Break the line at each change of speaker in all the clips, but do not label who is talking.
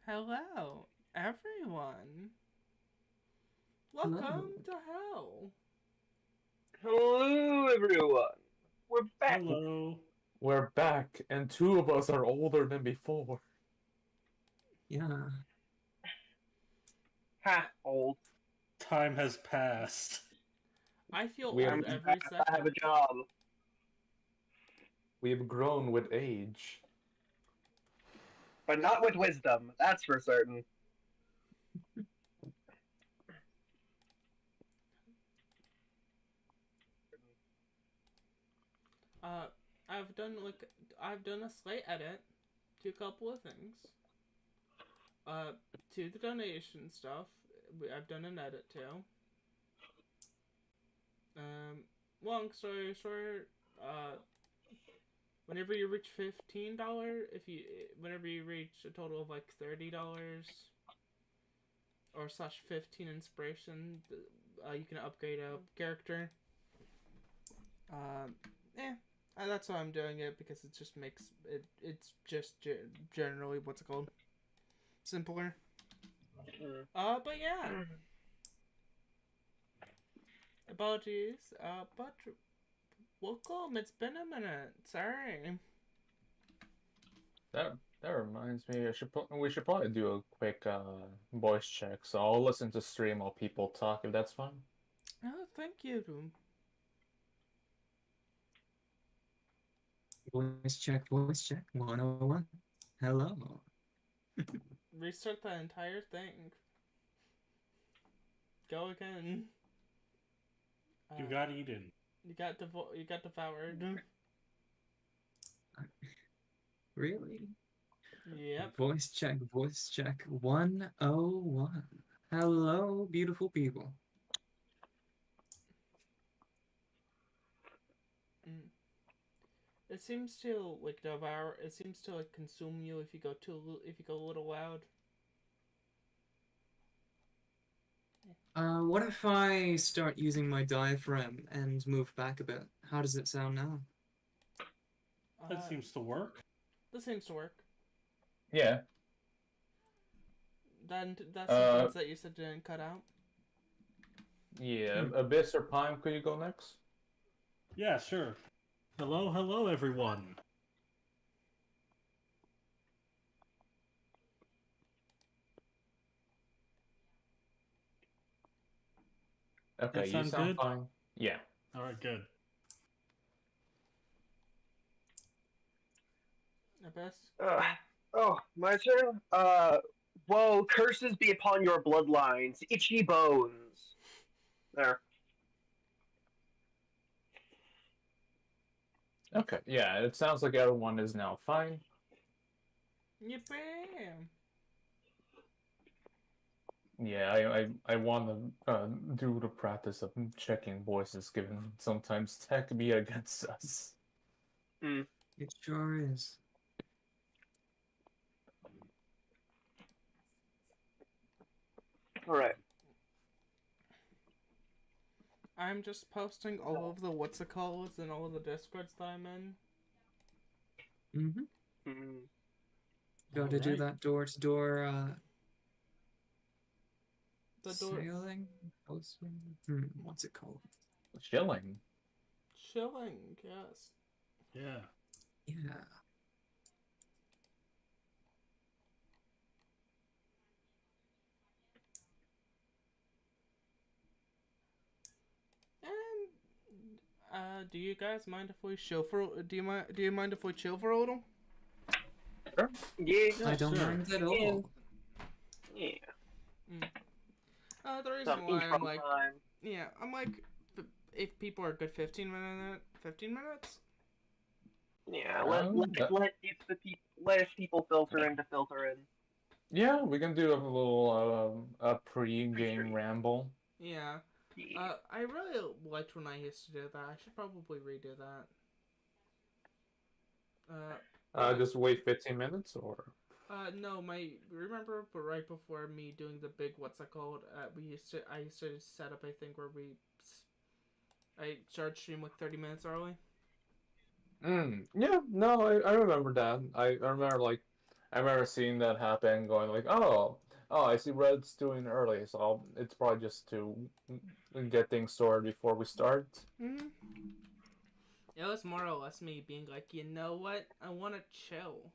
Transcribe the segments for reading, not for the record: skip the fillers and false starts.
Hello, everyone.
Hello.
Welcome to hell.
Hello, everyone. We're back.
Hello.
We're back, and two of us are older than before.
Yeah.
Ha, old.
Time has passed.
I feel
We have
old
I'm back.
every
I have a
second.
job.
we've grown with age.
But not with wisdom, that's for certain.
Uh, I've done I've done a slight edit to a couple of things. Uh, to the donation stuff, I've done an edit too. Um, long story short, whenever you reach $15, whenever you reach a total of like $30 or slash 15 inspiration, you can upgrade a character. Um, eh, that's why I'm doing it because it just makes it. It's just generally what's it called, simpler. But yeah, apologies. But welcome. It's been a minute. Sorry.
That reminds me, we should probably do a quick voice check. So I'll listen to stream while people talk, if that's fine.
Oh, thank you.
Voice check 101. Hello.
Restart the entire thing. Go again.
You got eaten.
You got you got devoured.
Really?
Yep.
Voice check 101. Hello, beautiful people.
Mm. It seems to like devour. It seems to like consume you if you go if you go a little loud.
What if I start using my diaphragm and move back a bit? How does it sound now?
That seems to work. This seems to work.
Yeah.
That sentence that you said didn't cut out.
Yeah. Abyss or Pime, could you go next?
Yeah, sure. Hello, everyone.
Okay,
That
you
sound
sound
good?
fine. Yeah.
All right, good.
Abyss.
Oh, my turn? Whoa, curses be upon your bloodlines. Itchy bones. There.
Okay. Yeah, it sounds like everyone is now fine.
Yippee!
Yeah, I want to do the practice of checking voices, given sometimes tech be against us.
It sure is.
Alright.
I'm just posting all of the what's it called and all of the discords that I'm in.
Got to do that door-to-door
The door
sailing? What's it called?
Chilling.
chilling, yes.
Yeah.
Yeah.
And do you guys mind if we chill for? Do you mind if we chill for a little?
Sure. Yeah.
I don't mind at all.
Yeah.
The reason
Some
why I'm
intro
like,
time.
yeah, I'm like, if people are good 15 minutes.
Yeah, let people filter in to filter in.
Yeah, we can do a little a pre-game ramble.
Yeah. I really liked when I used to do that. I should probably redo that.
Just wait 15 minutes, or?
No, remember, but right before me doing the big what's that called? I used to set up, I think, where I started stream like 30 minutes early.
Yeah, no, I remember that. I remember, like, I remember seeing that happen, going like, "Oh, I see Red's doing early, so it's probably just to get things sorted before we start."
Mm-hmm. It was more or less me being like, you know what? I want to chill.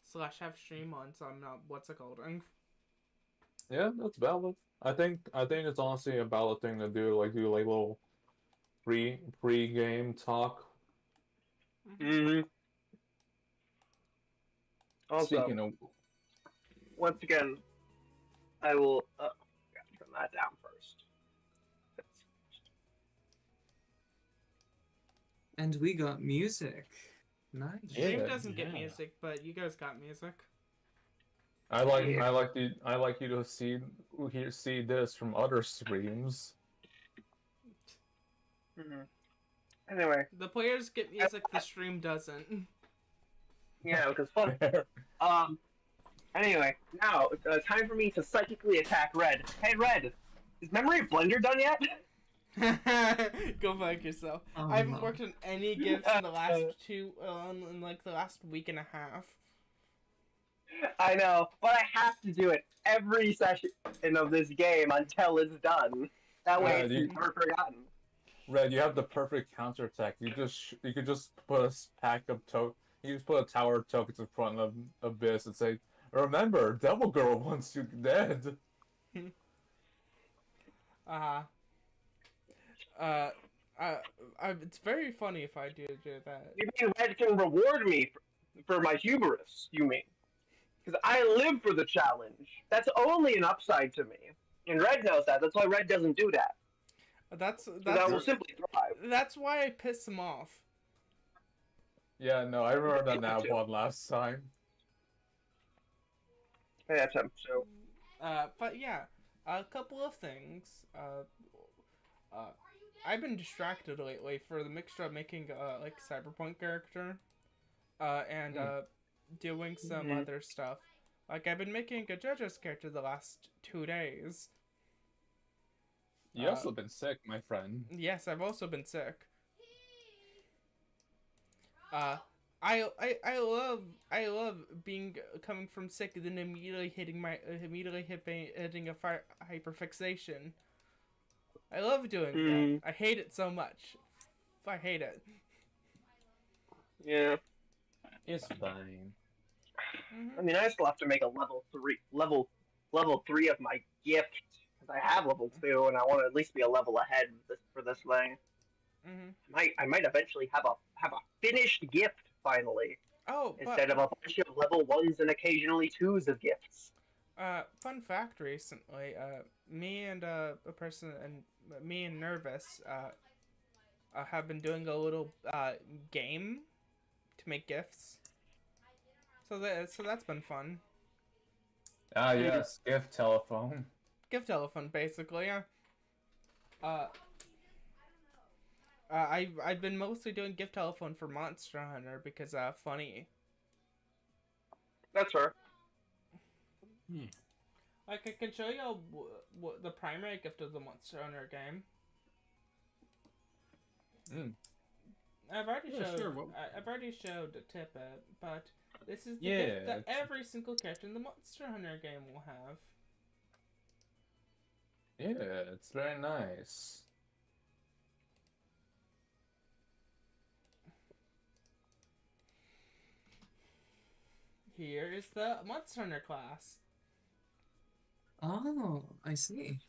Slash have stream on, so I'm not, what's it called?
Yeah, that's valid. I think it's honestly a valid thing to do, like do like little pre-game talk.
Mm-hmm. Also,
Speaking of,
once again, I will gotta turn that down first.
And we got music. Nice.
Stream
Yeah.
doesn't get
Yeah.
music, but you guys got music.
I like
Yeah.
I like you to see this from other streams.
Mm-hmm. Anyway,
The players get music, the stream doesn't.
yeah, because fun. Anyway, now time for me to psychically attack Red. Hey, Red, is Memory of Blender done yet?
Go fuck yourself.
Oh,
I haven't
no.
worked on any gifts in the last in like the last week and a half.
I know, but I have to do it every session of this game until it's done. That way, it's never forgotten.
Red, you have the perfect counterattack. You could just put a pack of You just put a tower of tokens in front of Abyss and say, "Remember, Devil Girl wants you dead."
It's very funny if I do that.
You mean Red can reward me for my hubris, you mean? Because I live for the challenge. That's only an upside to me. And Red knows that. That's why Red doesn't do that.
That's
I will simply thrive.
That's why I piss him off.
Yeah, no, I remember that one last time.
Yeah, so.
But yeah, a couple of things. I've been distracted lately for the mixture of making like cyberpunk character, and doing some other stuff. Like I've been making a JoJo's character the last 2 days.
You also been sick, my friend.
Yes, I've also been sick. I love being coming from sick and then immediately hitting a hyperfixation. I love doing that. I hate it so much. I hate it.
Yeah.
It's fine.
I mean, I still have to make a level 3 of my gift because I have level 2, and I want to at least be a level ahead for this thing. I might eventually have a finished gift finally.
Oh,
instead of a bunch of level 1s and occasionally 2s of gifts.
Fun fact: recently, me and me and Nervous have been doing a little game to make gifts. So that's been fun.
Ah, yes, gift telephone.
Gift telephone, basically, yeah. I've been mostly doing gift telephone for Monster Hunter because funny.
That's fair.
Like I can show you what the primary gift of the Monster Hunter game. I've already showed Tippet, but this is the gift that every single character in the Monster Hunter game will have.
Yeah, it's very nice.
Here is the Monster Hunter class.
Oh, I see.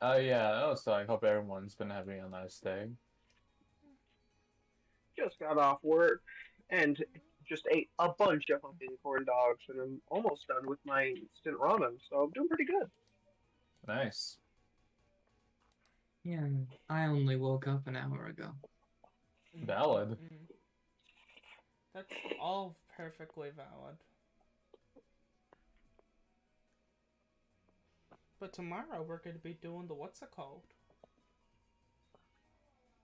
Yeah, also, I hope everyone's been having a nice day.
Just got off work and just ate a bunch of fucking corn dogs, and I'm almost done with my instant ramen, so I'm doing pretty good.
Nice.
Yeah, I only woke up an hour ago.
Valid.
That's all perfectly valid. But tomorrow we're going to be doing the what's it called?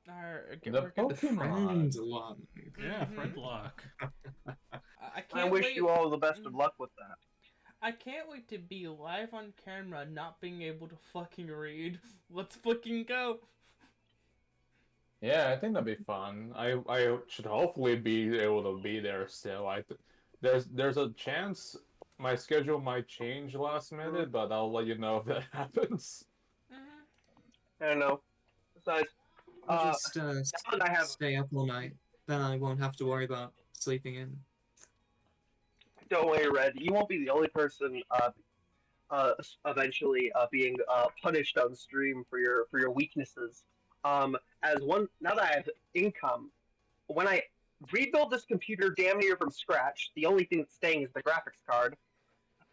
The friend one.
Yeah, friend lock.
I wish you all the best of luck with that.
I can't wait to be live on camera not being able to fucking read. Let's fucking go.
Yeah, I think that'd be fun. I should hopefully be able to be there still. There's a chance my schedule might change last minute, but I'll let you know if that happens.
I don't know. Besides,
I'll
uh,
just
now that I have,
stay up all night. Then I won't have to worry about sleeping in.
don't worry, Red. You won't be the only person eventually being punished on stream for your weaknesses. As one now that I have income, when I rebuild this computer damn near from scratch, the only thing that's staying is the graphics card.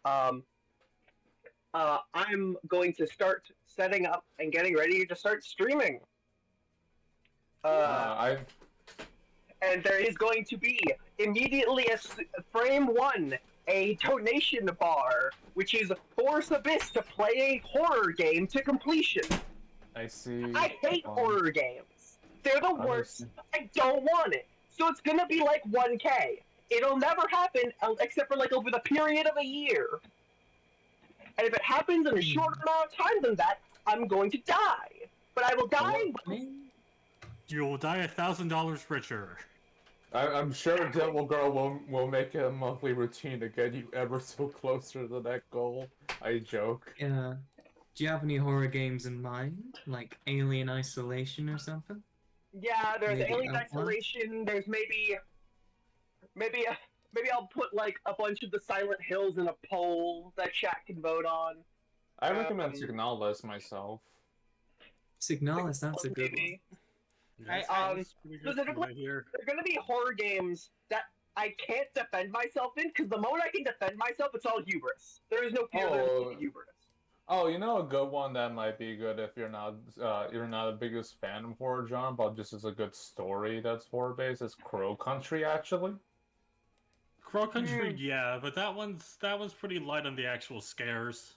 Um, I'm going to start setting up and getting ready to start streaming. Uh,
I
and there is going to be immediately frame one a donation bar, which is Force Abyss to play a horror game to completion.
I see.
I hate horror games. They're the worst.
Understand.
I don't want it. So it's gonna be like 1K. It'll never happen except for like over the period of a year. And if it happens in a shorter amount of time than that, I'm going to die. But I will die.
You will die $1,000 richer.
I'm sure Devil Girl will make it a monthly routine to get you ever so closer to that goal. I joke.
Yeah. Do you have any horror games in mind? Like Alien Isolation or something?
Yeah, there's
Maybe
Alien
Outlast?
Isolation. There's maybe I'll put like a bunch of the Silent Hills in a poll that chat can vote on.
I recommend Signalis myself.
Signalis, that's a good one.
Maybe.
That
I-
sounds pretty good from what I hear.
They're gonna be horror games that I can't defend myself in, because the moment I can defend myself, it's all hubris. There is no fear, there's only hubris.
Oh, you know a good one that might be good if you're not the biggest fan of horror genre, but just as a good story that's horror based is Crow Country actually.
Crow Country, yeah, but that one's pretty light on the actual scares.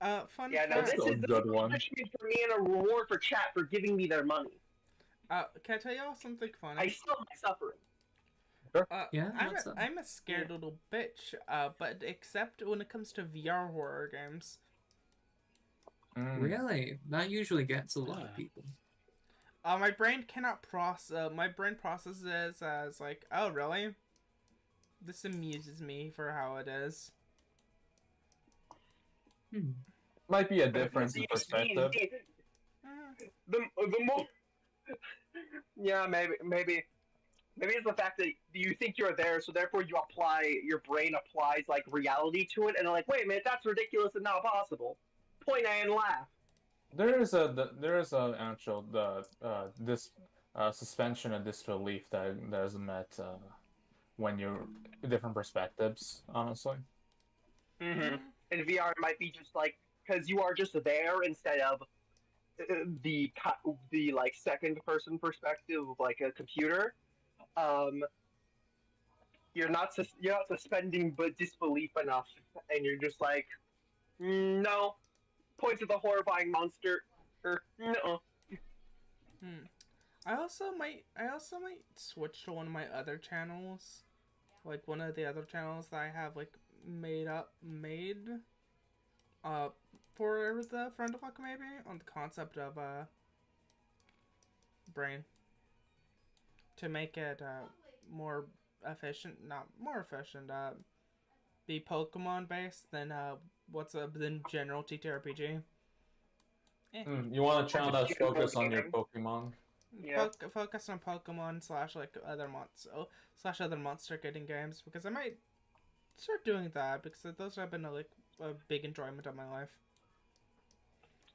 Fun
Yeah, no,
fact.
this
That's a
is
good
a
one.
punishment for me and a reward for chat for giving me their money.
Can I tell y'all something funny?
I still my suffering.
Yeah,
I'm
what's up?
I'm a scared little bitch. But except when it comes to VR horror games.
Really? That usually gets a lot of people.
My brain cannot process. My brain processes as like, oh really? This amuses me for how it is.
Might be a difference in perspective.
The more, yeah, maybe it's the fact that you think you're there, so therefore your brain applies like reality to it, and they're like, wait a minute, that's ridiculous and not possible. Point and laugh.
There is a actual this suspension of disbelief that is met when you're different perspectives. Honestly,
Mm-hmm. In VR, it might be just like because you are just there instead of the like second person perspective of like a computer. You're not suspending but disbelief enough, and you're just like, no. Point to the horrifying monster. No.
I also might switch to one of my other channels, like one of the other channels that I have like made for the friend luck maybe on the concept of brain to make it more efficient, not more efficient, be Pokemon based than than general TTRPG.
you want a channel that's focused on your Pokemon.
Yeah.
Focus on Pokemon slash like other monster getting games, because I might start doing that because those have been a big enjoyment of my life.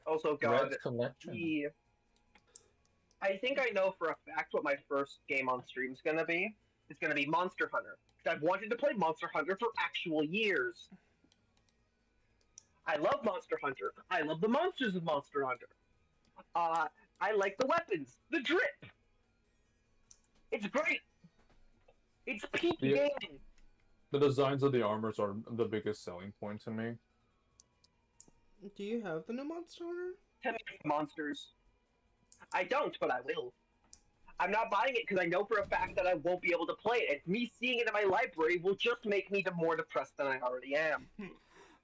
Also, God,
Red Collection.
I think I know for a fact what my first game on stream is gonna be. It's gonna be Monster Hunter. I've wanted to play Monster Hunter for actual years. I love Monster Hunter. I love the monsters of Monster Hunter. I like the weapons, the drip. It's great. It's peak gaming.
The designs of the armors are the biggest selling point to me.
Do you have the new Monster Hunter?
10 monsters. I don't, but I will. I'm not buying it because I know for a fact that I won't be able to play it. And me seeing it in my library will just make me more depressed than I already am.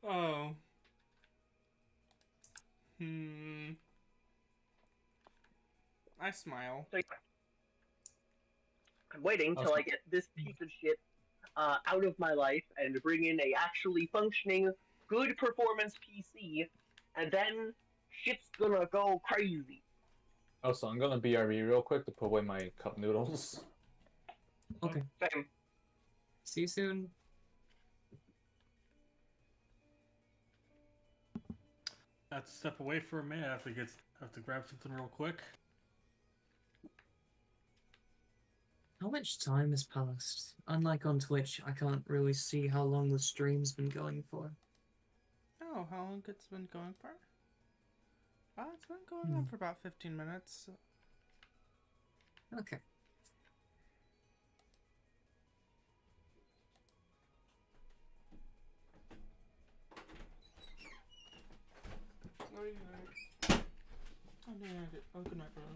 Oh. I smile.
So I'm waiting till I get this piece of shit out of my life and bring in a actually functioning, good performance PC, and then shit's gonna go crazy.
Oh, so I'm gonna BRB real quick to put away my cup noodles.
Okay.
Same.
See you soon.
I have to step away for a minute. I have to grab something real quick.
How much time has passed? Unlike on Twitch, I can't really see how long the stream's been going for.
Oh, how long it's been going for? It's been going on for about 15 minutes.
Okay.
Oh, good night, brother.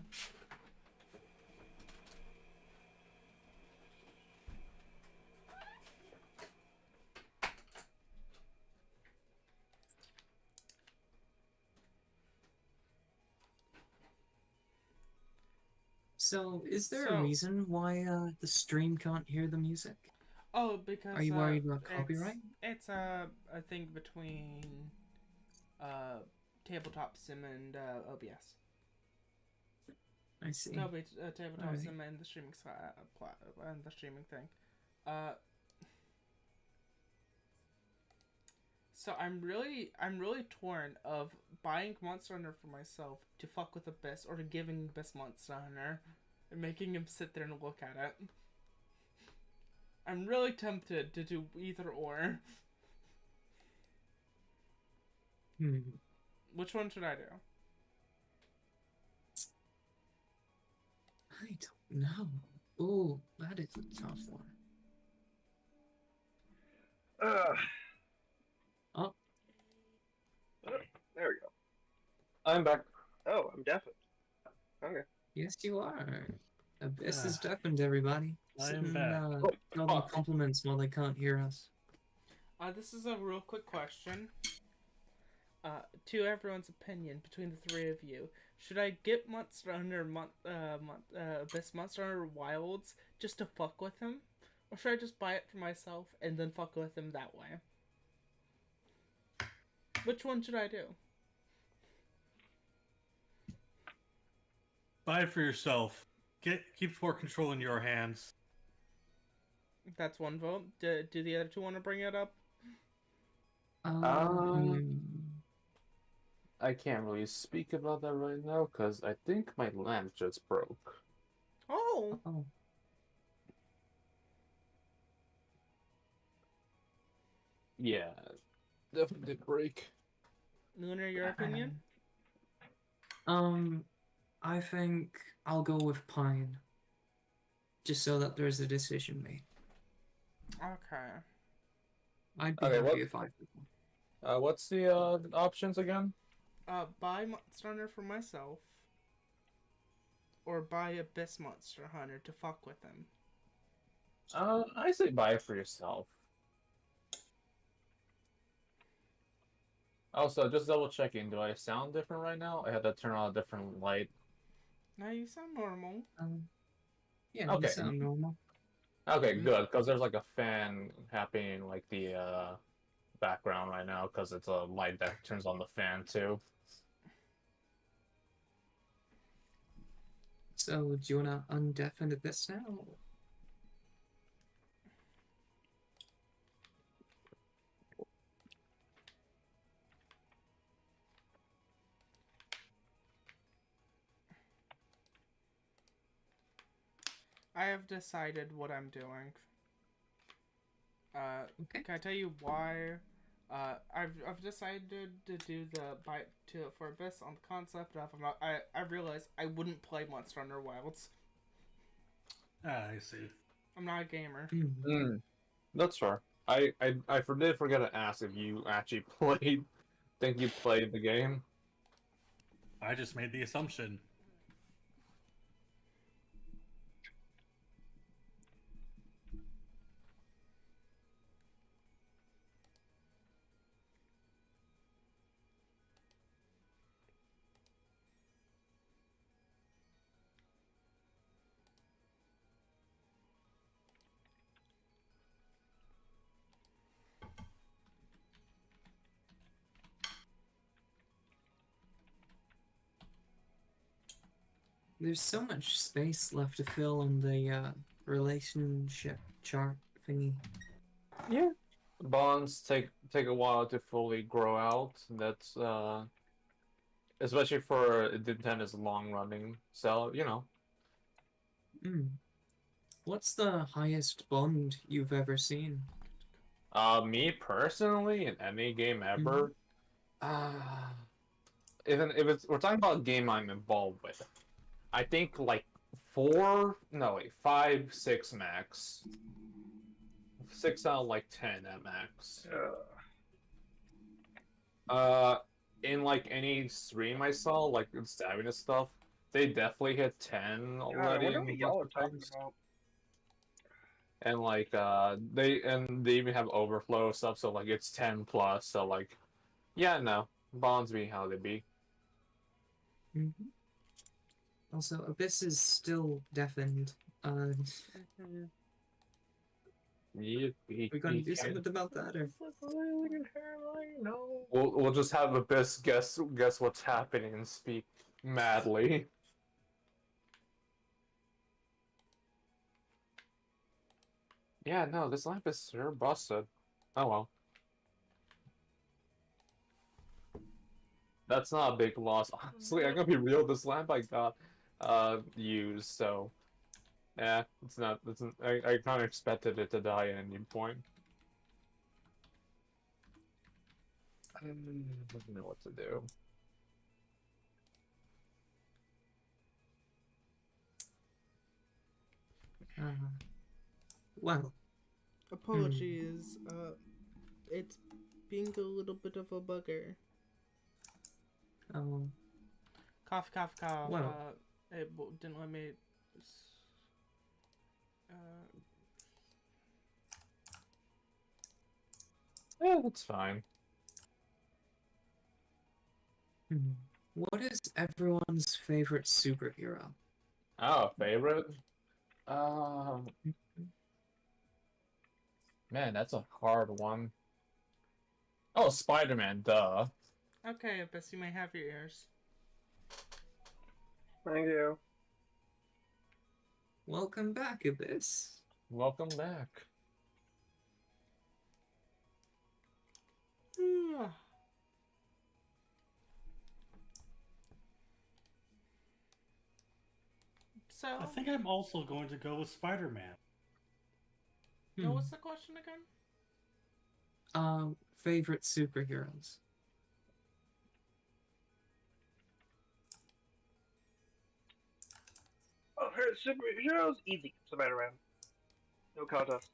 So, is there a reason why the stream can't hear the music?
Oh, because
are you worried about copyright?
It's a thing between Tabletop Sim and OBS.
I see.
No, but Tabletop Sim and the streaming and the streaming thing. So I'm really torn of buying Monster Hunter for myself to fuck with Abyss or to giving Abyss Monster Hunter and making him sit there and look at it. I'm really tempted to do either or. Which one should I do?
I don't know. Oh, that is a tough one.
Oh, there we go.
I'm back.
Oh, I'm deafened. Okay.
Yes, you are. Abyss is deafened, everybody.
I am back.
Tell them compliments while they can't hear us.
This is a real quick question. To everyone's opinion, between the three of you, should I get Monster Hunter Abyss Monster Hunter Wilds just to fuck with him? Or should I just buy it for myself and then fuck with him that way? Which one should I do?
Buy it for yourself. Keeps more control in your hands.
That's one vote. Do the other two want to bring it up?
I can't really speak about that right now because I think my lamp just broke.
Oh.
Yeah, definitely did break.
Lunar, your opinion?
I think I'll go with Pine. Just so that there's a decision made.
Okay.
I'd be happy if I could.
What's the options again?
Buy Monster Hunter for myself. Or buy Abyss Monster Hunter to fuck with him.
I say buy it for yourself. Also, just double checking, do I sound different right now? I had to turn on a different light.
No, you sound normal.
Yeah, okay. You sound normal.
Okay, good, because there's like a fan happening in like the background right now, because it's a light that turns on the fan too.
So, do you want to undeafen Abyss now?
I have decided what I'm doing.
Okay.
Can I tell you why? I've decided to do the buy for Abyss on the concept of I realized I wouldn't play Monster Hunter Wilds.
I see.
I'm not a gamer.
That's fair. I did forget to ask if you actually played. Think you played the game?
I just made the assumption.
There's so much space left to fill on the relationship chart thingy.
Yeah. Bonds take a while to fully grow out. That's especially for the tennis long running. So, you know.
Hmm. What's the highest bond you've ever seen?
Me personally, in any game ever, even if it's we're talking about a game I'm involved with, I think like five, six max. 6 out of like 10 at max. In like any stream I saw, like stabbing and stuff, they definitely hit 10
God, I
already
wonder
in
what
a
y'all
bunch
are
of
talking
times.
about.
And like they even have overflow stuff, so like it's 10 plus. So like, yeah, no, bonds be how they be.
Mm-hmm. Also, Abyss is still deafened. We're gonna do something about that, or
No.
We'll just have Abyss guess what's happening and speak madly. Yeah, no, this lamp is sure busted. Oh well. That's not a big loss. Honestly, I'm gonna be real, this lamp I got used, so yeah, it's not I kinda expected it to die at any point. I don't know what to do.
well,
Apologies. It's being a little bit of a bugger.
um,
Cough, cough, cough.
Well.
It didn't let me.
Yeah, that's fine.
What is everyone's favorite superhero?
Oh, favorite? Man, that's a hard one. Oh, Spider-Man, duh.
Okay, Abyss, you may have your ears.
Thank you.
Welcome back, Abyss.
Welcome back.
So,
I think I'm also going to go with Spider-Man.
what was the question again?
Favorite superheroes.
Oh, her superheroes easy. Spider-Man. No contest.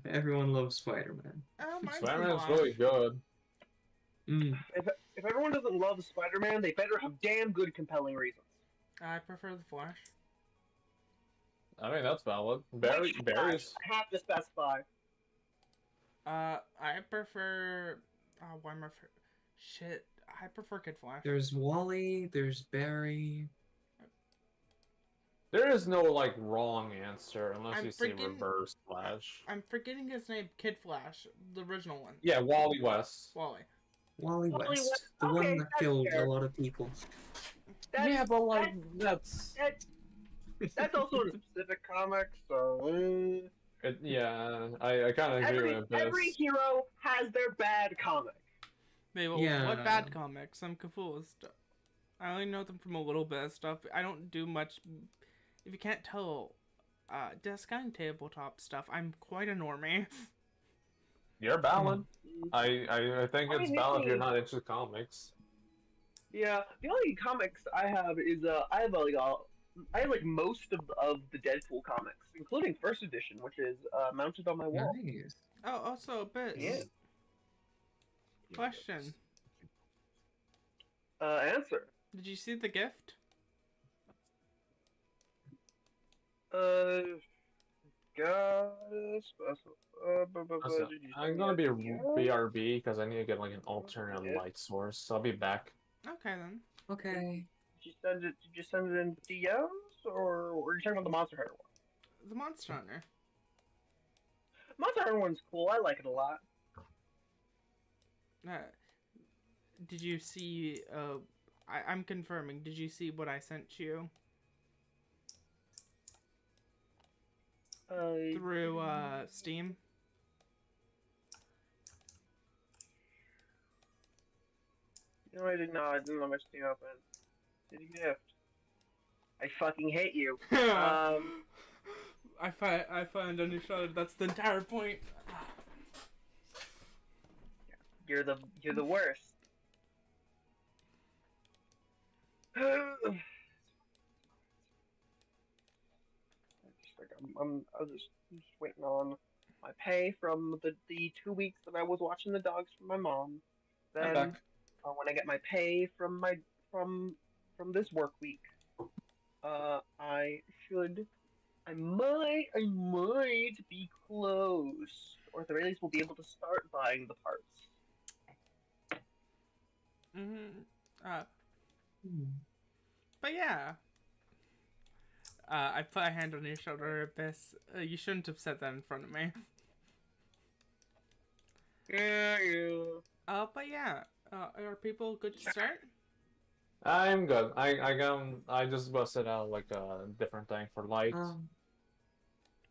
Everyone loves Spider-Man.
Oh, mine's the
Spider-Man's
Flash.
really good.
If everyone doesn't love Spider-Man, they better have damn good compelling reasons.
I prefer the Flash.
I mean, that's valid.
Which Flash?
Barry's.
I have to specify.
I prefer. Why am I? Shit, I prefer Kid Flash.
There's Wally, there's Barry.
There is no, like, wrong answer unless
I'm
you say
forgetting-
Reverse Flash.
I'm forgetting his name. Kid Flash, the original one.
Yeah, Wally West.
Wally.
Wally
Wally
West,
West.
the
Okay,
one that
that's
killed
fair.
a lot of people.
Yeah, but, like, that's
also in a specific comic, so.
yeah, I kind of agree with this.
Every hero has their bad comic.
Wait, well,
Yeah.
what bad comics? I'm confused. I only know them from a little bit of stuff. I don't do much. If you can't tell, desk and tabletop stuff, I'm quite a normie.
You're valid. I think
I
it's
mean,
valid if you're not into comics.
Yeah, the only comics I have is I have like most of the Deadpool comics, including first edition, which is mounted on my wall.
Nice.
Oh, also a bit.
Yeah.
Question.
Answer.
Did you see the gift?
God, special.
I'm gonna be BRB because I need to get like an alternate light source. So I'll be back.
Okay then.
Okay.
Did you send it in DMs or were you talking about the Monster Hunter one?
The Monster Hunter.
Monster Hunter one's cool. I like it a lot.
Did you see I'm confirming. Did you see what I sent you through Steam?
No, I did not. I didn't let my Steam open. City gift. I fucking hate you.
I find on your shoulder. That's the entire point.
You're the worst. I'm just waiting on my pay from the 2 weeks that I was watching the dogs for my mom.
I'm
Then
back.
when I get my pay from this work week, I might be close, or at the very least, we'll be able to start buying the parts.
But yeah. I put a hand on your shoulder, Abyss. You shouldn't have said that in front of me.
Yeah, yeah.
But yeah. Are people good to start?
I'm good. I just busted out like a different thing for light.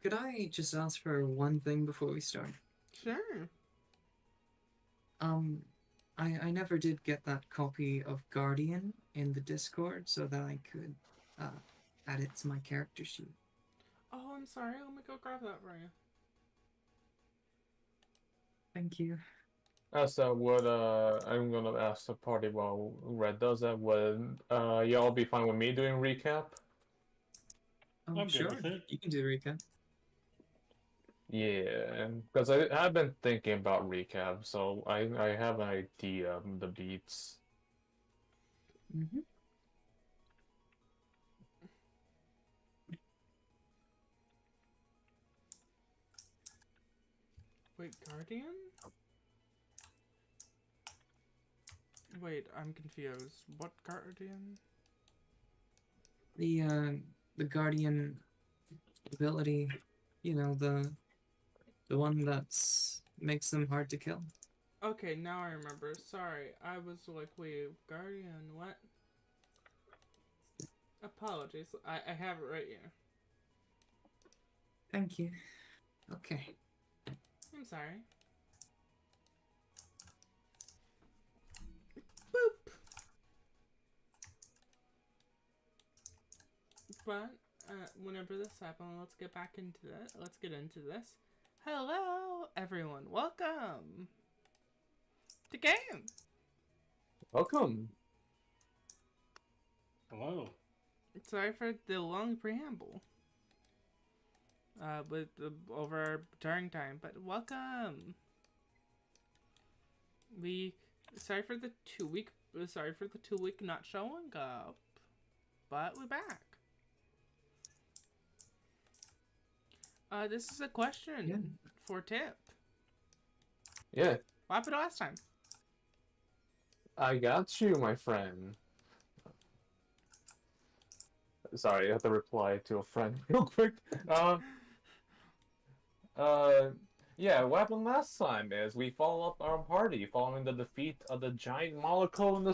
Could I just ask for one thing before we start?
Sure.
I never did get that copy of Guardian in the Discord so that I could add it to my character sheet.
Oh, I'm sorry. Let me go grab that for you.
Thank you.
So would I'm gonna ask the party while Red does that. Would y'all be fine with me doing recap?
Oh,
I'm
sure.
good with it.
You can do the recap.
Yeah, because I've been thinking about recap, so I have an idea of the beats.
Mm-hmm.
Wait, Guardian? Wait, I'm confused. What Guardian?
The Guardian ability, you know, the one that's makes them hard to kill.
Okay, now I remember. Sorry, I was like, wait, Guardian, what? Apologies. I have it right here.
Thank you. Okay.
I'm sorry. Boop! But, whenever this happened, let's get back into it. Let's get into this. Hello, everyone. Welcome to game.
Welcome.
Hello.
Sorry for the long preamble. With over our during time, but welcome. Sorry for the 2 week not showing up, but we're back. This is a question for Tip.
Yeah,
What happened last time?
I got you, my friend. Sorry, I have to reply to a friend real quick. Yeah, what happened last time is we follow up our party following the defeat of the giant molecule and the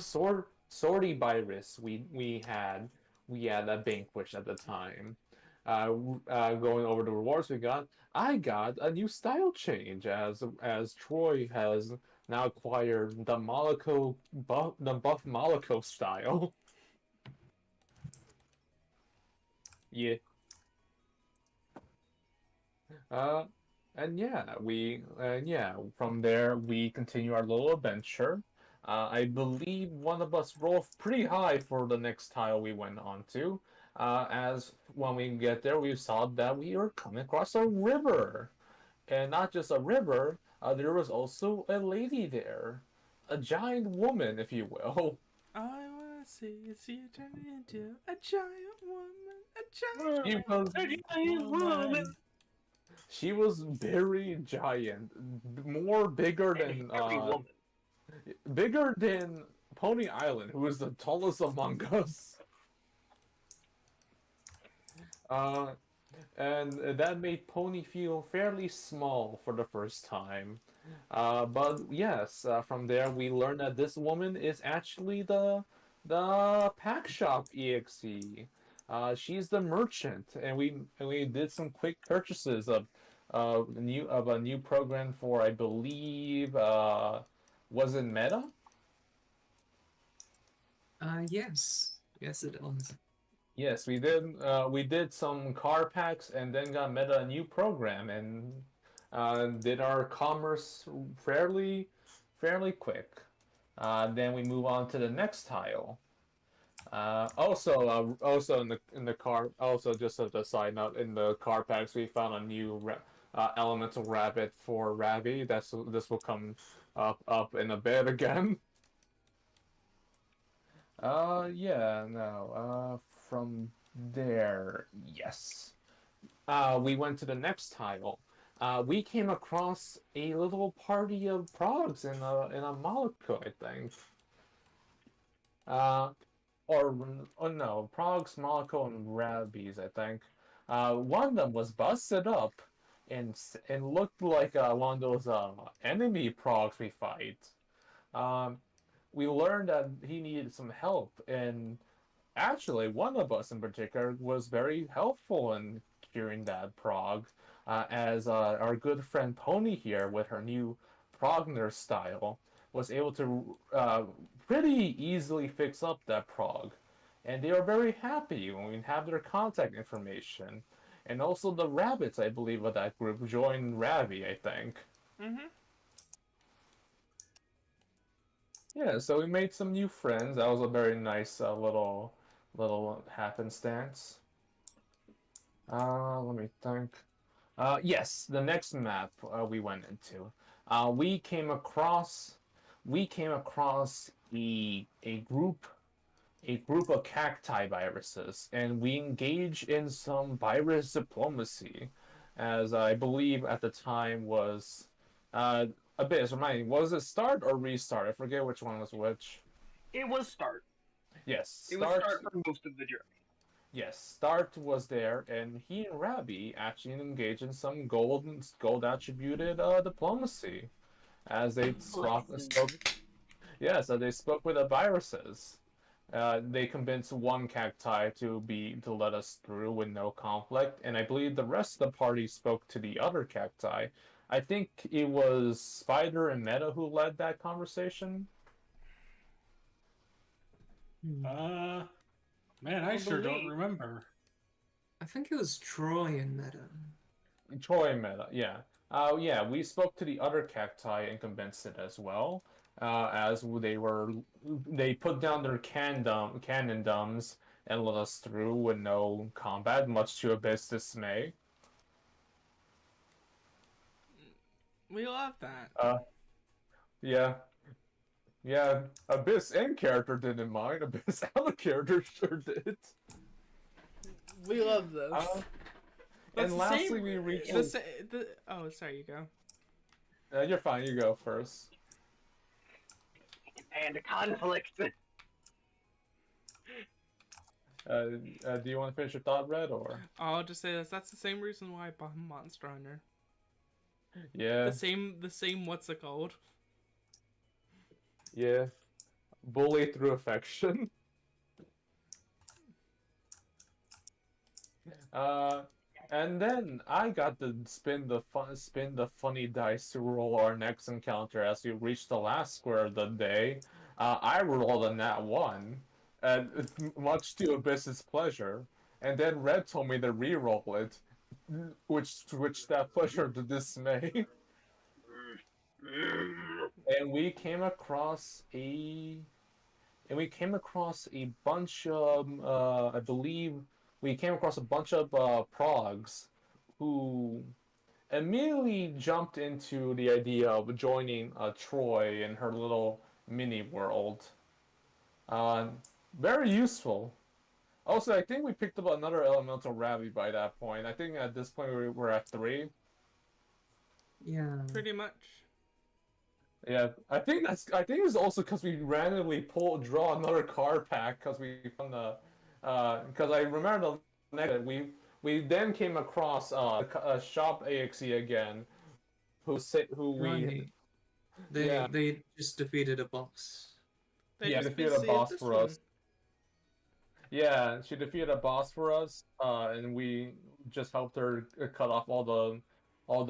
sortie virus we had a vanquish at the time. Going over the rewards we got, I got a new style change as Troy has now acquired the buff molecule style. Yeah. And from there we continue our little adventure. I believe one of us rolled pretty high for the next tile we went on to. As when we get there, we saw that we were coming across a river. And not just a river, there was also a lady there. A giant woman, if you will.
All I wanna see is you turn into a giant woman. A giant
woman.
She was very giant, bigger than Pony Island, who is the tallest among us. And that made Pony feel fairly small for the first time. But yes, from there we learned that this woman is actually the the Pack Shop EXE. She's the merchant, and we did some quick purchases of a new program for, I believe, was it Meta?
Yes. Yes, it was.
Yes, we did. We did some car packs, and then got Meta a new program, and did our commerce fairly quick. Then we move on to the next tile. Also in the car, also just as a side note, in the car packs we found a new elemental rabbit for Ravi. This will come up in a bit again. Yeah, no. From there, yes. We went to the next tile. We came across a little party of progs in a Moloko, I think. Uh, or oh no, Progs, Moloko, and Rabbies, I think. One of them was busted up and looked like one of those enemy Progs we fight. Um, we learned that he needed some help, and actually, one of us in particular was very helpful in curing that Prog, as our good friend Pony here, with her new Progner style, was able to pretty easily fix up that Prog. And they were very happy when we have their contact information. And also the rabbits, I believe, of that group joined Ravi, I think.
Mm-hmm.
Yeah, so we made some new friends. That was a very nice little happenstance. Let me think. Yes, the next map we went into. We came across a group of cacti viruses, and we engaged in some virus diplomacy, as I believe at the time was Abyss. Remind me, was it start or restart? I forget which one was which.
It was start.
Yes,
It was start for most of the journey.
Yes, Start was there, and he and Rabbi actually engaged in some gold attributed diplomacy, as they spoke. Yes, they spoke with the viruses. They convinced one cacti to let us through with no conflict, and I believe the rest of the party spoke to the other cacti. I think it was Spider and Meta who led that conversation.
Man, I sure don't remember.
I think it was Troy and Meta.
Troy and Meta, yeah. Yeah, we spoke to the other cacti and convinced it as well. As they put down their cannon dumbs and let us through with no combat, much to Abyss' dismay.
We love that.
Yeah, yeah. Abyss in character didn't mind. Abyss out of character sure did.
We love this.
And lastly, we reached.
Oh, sorry, you go.
You're fine. You go first.
And conflict.
Do you want to finish your thought, Red, or?
I'll just say this. That's the same reason why I bought Monster Hunter.
Yeah.
The same. What's it called?
Yeah. Bully through affection. And then I got to spin the funny dice to roll our next encounter as we reach the last square of the day. I rolled a nat 1, and much to Abyss's pleasure. And then Red told me to re-roll it, which that pleasure to dismay. And we came across a bunch of I believe we came across a bunch of progs who immediately jumped into the idea of joining Troy in her little mini world. Very useful. Also, I think we picked up another elemental Ravi by that point. I think at this point we're at 3.
Yeah.
Pretty much.
Yeah, I think it's also because we randomly draw another card pack because we found the because I remember the next we then came across a shop AXE again, who
They just defeated a boss.
They
defeated a
basically
boss
did this
for
one.
us. Yeah, she defeated a boss for us, and we just helped her cut off all the all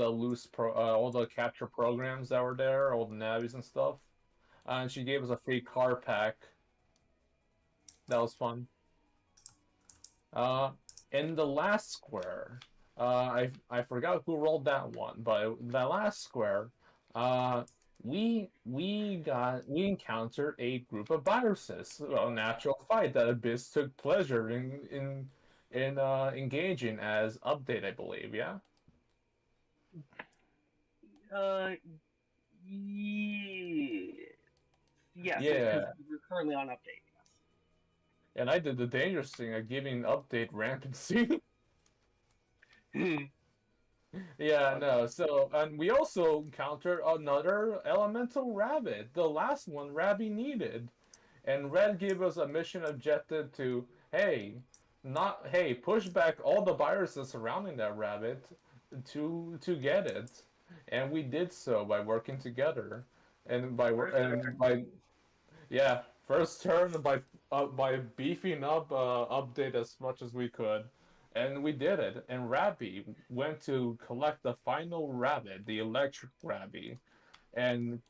the capture programs that were there, all the navies and stuff. And she gave us a free car pack. That was fun. Uh, in the last square, I forgot who rolled that one, but the last square, uh, we encountered a group of viruses, a natural fight that Abyss took pleasure in engaging as update, I believe. Yeah.
Uh, yeah. Yes, because
Yeah,
we're currently on update.
and I did the dangerous thing of giving update rampancy.
Yes.
Yeah, no. So, and we also encountered another elemental rabbit, the last one Rabby needed. And Red gave us a mission objective to, hey, push back all the viruses surrounding that rabbit to get it. And we did so by working together. And by yeah, first turn by beefing up update as much as we could, and we did it. And Rabby went to collect the final rabbit, the electric Rabby, and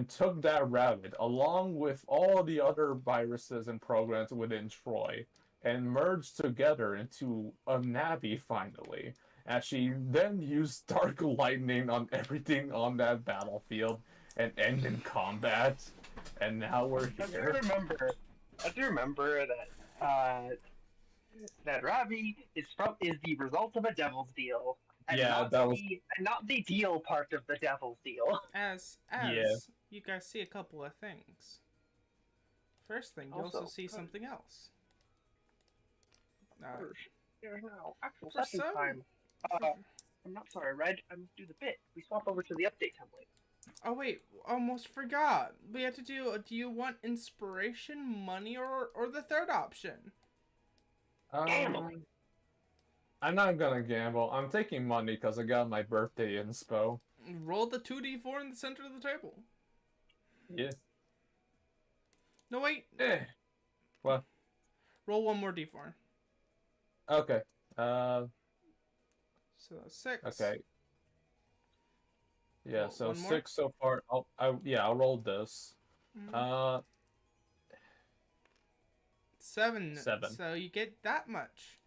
took that rabbit along with all the other viruses and programs within Troy, and merged together into a Navi finally. And she then used Dark Lightning on everything on that battlefield and ended combat. And now we're
I do
here.
remember. I do remember that Ravi is the result of a devil's deal, and
Yeah,
not
that was
not the deal part of the devil's deal.
As
Yeah.
you guys see a couple of things. First thing, you also see something else.
There's no actual
for
session
some-
time. I'm not sorry, Red. I'm do the bit. We swap over to the update template.
Oh wait, almost forgot. We have to do. Do you want inspiration, money, or the third option?
Gambling.
I'm not gonna gamble. I'm taking money because I got my birthday inspo.
Roll the 2d4 in the center of the table.
Yeah.
No wait.
What?
Roll one more d4.
Okay.
So that's 6.
Okay. Yeah.
Roll
So
one more?
6 so far. I'll roll this.
Mhm. 7.
7.
So you get that much.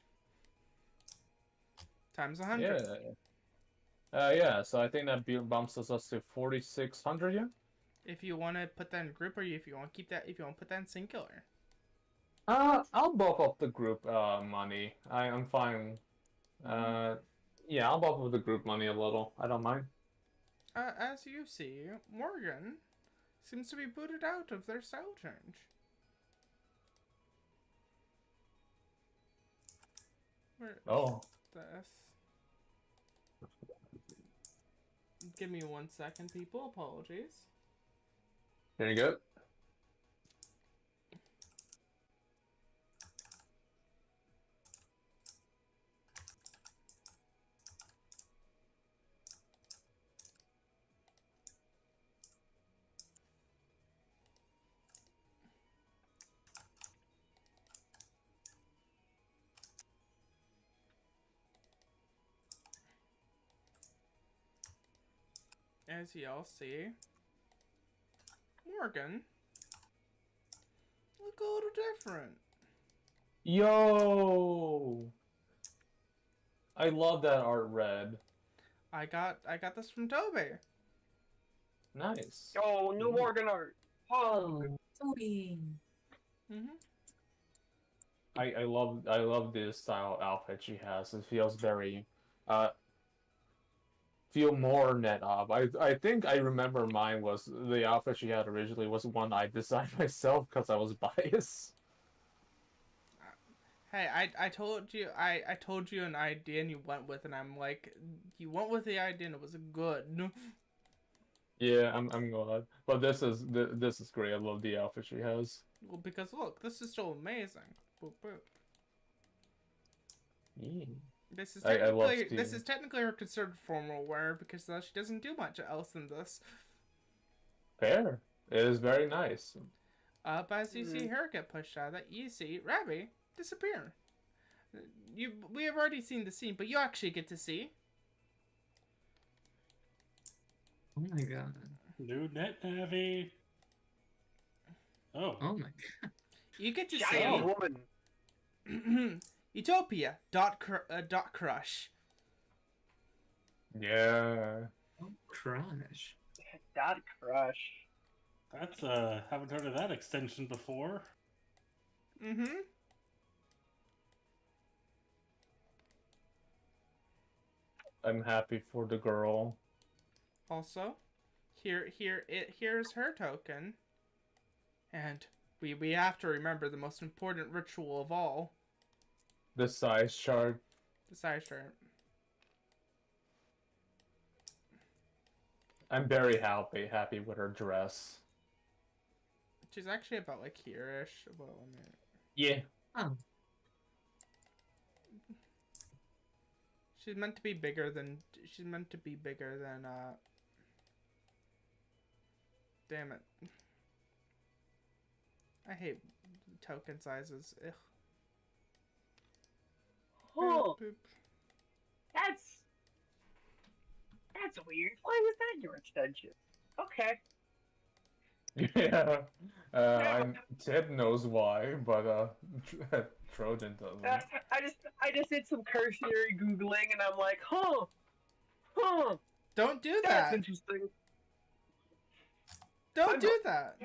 Times 100.
Yeah. Yeah. So I think that bumps us to 4,600. Yeah.
If you want to put that in group, or if you want to keep that, if you want to put that in singular.
I'll buff up the group money. I'm fine. Yeah, I'll buff up the group money a little. I don't mind.
As you see, Morgan seems to be booted out of their style change. Where is
Oh.
this? Give me 1 second, people. Apologies.
There you go.
As y'all see, Morgan look a little different.
Yo! I love that art, Red.
I got this from Toby.
Nice.
Oh, new Morgan art. Oh,
Toby.
Mhm.
I love this style outfit she has. It feels very feel more net up. I think I remember mine was the outfit she had originally was one I designed myself because I was biased.
Hey, I told you an idea and you went with it, and I'm like, you went with the idea and it was good.
Yeah, I'm glad. But this is great. I love the outfit she has.
Well, because look, this is still amazing. Boop, boop.
Yeah.
This is
I love
technically her considered formal wear because she doesn't do much else than this.
Fair. It is very nice.
But as you see her get pushed out of that, you see Rabbi disappear. We have already seen the scene, but you actually get to see.
Oh my god.
New net navy. Oh.
Oh my god.
You get to
Giant
see
woman.
Utopia dot crush.
Yeah.
Oh, crush.
Dot crush.
That's haven't heard of that extension before.
Mm-hmm.
I'm happy for the girl.
Also, here's her token, and we have to remember the most important ritual of all:
The size chart.
the size chart.
I'm very happy with her dress.
She's actually about like here-ish. Well, I mean,
Yeah.
Oh.
she's meant to be bigger than. Damn it! I hate token sizes. Ugh.
Oh,
Boop.
that's weird. Why was that your extension? Okay.
Yeah. Ted knows why, but Trojan doesn't.
I just did some cursory googling, and I'm like, huh,
Don't do
that's
that.
interesting.
Don't do that.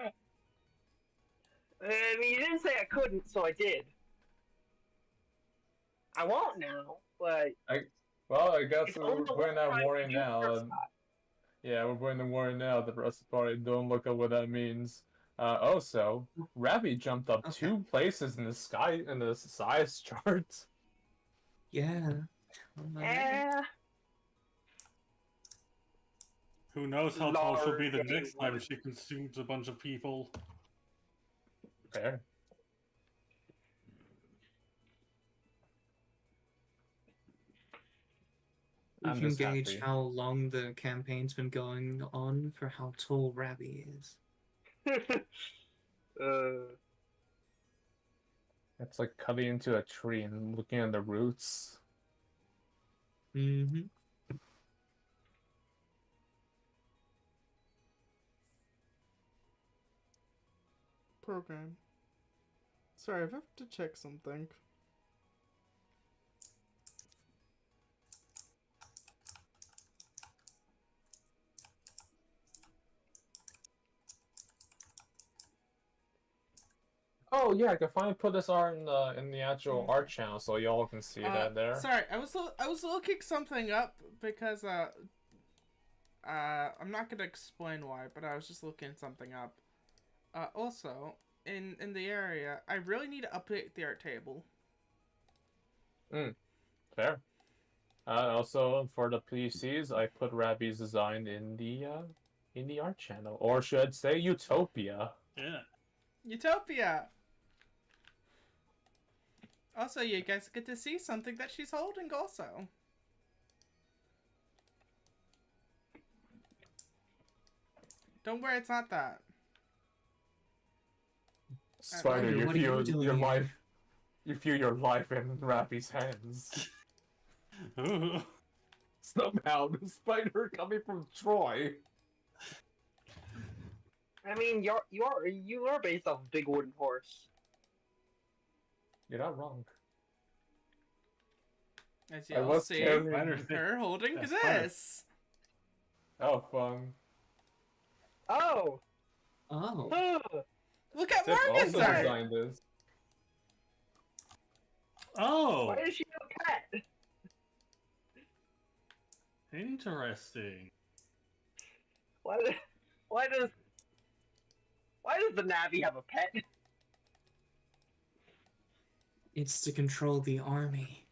I mean, you didn't say I couldn't, so I did. I won't now, but
Well, I guess
it's
we're
only the
going
one
to
time
worry
we do
now.
redscott.
Yeah, we're going to worry now. The rest of the party don't look at what that means. Also, Ravi jumped up
Okay.
2 places in the size chart.
Yeah. Oh my god.
Eh,
Who knows how tall she'll be the
Large
next time
woman.
she consumes a bunch of people.
Fair.
We
I'm
can
just
gauge
happy.
how long the campaign's been going on for how tall Ravi is.
It's like cutting into a tree and looking at the roots.
Mm-hmm.
Program. Sorry, I have to check something.
Oh yeah, I can finally put this art in the actual art channel so y'all can see that there.
Sorry, I was looking something up because I'm not gonna explain why, but I was just looking something up. Also, in the area, I really need to update the art table.
Fair. Also for the PCs, I put Ravi's design in the art channel, or should I say Utopia.
Yeah.
Utopia. Also, you guys get to see something that she's holding. Also, don't worry, it's not that.
Spider, you
what are you
feel
doing
your
here?
life. You feel your life in Ravi's hands.
Ooh.
Somehow, the spider coming from Troy.
I mean, you are based off a big wooden horse.
You're not wrong.
As
I
you'll
was
see,
carrying-
her holding
That's funny.
this.
Oh, fun.
Oh,
Oh.
huh.
Look at
Tiff
Morgan's
also
art.
designed this.
Oh,
Why does she have a pet?
interesting.
Why does the Navi have a pet?
It's to control the army.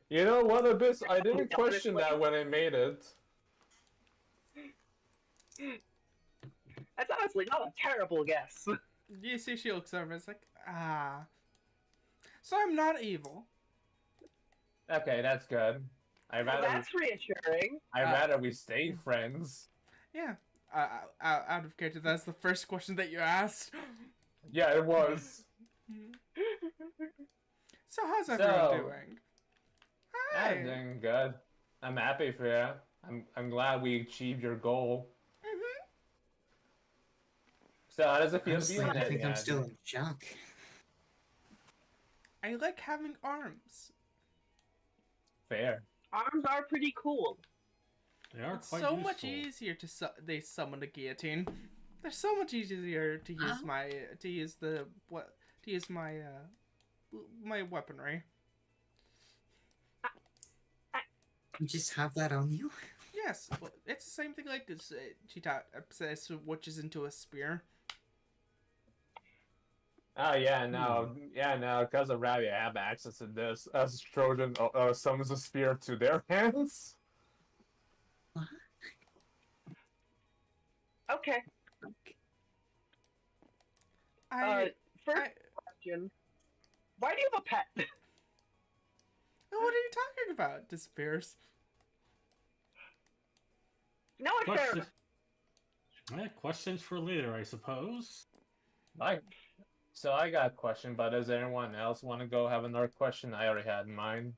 You know what, Abyss? I didn't question that when I made it.
That's honestly not a terrible guess.
You see, she looks over. It's like, ah. So I'm not evil.
Okay, that's good.
Well, that's reassuring.
I'd rather we stay friends.
Yeah. Out of character, that's the first question that you asked.
Yeah, it was.
So how's everyone
So,
doing?
I'm
Hi.
doing good. I'm happy for you. I'm glad we achieved your goal.
Mhm.
So how does it feel to be
Honestly,
a
I
dead
think I'm
head?
still in shock.
I like having arms.
Fair.
Arms are pretty cool.
They are
It's
quite
so
useful.
much easier to they summon a guillotine. They're so much easier to use
Huh?
my my weaponry.
You just have that on you?
Yes, well, it's the same thing like this. Cheetah switches into a spear.
Oh yeah, no, because of Ravi, I have access to this. As Trojan summons a spear to their hands.
What?
Okay.
Okay.
First question: why do you have a pet?
What are you talking about? Disappears.
No, it's fair.
Question... questions for later, I suppose.
So I got a question, but does anyone else want to go have another question? I already had mine.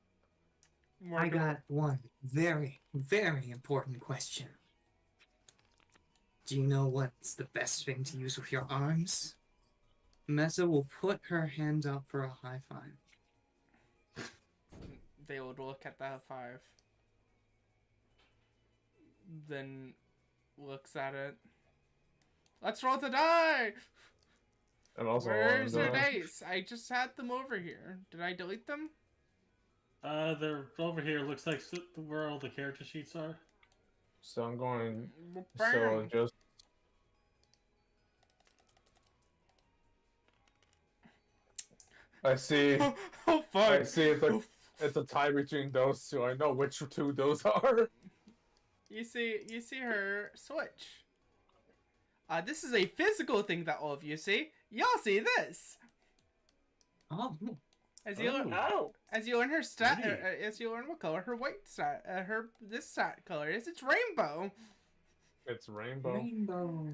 I got one very, very important question. Do you know what's the best thing to use with your arms? Mesa will put her hand up for a high five.
They would look at the 5. Then looks at it. Let's roll the die!
And also,
Where's your dice? I just had them over here. Did I delete them?
They're over here. Looks like where all the character sheets are.
So I'm going.
Bam.
So just. I see.
Oh fuck!
I see. It's a tie between those two. I know which two those are.
You see her switch. This is a physical thing that all of you see. Y'all see this.
Oh,
As you learn,
Oh,
as you learn her stat,
Really?
as you learn what color her white stat, this stat color is. It's rainbow.
It's rainbow.
rainbow.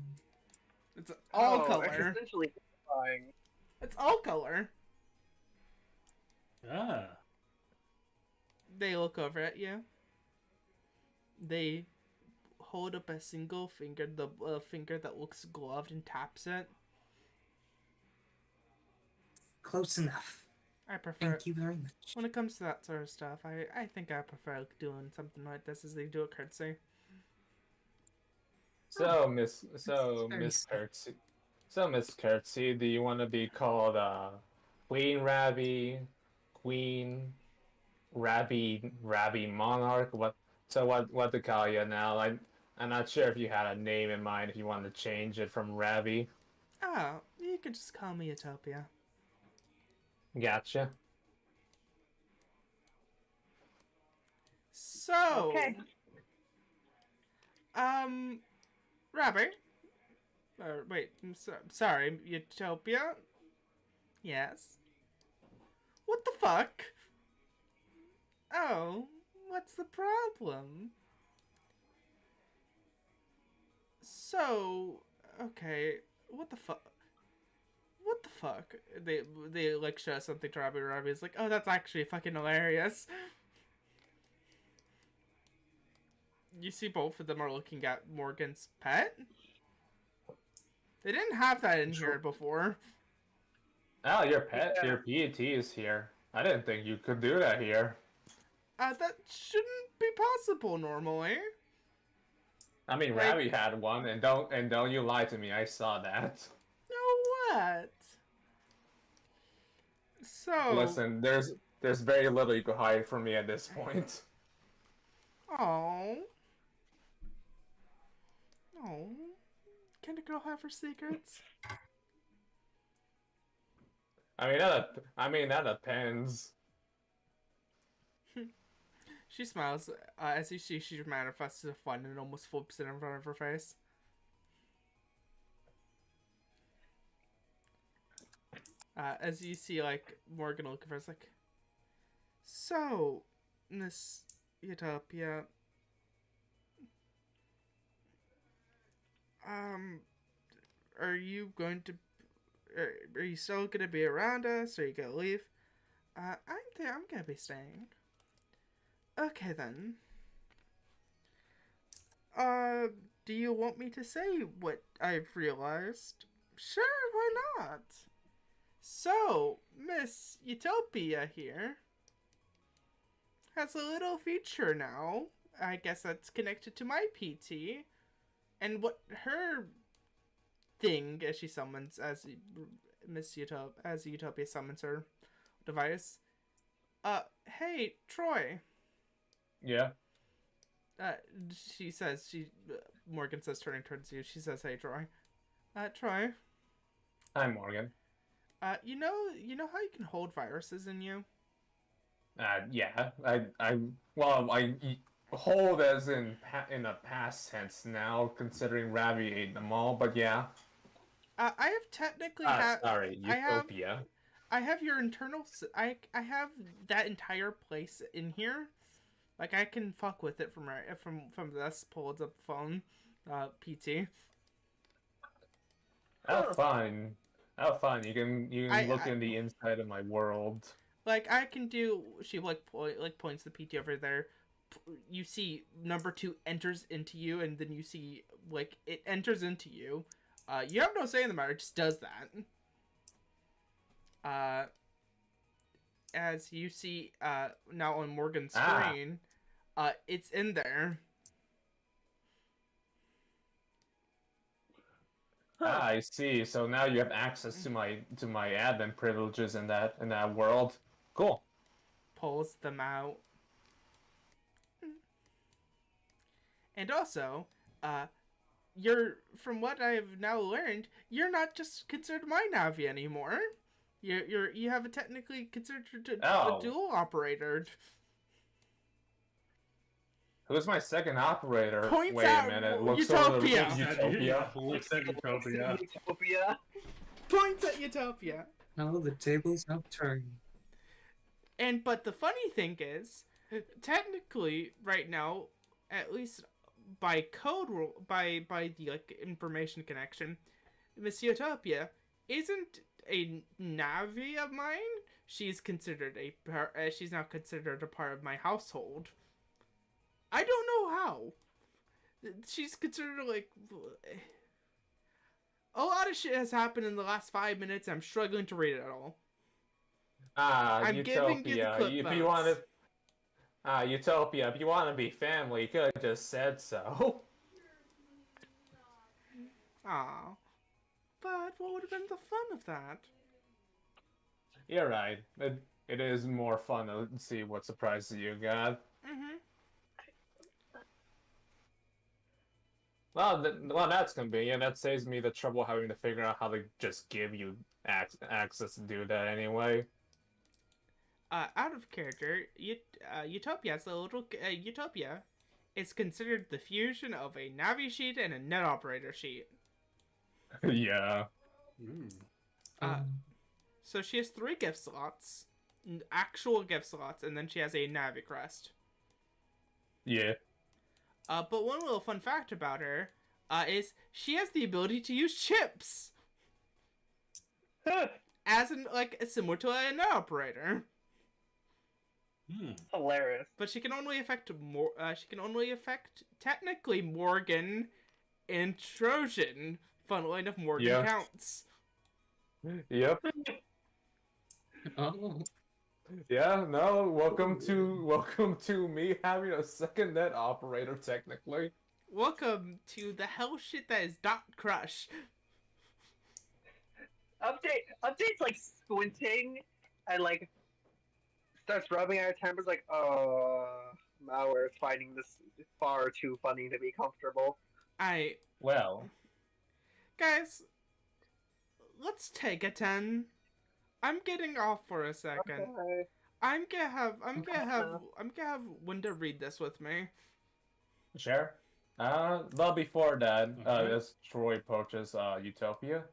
It's all
oh,
color.
Essentially terrifying.
It's all color.
Ah.
They look over at you. They hold up a single finger, the finger that looks gloved, and taps it.
Close enough.
I prefer.
Thank you very much.
When it comes to that sort of stuff, I think I prefer doing something like this as they do a courtesy.
So
That's very
Miss
sad.
Curtsy. So Miss Curtsy, do you want to be called Queen Rabby, Queen Rabby Monarch? What to call you now? I'm not sure if you had a name in mind. If you wanted to change it from Rabby,
Oh, you can just call me Utopia.
gotcha.
So,
Okay.
Rabbi. Wait, sorry, Utopia? Yes? What the fuck? Oh, what's the problem? So, okay, what the fuck? What the fuck? They like show something to Robbie. Robbie's like, oh, that's actually fucking hilarious. You see, both of them are looking at Morgan's pet. They didn't have that in here before.
Oh, your pet,
Yeah.
your PET is here. I didn't think you could do that here.
That shouldn't be possible normally.
I mean,
Like-
Rabby had one, and don't you lie to me. I saw that.
No, what? So
Listen, there's very little you could hide from me at this point.
Oh. Oh. Can a girl have her secrets?
I mean that depends.
She smiles as you see she manifests a fun and almost flips it in front of her face. As you see, like, Morgan looking for us, like, so, Miss Utopia, are you going to, are you still gonna be around us, or are you gonna leave? I'm gonna be staying. Okay then. Do you want me to say what I've realized? Sure, why not? So, Miss Utopia here has a little feature now. I guess that's connected to my PT. And what her thing, as she summons, as Utopia summons her device. Hey, Troy.
Yeah.
She says, Morgan says, turning towards you, she says, hey, Troy. Troy.
Hi, Morgan.
You know how you can hold viruses in you?
Yeah. I hold as in a past tense now, considering Ravi ate them all, but yeah.
I have technically
sorry, Utopia.
I have your internal. I have that entire place in here. Like I can fuck with it from this. Pulled up phone, PT.
Have fun. Have fun. You can look in the inside of my world.
Like I can do. She points the PT over there. You see number 2 enters into you, and then you see it enters into you. You have no say in the matter. It just does that. As you see now on Morgan's screen, it's in there.
I see. So now you have access to my admin privileges in that world. Cool.
Pulls them out. And also, from what I've now learned, you're not just considered my Navi anymore. You have a technically considered a dual operator.
Who's my second operator?
Points
Wait a minute. Looks
Utopia.
Over Utopia.
Looks at Utopia.
Points at Utopia.
Now the tables have turned.
But the funny thing is, technically, right now, at least by code rule, by the information connection, Miss Utopia isn't a Navi of mine. She's considered she's now considered a part of my household. I don't know how. She's considered a lot of shit has happened in the last 5 minutes. I'm struggling to read it all. I'm
Utopia.
giving you the clip
If
notes.
you want to, Utopia. If you want to be family, you could have just said so.
Aw. But what would have been the fun of that?
You're right. It is more fun to see what surprises you got.
Mm-hmm.
Well, that's convenient. That saves me the trouble having to figure out how to just give you access to do that anyway.
Out of character, Utopia's a little Utopia is considered the fusion of a Navi sheet and a net operator sheet.
Yeah.
So she has 3 gift slots, actual gift slots, and then she has a Navi crest.
Yeah.
But one little fun fact about her is she has the ability to use chips, as in similar to a net operator.
Hilarious.
But she can only affect technically Morgan and Trojan. Funnily enough, Morgan counts.
Yep.
Oh.
Yeah, no, welcome to me having a second net operator, technically.
Welcome to the hell shit that is Dot Crush.
Update's squinting and starts rubbing our tempers Malware is finding this far too funny to be comfortable.
Well.
Guys, let's take a 10. I'm getting off for a second.
Okay.
I'm gonna have Winda read this with me.
Sure. But before that, as Troy approaches Utopia,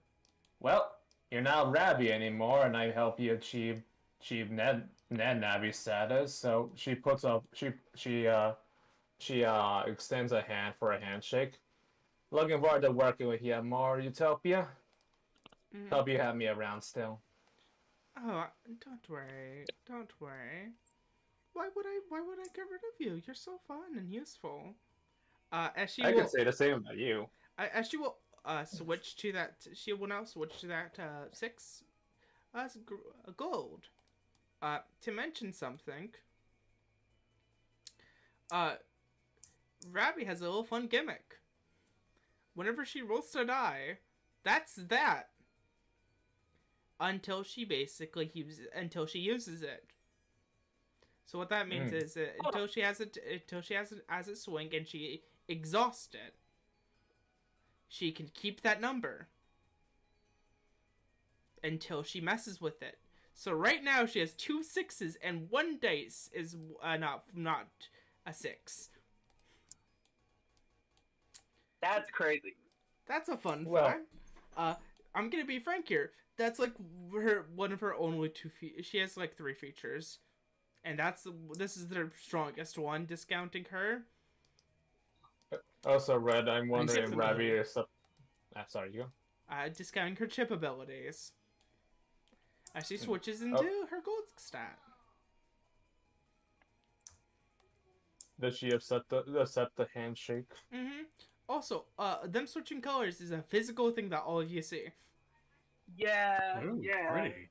well, you're not Rabbi anymore, and I help you achieve Ned Navi status. So she extends a hand for a handshake. Looking forward to working with you more, Utopia. Hope you have me around still.
Oh, don't worry. Don't worry. Why would I get rid of you? You're so fun and useful. As she
I
will
can say the same about you.
as she will switch to that, she will now switch to that 6 gold. To mention something, uh Rabby has a little fun gimmick. Whenever she rolls to die, that's that. Until she basically uses it. So what that means is that until she has it swing and she exhausts it, she can keep that number until she messes with it. So right now she has 2 6s and 1 dice is not a 6.
That's crazy.
That's a fun
Well-
fact. I'm gonna be frank here. That's like one of her only 2 she has like 3 features, and this is their strongest one, discounting her.
Also, Red, I'm wondering if
Chip
Ravi
ability.
is... sorry, you go.
Discounting her chip abilities. As she switches into her gold stat.
Does she accept the handshake?
Mm-hmm. Also, them switching colors is a physical thing that all of you see.
Yeah,
Ooh,
yeah.
pretty.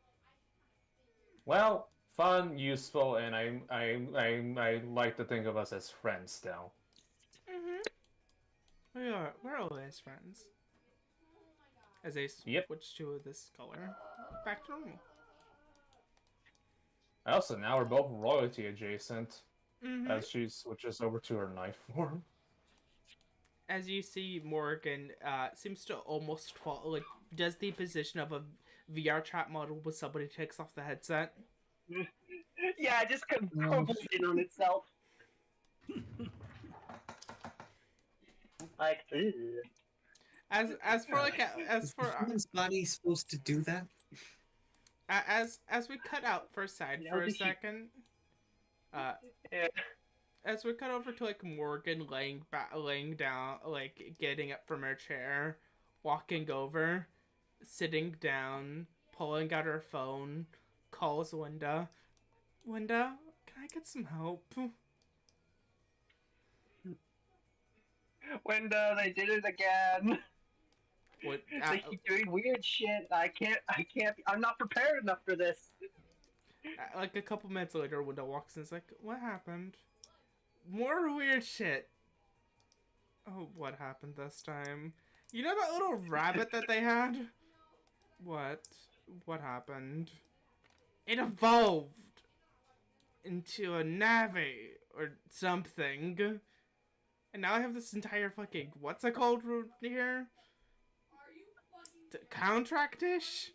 Well, fun, useful, and I like to think of us as friends still.
Mm-hmm. We're always friends. As they switch to this color. Back to normal.
Also, now we're both royalty adjacent,
Mm-hmm.
as she switches over to her knife form.
As you see, Morgan seems to almost fall, like, does the position of a VR chat model when somebody takes off the headset.
Yeah, it just crumbles in on itself. Like, ugh.
As for
Human's body supposed to do that?
as we cut out for a side
Yeah,
for a
did she-
second,
Yeah.
as we cut over to like Morgan laying down, like getting up from her chair, walking over, sitting down, pulling out her phone, calls Winda. Winda, can I get some help?
Window, they did it again.
What?
They keep doing weird shit. I can't, I'm not prepared enough for this.
Like a couple minutes later, Winda walks in. It's like, what happened? More weird shit. Oh, what happened this time? You know that little rabbit that they had? What? What happened? It evolved into a Navi or something. And now I have this entire fucking, what's it called here? Contract-ish?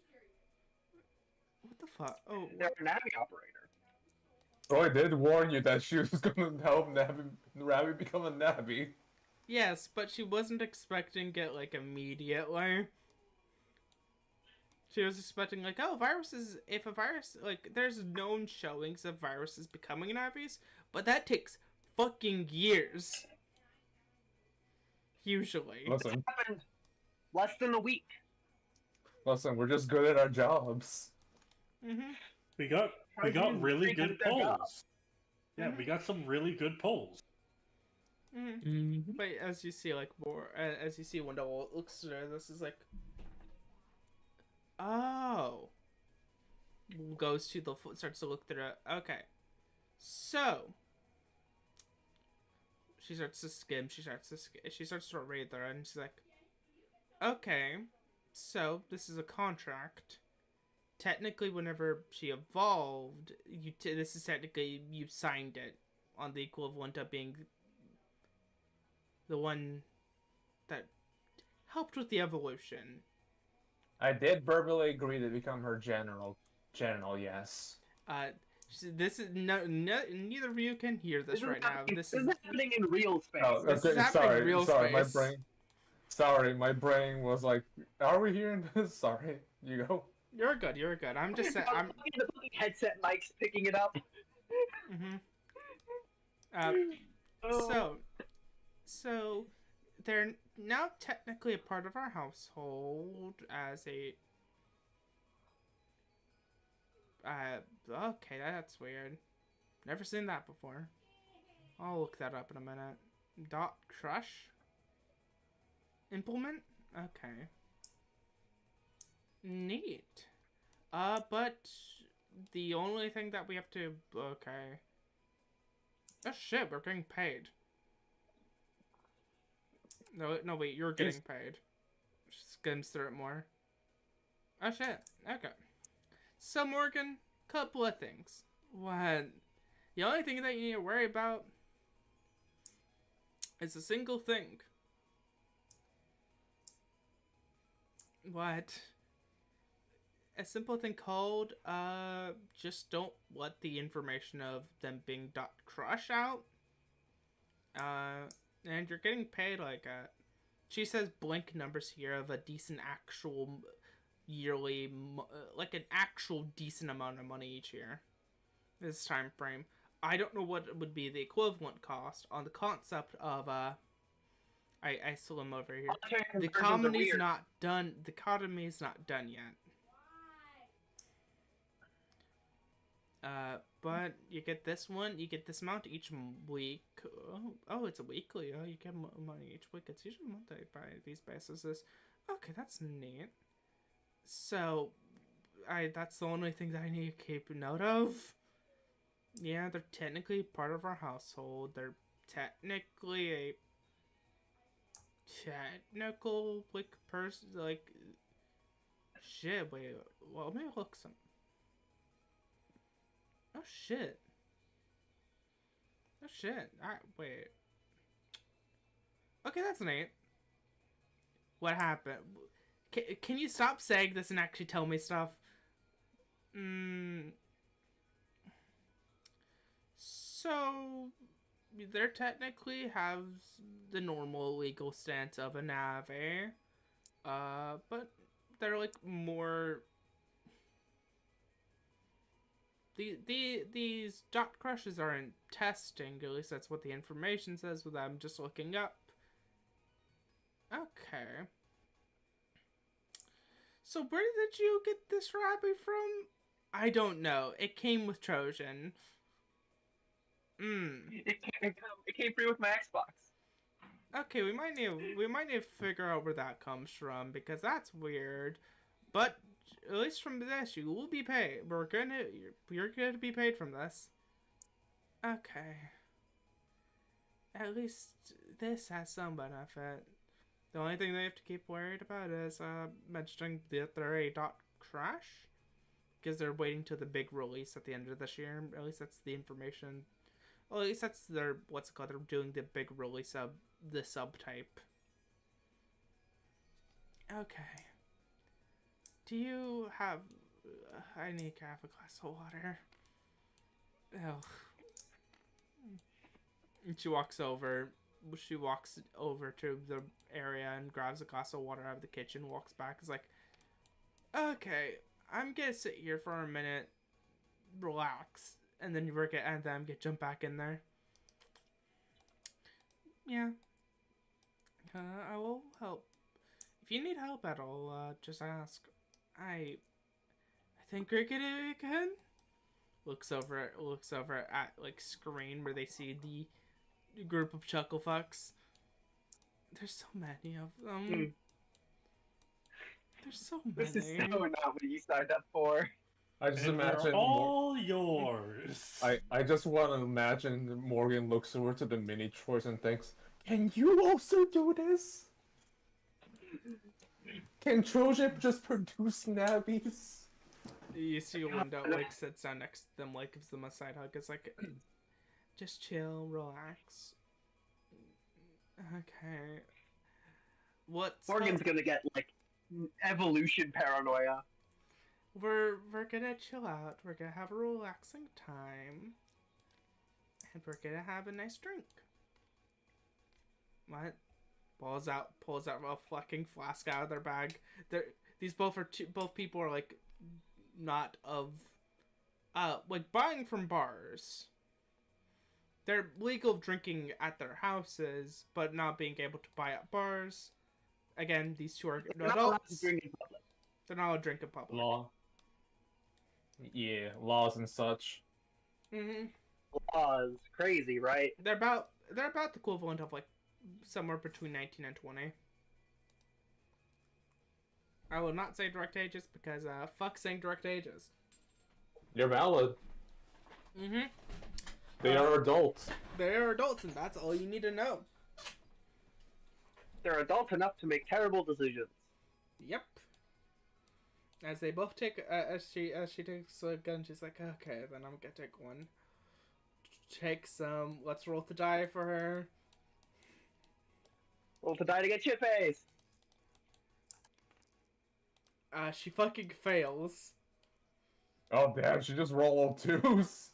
What the fuck? Oh,
They're a Navi operator.
Troy did warn you that she was gonna help Ravi become a Navi.
yes, but she wasn't expecting it, like, immediately. She was expecting, like, oh, if a virus, like, there's known showings of viruses becoming Navis, but that takes fucking years. Usually.
Listen,
Happened less than a week.
we're just good at our jobs.
Mm-hmm.
We got
President
really
did
good
their job.
polls. Yeah, we got some really good polls.
Mm-hmm.
Mm-hmm.
But as you see, like, as you see Window looks at her, this is like, oh. Goes to starts to look through it. Okay. So. She starts to skim, she starts to read there, and she's like, okay, so this is a contract. Technically, whenever she evolved, this is technically, you signed it on the equivalent of being the one that helped with the evolution.
I did verbally agree to become her general, yes.
This is neither of you can hear this right now. This is
happening in real space.
Oh,
This is happening in real space.
My brain was like, are we hearing this? Sorry, you go.
You're good. I'm just saying. I'm.
The fucking headset mic's picking it up.
Mm-hmm. So they're now technically a part of our household as a. Okay, that's weird. Never seen that before. I'll look that up in a minute. Dot crush? Implement? Okay. Neat. But the only thing that we have to... Okay. Oh shit, we're getting paid. No, wait, you're getting paid. Skims through it more. Oh shit, okay. So Morgan, couple of things. One, the only thing that you need to worry about is a single thing. What? A simple thing called, just don't let the information of them being .crush out. And you're getting paid like she says blank numbers here of a decent actual yearly, like an actual decent amount of money each year. This time frame. I don't know what would be the equivalent cost on the concept of, I still am over here. The economy's not done. The economy's not done yet. But you get this one. You get this amount each week. Oh, it's a weekly. Oh, you get money each week. It's usually monthly by these bases. Okay, that's neat. So, that's the only thing that I need to keep note of. Yeah, they're technically part of our household. They're technically a technical person. Shit. Wait. Well, let me look some. Oh shit. Oh shit. Wait. Okay, that's neat. What happened? Can you stop saying this and actually tell me stuff? So, they technically have the normal legal stance of a Na'vi. But they're like more... These dot crushes aren't testing, at least that's what the information says with them just looking up. Okay. So where did you get this rabbit from? I don't know. It came with Trojan.
It came free with my Xbox.
Okay, we might need to figure out where that comes from because that's weird. But at least from this, you will be paid. You're gonna be paid from this. Okay. At least this has some benefit. The only thing they have to keep worried about is mentioning that they're a dot crash, because they're waiting till the big release at the end of this year. At least that's the information. Well, at least that's their what's it called? They're doing the big release of the subtype. Okay. Do you have... I need to have a glass of water. Ugh. And she walks over to the area and grabs a glass of water out of the kitchen, walks back, is like, okay, I'm gonna sit here for a minute, relax, and then jump back in there. Yeah. I will help. If you need help at all, just ask. I think we're gonna good. Looks over at like screen where they see the group of chuckle fucks. There's so many of them. There's so many.
This is so not what you signed up for.
I just
And
imagine
they're all yours.
I just want to imagine Morgan looks over to the mini choice and thinks, "Can you also do this? Can Trojan just produce nabbies?"
You see a window, like, sits down next to them, like, gives them a side hug. It's like, just chill, relax. Okay.
Morgan's gonna get, like, evolution paranoia.
We're gonna chill out. We're gonna have a relaxing time. And we're gonna have a nice drink. What? Pulls out a fucking flask out of their bag. Both people are, like, not of, like, buying from bars. They're legal drinking at their houses, but not being able to buy at bars. Again, these two are adults.
They're not allowed to drink in public.
They're not allowed to drink in public.
Law. Yeah, laws and such.
Mm-hmm.
Laws, crazy, right?
They're about the equivalent of like somewhere between 19 and 20. I will not say direct ages because fuck saying direct ages.
You're valid.
Mm-hmm.
They are adults.
They are adults, and that's all you need to know.
They're adult enough to make terrible decisions.
Yep. As they both take, as she takes a gun, she's like, okay, then I'm gonna take one. Take some. Let's roll the die for her.
Roll to die to get shit faced.
She fucking fails.
Oh damn, she just rolled twos.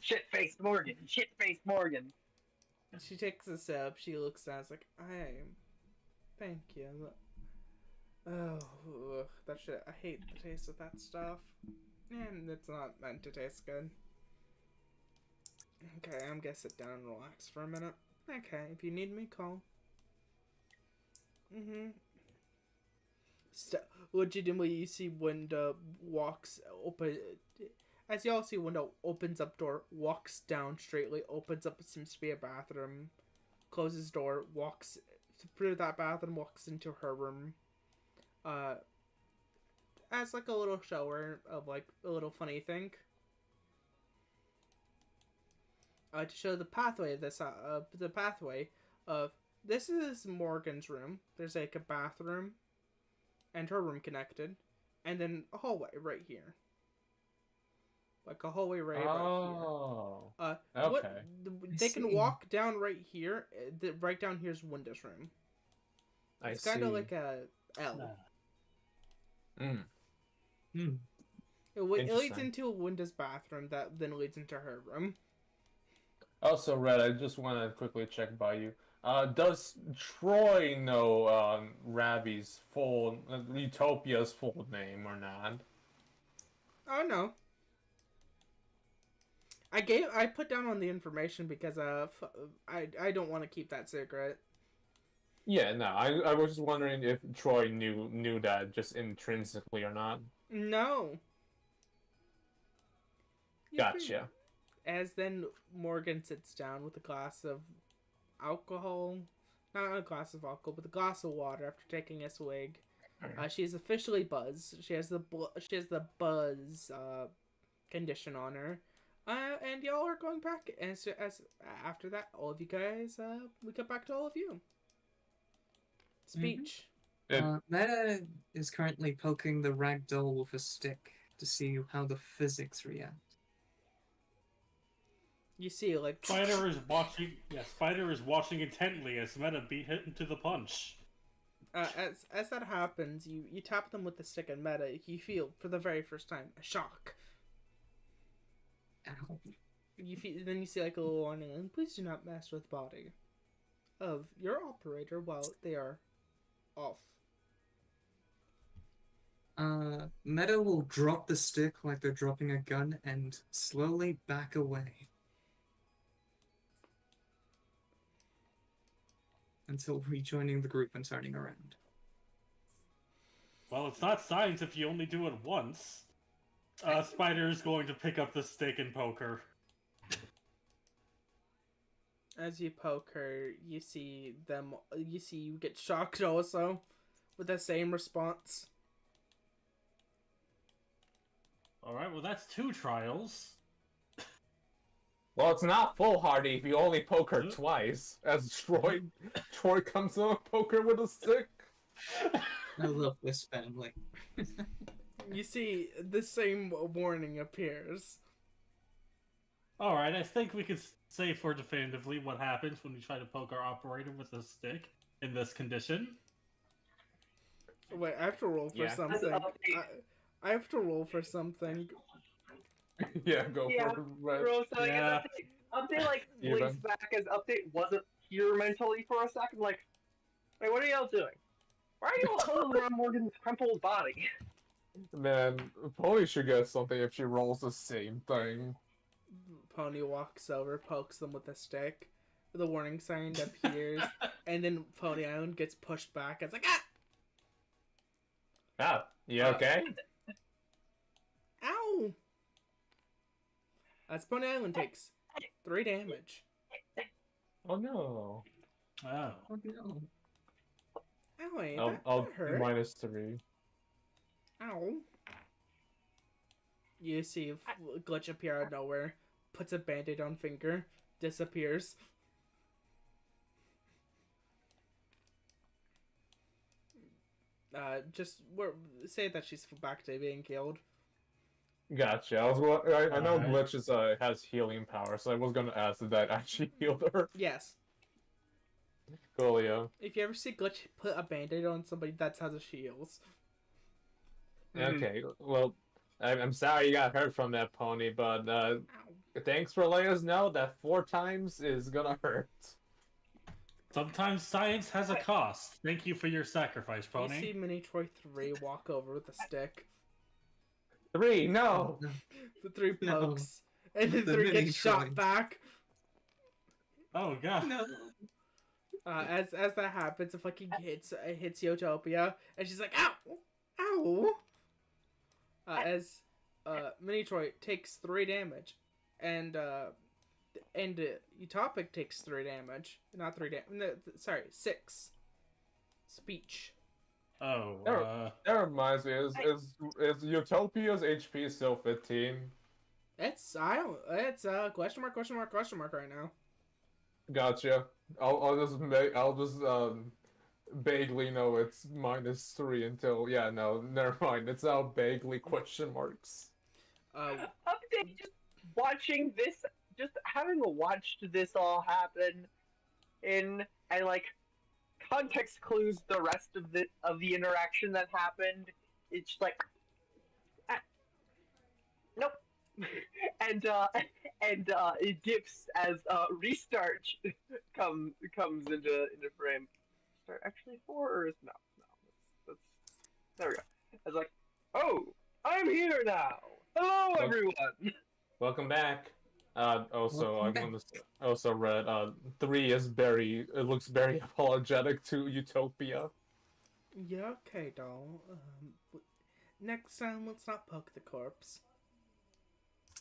Shit faced Morgan. Shit faced Morgan.
She takes a sip. She looks down. It's like, thank you. Oh, ugh, that shit. I hate the taste of that stuff. And it's not meant to taste good. Okay, I'm gonna sit down and relax for a minute. Okay, if you need me, call. Legitimately, you see window walks open. As y'all see, window opens up door, walks down straightly, opens up. It seems to be a bathroom. Closes door, walks through that bathroom, walks into her room. As like a little shower of like a little funny thing. To show the pathway of this, the pathway of this is Morgan's room. There's like a bathroom, and her room connected, and then a hallway right here. Like a hallway right about here.
Okay.
They can walk down right here. Right down here's Winda's room. It's kind of like a L. It leads into Winda's bathroom that then leads into her room.
Also, Red, I just want to quickly check by you. Does Troy know Ravi's Utopia's full name or not?
Oh no. I put down on the information because I don't want to keep that secret.
Yeah, no, I was just wondering if Troy knew that just intrinsically or not.
No.
Gotcha.
As then Morgan sits down with a glass of alcohol, not a glass of alcohol, but a glass of water after taking a swig. She's officially buzzed. She has the buzz condition on her. And y'all are going back, and as after that, all of you guys, we come back to all of you. Speech.
Meta is currently poking the ragdoll with a stick to see how the physics react.
You see, like
Spider is watching. Yeah, Spider is watching intently as Meta beat hit into the punch.
As that happens, you tap them with the stick, and Meta, you feel for the very first time a shock.
Ow.
Then you see like a little warning, and please do not mess with body of your operator while they are off.
Meta will drop the stick like they're dropping a gun and slowly back away. Until rejoining the group and turning around.
Well, it's not science if you only do it once. Spider is going to pick up the stick and poke her.
As you poke her, you see you get shocked also with the same response.
Alright, well that's 2 trials.
Well, it's not foolhardy if you only poke her twice, as Troy comes up and poke her with a stick.
I love this family.
You see the same warning appears.
Alright, I think we can say for definitively what happens when we try to poke our operator with a stick in this condition.
Wait, I have to roll for something. I have to roll for something.
Yeah, go for it.
Bro, so update like blinks back as update wasn't here mentally for a second. Like, wait, what are y'all doing? Why are you all holding around Morgan's crumpled body?
Man, Pony should get something if she rolls the same thing.
Pony walks over, pokes them with a stick. The warning sign appears, and then Pony Island gets pushed back. It's like, ah!
Ah, you okay?
Ow! Ow! Pony Island takes 3 damage.
Oh no.
Oh.
Oh no.
Owie,
I'll
that hurt.
-3.
Ow. You see Glitch appear out of nowhere, puts a band-aid on finger, disappears. Say that she's back to being killed.
Gotcha. I know
Alright.
Glitch has healing power, so I was gonna ask if that actually healed her.
Yes.
Coolio.
If you ever see Glitch put a band-aid on somebody, that's how she heals.
Okay, well, I'm sorry you got hurt from that pony, but
Ow.
thanks for letting us know that 4 times is gonna hurt.
Sometimes science has a cost. Thank you for your sacrifice,
You
Pony.
see Mini Troy 3 walk over with a stick.
3, no!
The 3
No.
pokes. And the
The
3
Mini
gets shot
Troy.
back.
Oh god.
No.
As that happens, it fucking hits Utopia, and she's like, ow! Ow! As Mini Troy takes 3 damage, and Utopic takes 3 damage. Not 3 damage. No, sorry, 6. Speech.
Oh,
That reminds me, is Utopia's HP still 15?
It's question mark right now.
Gotcha. I'll just vaguely know it's -3 until no, never mind. It's now vaguely question marks.
Update. Just watching this, just having watched this all happen, and like context clues the rest of the interaction that happened. It's like, nope. and it dips as restart comes into frame. Start actually 4 or is no. That's there we go. I was like, oh, I'm here now. Hello, everyone.
Welcome back. Also,
Welcome
I also read 3 is it looks very apologetic to Utopia.
Yeah, okay, doll. Next time, let's not poke the corpse.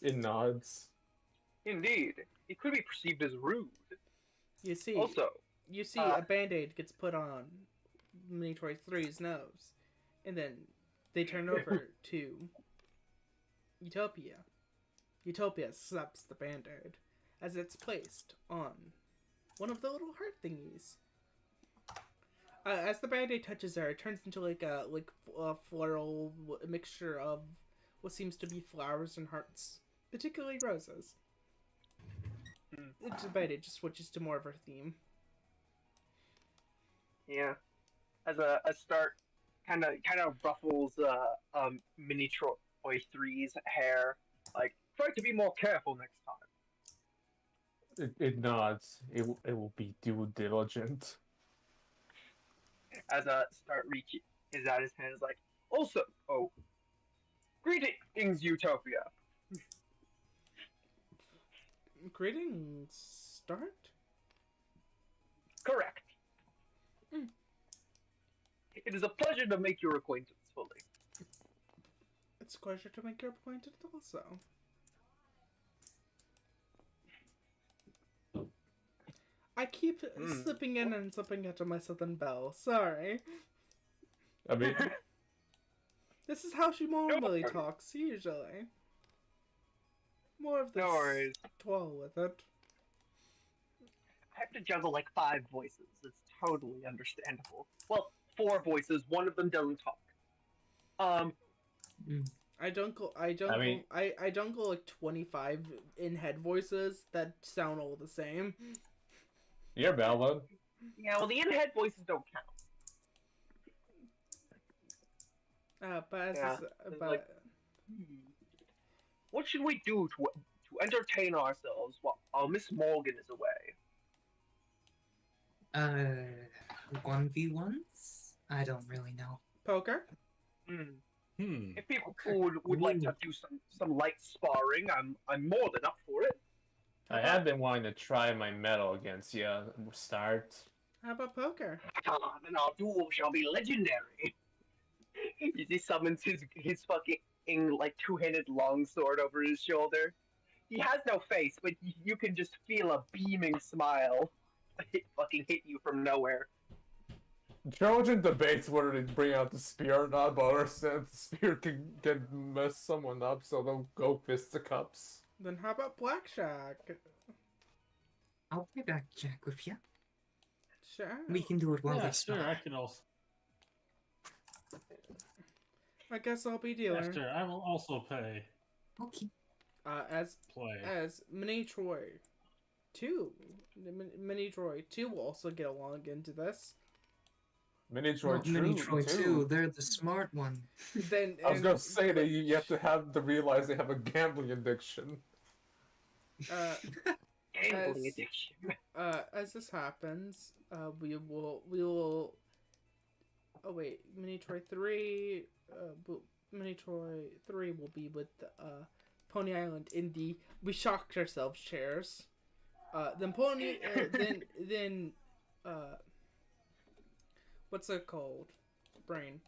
It nods.
Indeed, it could be perceived as rude.
You see,
Also,
a band-aid gets put on Mini Troy 3's nose, and then they turn over to Utopia. Utopia accepts the band-aid as it's placed on one of the little heart thingies. As the band-aid touches her, it turns into like a floral mixture of what seems to be flowers and hearts, particularly roses. The band-aid just switches to more of her theme.
yeah, as a start, kind of ruffles Mini Troy 3's hair. Like, try to be more careful next time.
It nods. It will be due diligent.
As a start reaching is out his hand is like, also, oh, greetings, Utopia.
Greetings, start?
Correct. It is a pleasure to make your acquaintance fully.
It's a pleasure to make your acquaintance also. I keep slipping in and slipping out of my Southern Belle. Sorry.
I mean,
This is how she normally talks, usually. More of this
No worries.
twirl with it.
I have to juggle like 5 voices. It's totally understandable. Well, 4 voices. One of them doesn't talk.
I don't go like 25 in-head voices that sound all the same.
you're valid.
Yeah, well, the in-head voices don't count. What should we do to entertain ourselves while Miss Morgan is away?
1v1s? I don't really know.
Poker?
If people would like to do some light sparring, I'm more than up for it.
I have been wanting to try my metal against you. Start.
How about poker?
Then our duel shall be legendary. He summons his fucking swinging like two-handed longsword over his shoulder. He has no face, but you can just feel a beaming smile fucking hit you from nowhere.
Trojan debates whether to bring out the spear or not, but Otter said the spear can mess someone up, so they'll go fisticuffs.
Then how about Blackjack?
I'll be back, Jack, with you.
Sure.
We can do it while
Yeah,
they
sure.
spar.
I can also.
I guess I'll be
Yeah,
dealer.
sure. I will also pay.
Okay.
As
Play.
Mini Troy 2. Mini Troy 2 will also get along into this.
Mini Troy
Not Mini Troy 2,
too.
they're the smart one.
Then
I was gonna say that you have to realize they have a gambling addiction.
Gambling addiction.
As this happens, we will. Oh wait, Mini Troy 3. Mini Troy 3 will be with Pony Island in the we shocked ourselves chairs. Then Pony. then what's it called? Brain.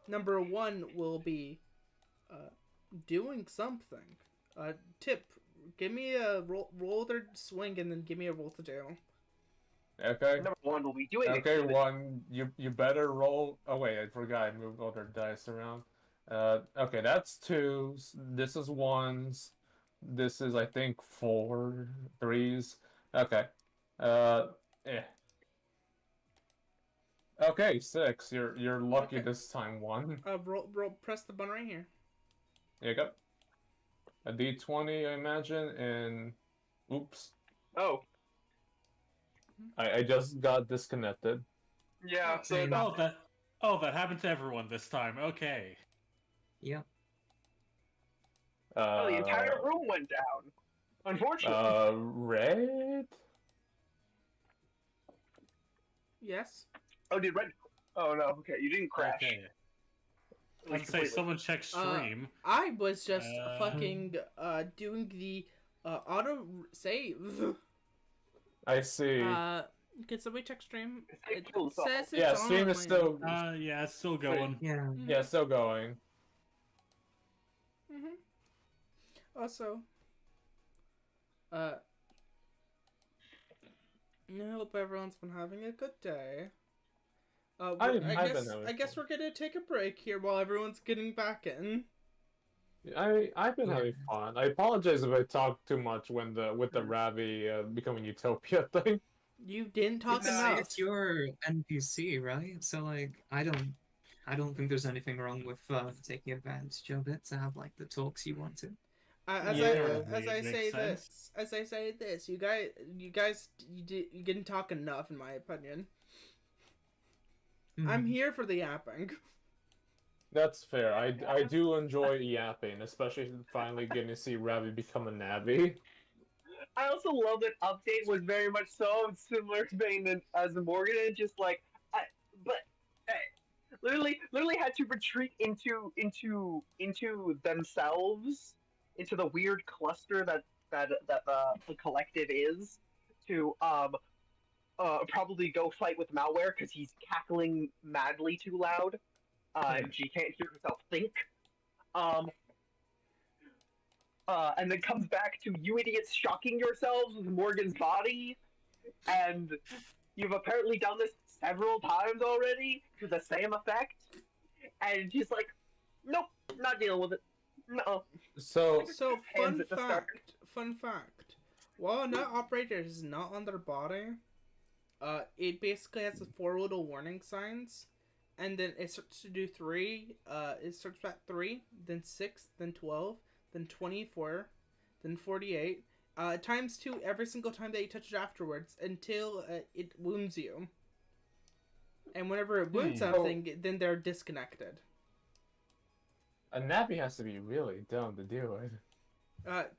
Number 1 will be doing something. Tip. Give me a roll their swing and then give me a roll to do.
Okay.
Number 1 will be doing
Okay,
it.
one. You better roll. Oh wait, I forgot. I moved all their dice around. Okay, that's 2s. This is 1s. This is I think 4 3s. Okay. Okay, 6. You're lucky
Okay.
this time. 1.
Roll. Press the button right here.
There you go. A D20, I imagine, and oops,
Oh,
I just got disconnected.
yeah. So
Same.
that,
That happened to everyone this time. Okay.
Yep.
the entire room went down. Unfortunately.
Red.
Yes.
Oh, did Red? Oh no. Okay, you didn't crash.
Okay.
At least
Let's say
completely.
someone check stream.
I was just
Uh,
fucking doing the auto save.
I see.
Can somebody check stream?
It
It
kills all.
says it's
Yeah,
on
stream is
my-
still
Yeah, it's still going.
Yeah.
yeah still going.
Mhm. Also, I hope everyone's been having a good day.
I've been having
I guess we're gonna take a break here while everyone's getting back in.
I've been
Yeah.
having fun. I apologize if I talked too much with the Ravi becoming Utopia thing.
You didn't talk
It's,
enough.
it's your NPC, right? So like, I don't think there's anything wrong with taking advantage of it to have like the talks you want to.
As
Yeah,
I
makes
say
sense.
this, you didn't talk enough, in my opinion. I'm here for the yapping.
That's fair. I do enjoy yapping, especially finally getting to see Ravi become a Navi.
I also love that update was very much so similar to Bane as Morgan, and just like, literally had to retreat into themselves, into the weird cluster that the collective is, to probably go fight with malware because he's cackling madly too loud, and she can't hear herself think. And then comes back to you idiots shocking yourselves with Morgan's body, and you've apparently done this several times already to the same effect, and she's like, nope, not dealing with it. No.
So
So
Hands at the start.
fun fact. While a net operator is not on their body, it basically has the 4 little warning signs, and then it starts to do 3. It starts at 3, then 6, then 12, then 24, then 48. Times 2 every single time that you touch it afterwards until it wounds you. And whenever it wounds something, then they're disconnected.
a Navi has to be really dumb to deal with.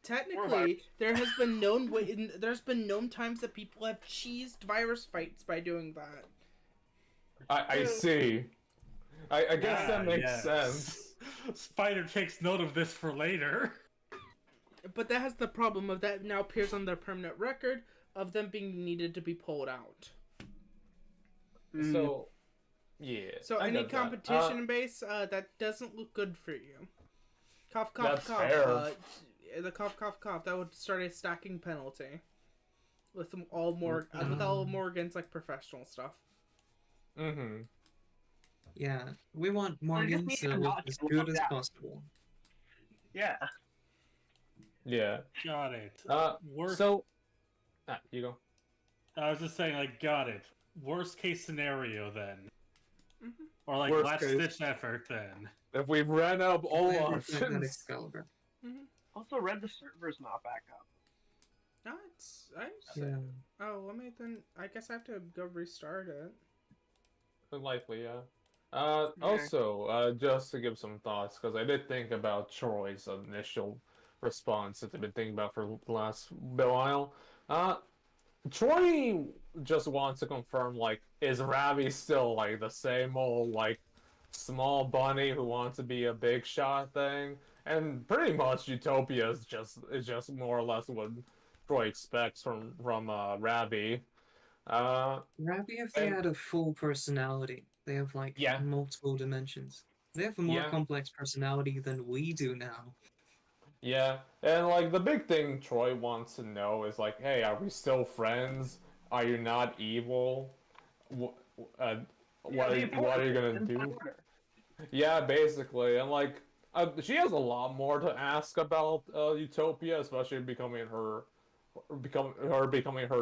Technically, there's been known times that people have cheesed virus fights by doing that.
I see. I guess that makes sense.
Spider takes note of this for later.
But that has the problem of that now appears on their permanent record of them being needed to be pulled out.
So, yeah.
So
I
any
get that.
competition base, that doesn't look good for you. Cough, cough,
That's
cough.
fair.
The cough, cough, cough. That would start a stacking penalty with all Morgans like professional stuff.
Mm-hmm.
Yeah, we want
I just
Morgans
need
to
to
look
not
as
get
good
locked
as
out.
possible.
Yeah.
Yeah.
Got it. Worst.
So, you go.
I was just saying, like, got it. Worst case scenario then,
Mm-hmm.
or like
Worst
last
case.
ditch effort then.
If we've ran out of all
I agree with that
options,
Excalibur.
Mm-hmm.
Also, read the server's not back up.
No,
Yeah.
Oh, let me then. I guess I have to go restart it.
likely, yeah. Also, just to give some thoughts, because I did think about Troy's initial response that I've been thinking about for the last while. Troy just wants to confirm, like, is Ravi still, like, the same old, like, small bunny who wants to be a big shot thing? And pretty much Utopia is just more or less what Troy expects from Ravi.
Ravi, if they
And-
had a full personality, they have like
Yeah.
multiple dimensions. They have a more
Yeah.
complex personality than we do now.
Yeah, and like the big thing Troy wants to know is like, hey, are we still friends? Are you not evil? What are you gonna do? Yeah, basically, and like, she has a lot more to ask about Utopia, especially becoming her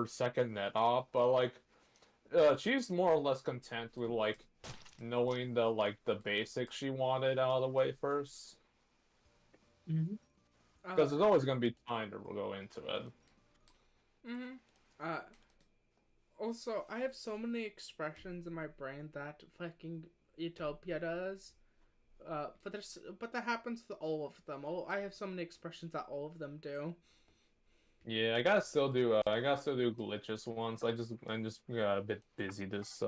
second net op. But like, she's more or less content with like knowing the basics she wanted out of the way first.
Mm-hmm.
Because there's always going to be time to go into it.
Also, I have so many expressions in my brain that fucking Utopia does. But that happens with all of them. I have so many expressions that all of them do.
Yeah, I gotta still do glitches once. I'm just got a bit busy this.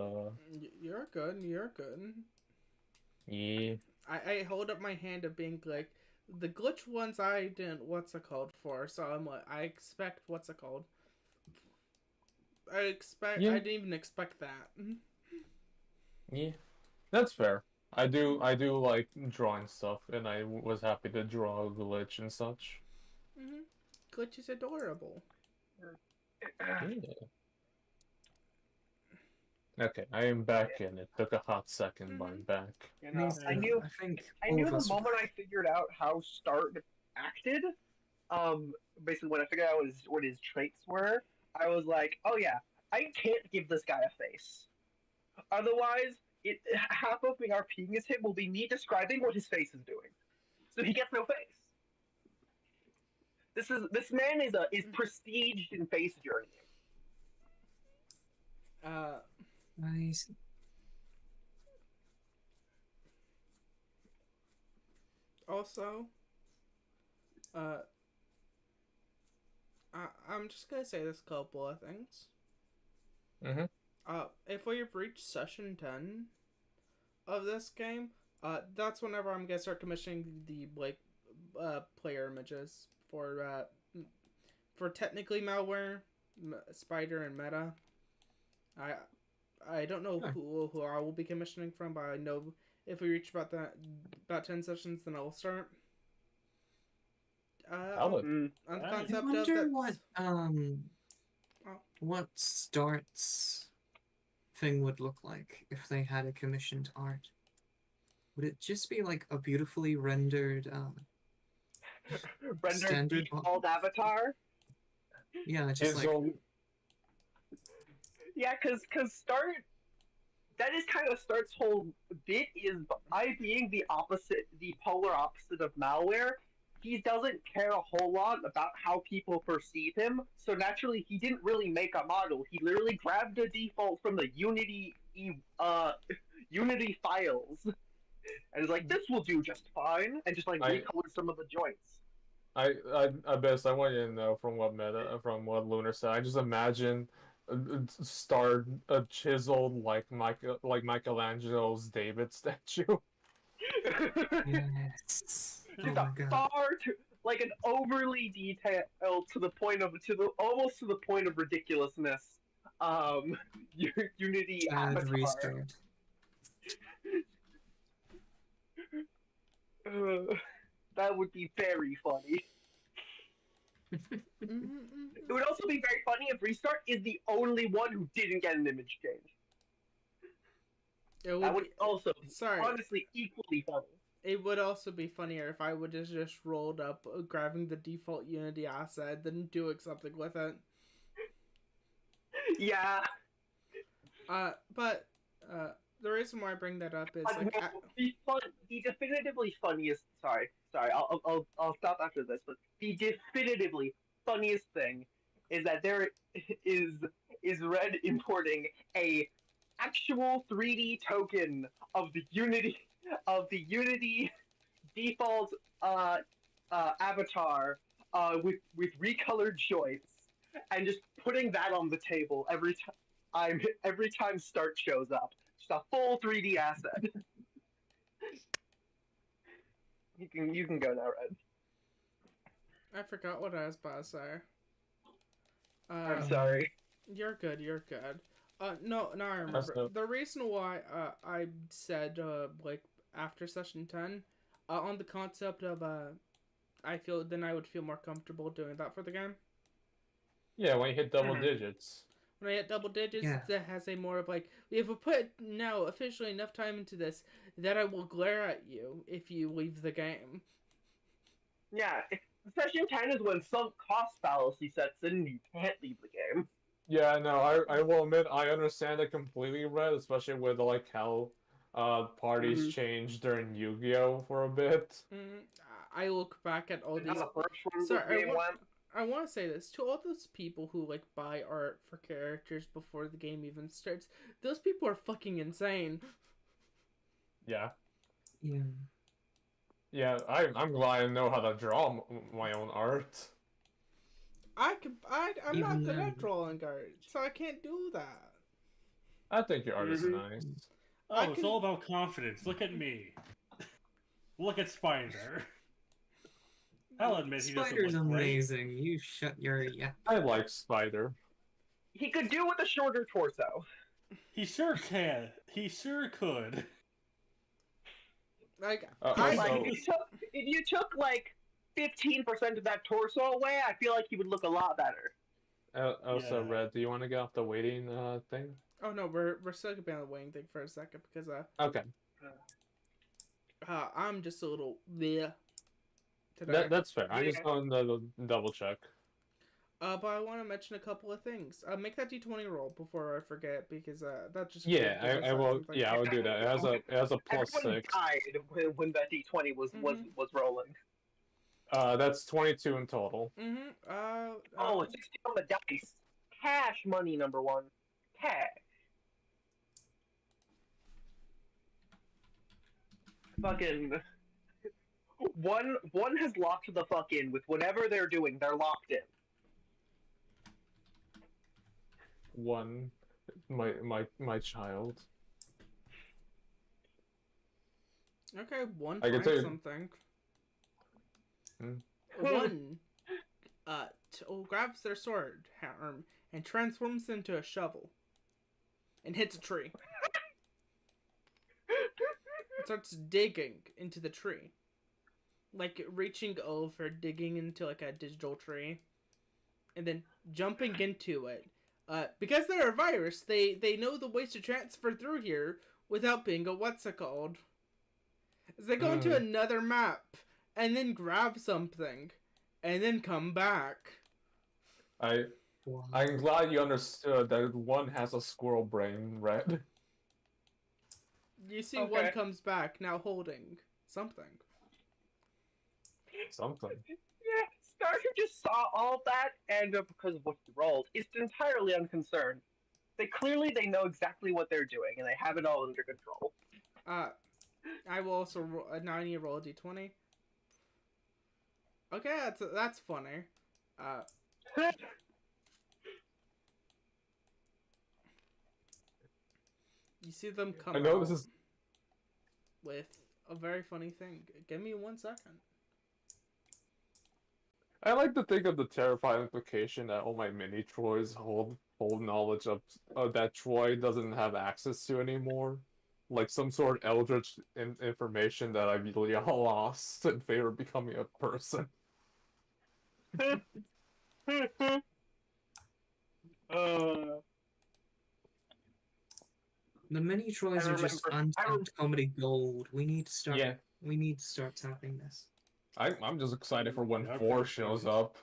You're good. You're good.
Yeah.
I hold up my hand of being like, the glitch ones I didn't what's it called for, so I'm like, I expect what's it called. I didn't even expect that.
Yeah, that's fair. I do like drawing stuff, and I was happy to draw a glitch and such.
Glitch is adorable.
Yeah. Okay, I am back in. It took a hot second, but I'm back.
You know, I knew the moment I figured out how Start acted, basically when I figured out what his traits were, I was like, oh yeah, I can't give this guy a face. Otherwise, half of me RPing as him will be me describing what his face is doing. So he gets no face. This man is prestiged in face journeying.
Nice.
Also, I'm just gonna say this couple of things. If we've reached session 10 of this game, that's whenever I'm gonna start commissioning the player images for technically malware, Spider, and Meta. I don't know who I will be commissioning from, but I know if we reach about 10 sessions, then I'll start. On the concept
I wonder what Start's thing would look like if they had a commissioned art. Would it just be like a beautifully rendered standard
default avatar?
Yeah, just like
yeah, because Start, that is kind of Start's whole bit, is by being the polar opposite of malware, he doesn't care a whole lot about how people perceive him, so naturally he didn't really make a model. He literally grabbed a default from the Unity files, and is like, this will do just fine, and just like recolored some of the joints.
I want you to know from what Lunar said. I just imagine Star chiseled like Michelangelo's David statue.
Yes.
Just like an overly detailed to the point of almost to the point of ridiculousness. Unity avatar. That would be very funny. It would also be very funny if Restart is the only one who didn't get an image change. That would also be honestly equally funny.
It would also be funnier if I would have just rolled up, grabbing the default Unity asset, then doing something with it.
Yeah.
But the reason why I bring that up is like
the definitively funniest. Sorry. I'll stop after this. But the definitively funniest thing is that there is Red importing a actual 3D token of the Unity default avatar with recolored joints and just putting that on the table every time Start shows up. Just a full 3D asset. You can go now, Red.
I forgot what I was about to say.
I'm sorry.
You're good. No, I remember. The reason why I said like after session 10 on the concept of I feel then I would feel more comfortable doing that for the game.
Yeah, when you hit double digits.
When I hit double digits, that has a more of like, we have put now officially enough time into this that I will glare at you if you leave the game.
Yeah, session 10 is when some cost fallacy sets in and you can't leave the game.
Yeah, no, I will admit I understand it completely, Red, especially with like how parties changed during Yu-Gi-Oh for a bit.
I look back at all these. I want to say this to all those people who like buy art for characters before the game even starts. Those people are fucking insane.
Yeah.
Yeah.
Yeah, I'm glad I know how to draw my own art.
I'm not good at drawing art, so I can't do that.
I think your art is nice.
Oh, it's all about confidence. Look at me. Look at Spider. I'll admit
Spider's amazing. Great. You shut your
I like Spider.
He could do with a shorter torso.
He sure can. He sure could.
Like,
if you took like 15% of that torso away, I feel like he would look a lot better.
Also, Red, do you want to get off the waiting thing?
Oh no, we're still gonna be on the waiting thing for a second because
okay.
I'm just a little today.
That's fair. I just want to double check.
But I want to mention a couple of things. Make that D20 roll before I forget because that just
I will. Yeah, I will do that. It has a plus
Everyone
6.
Died when that D20 was rolling.
That's 22 in total.
Oh, 60 on the dice. Cash money number 1. Cash. Fucking one has locked the fuck in with whatever they're doing. They're locked in.
One, my child.
Okay, one
I can
finds something. One grabs their sword arm and transforms into a shovel and hits a tree. Starts digging into the tree, like reaching over, digging into like a digital tree, and then jumping into it. Because they're a virus, they know the ways to transfer through here without being a what's it called. As they go into another map and then grab something and then come back.
I'm glad you understood that one has a squirrel brain, Red.
You see, one comes back now holding something.
Something.
Yeah, Starship just saw all that, and because of what he rolled, is entirely unconcerned. They know exactly what they're doing, and they have it all under control.
I will also roll. Now I need to roll a d20. Okay, that's funny. You see them come out with a very funny thing. Give me 1 second.
I like to think of the terrifying implication that all my mini Troys hold knowledge of that Troy doesn't have access to anymore. like some sort of eldritch information that I've usually lost in favor of becoming a person.
The mini Troys are just untapped comedy gold. We need to start.
Yeah.
We need to start tapping this.
I'm just excited for when
Yeah,
4
okay.
shows up.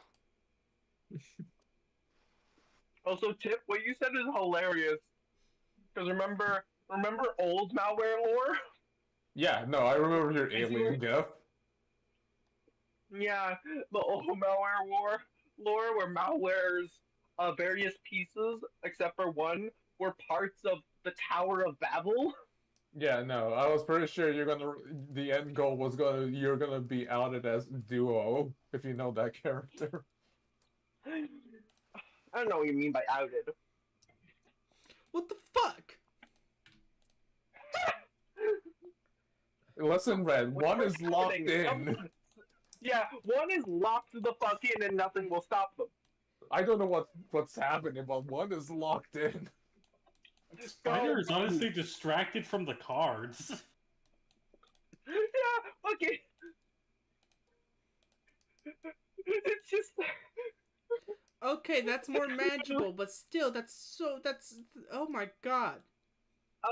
Also, Tip, what you said is hilarious. Because remember old malware lore?
Yeah, no, I remember your alien gif.
Yeah, the old malware lore where malware's various pieces, except for one, were parts of the Tower of Babel.
Yeah, no, I was pretty sure the end goal was you're gonna be outed as Duo, if you know that character.
I don't know what you mean by outed.
What the fuck?
Listen, Red, one is locked in.
Yeah, one is locked the fuck in and nothing will stop them.
I don't know what's happening, but one is locked in.
Spider is honestly distracted from the cards.
Yeah, okay. It's just...
Okay, that's more manageable, but still, oh my god.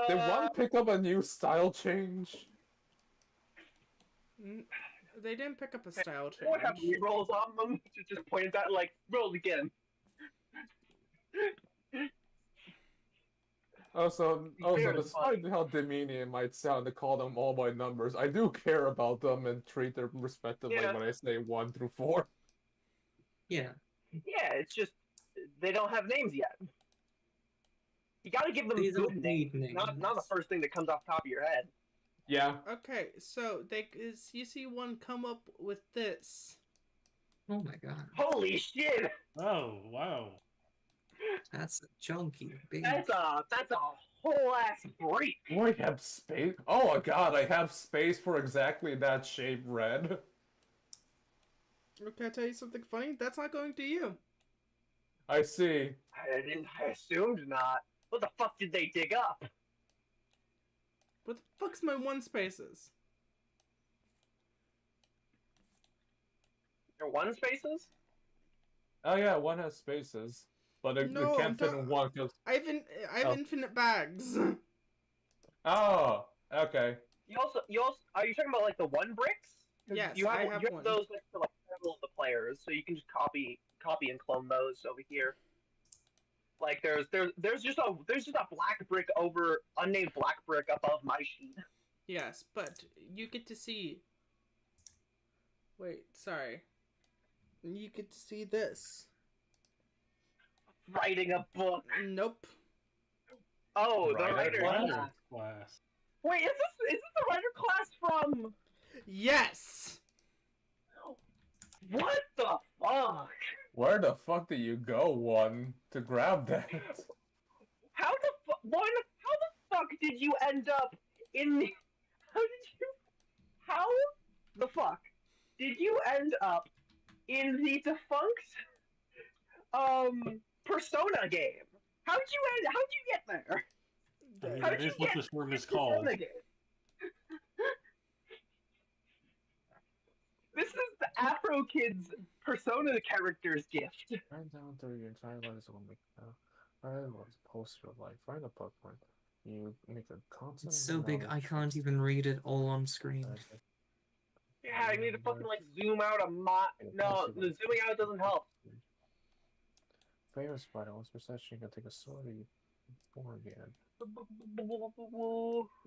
Did one pick up a new style change?
They didn't pick up a style change.
What have rerolls on them to just point at, like, roll again.
Also, despite how demeaning it might sound to call them all by numbers, I do care about them and treat them respectively when I say 1 through 4.
Yeah.
Yeah, it's just they don't have names yet. You gotta give them good names, not the first thing that comes off the top of your head.
Yeah.
Okay, so you see one come up with this.
Oh my god.
Holy shit!
Oh, wow.
That's a chunky big.
That's a whole ass break.
Oh, I have space. Oh my god, I have space for exactly that shape, Red.
Can I tell you something funny? That's not going to you.
I see.
I assumed not. What the fuck did they dig up?
What the fuck's my 1 spaces?
Your 1 spaces?
Oh yeah, 1 has spaces. But it can't fit in 1 because...
I have infinite bags.
Oh, okay.
You also, are you talking about like the 1 bricks?
Yes,
you have
I have
those next to like several of the players, so you can just copy and clone those over here. Like there's just a black brick over unnamed black brick above my sheet.
Yes, but you get to see. Wait, sorry. You get to see this.
Writing a book.
Nope.
Oh, the writer
class.
Wait, is this the writer class from?
Yes.
What the fuck?
Where the fuck did you go, One, to grab that?
How the fuck did you end up in? How the fuck did you end up in the defunct Persona game? How'd you get there?
I mean, that is what this room is called.
This is the Afro Kids Persona characters gift.
Write down through your entire life on I was post your life. Write a book one. You make a constant.
It's so big I can't even read it all on screen.
Yeah, I need to fucking like zoom out No, the zooming out doesn't help.
Favorite spider, once per session, you can take a sword or again.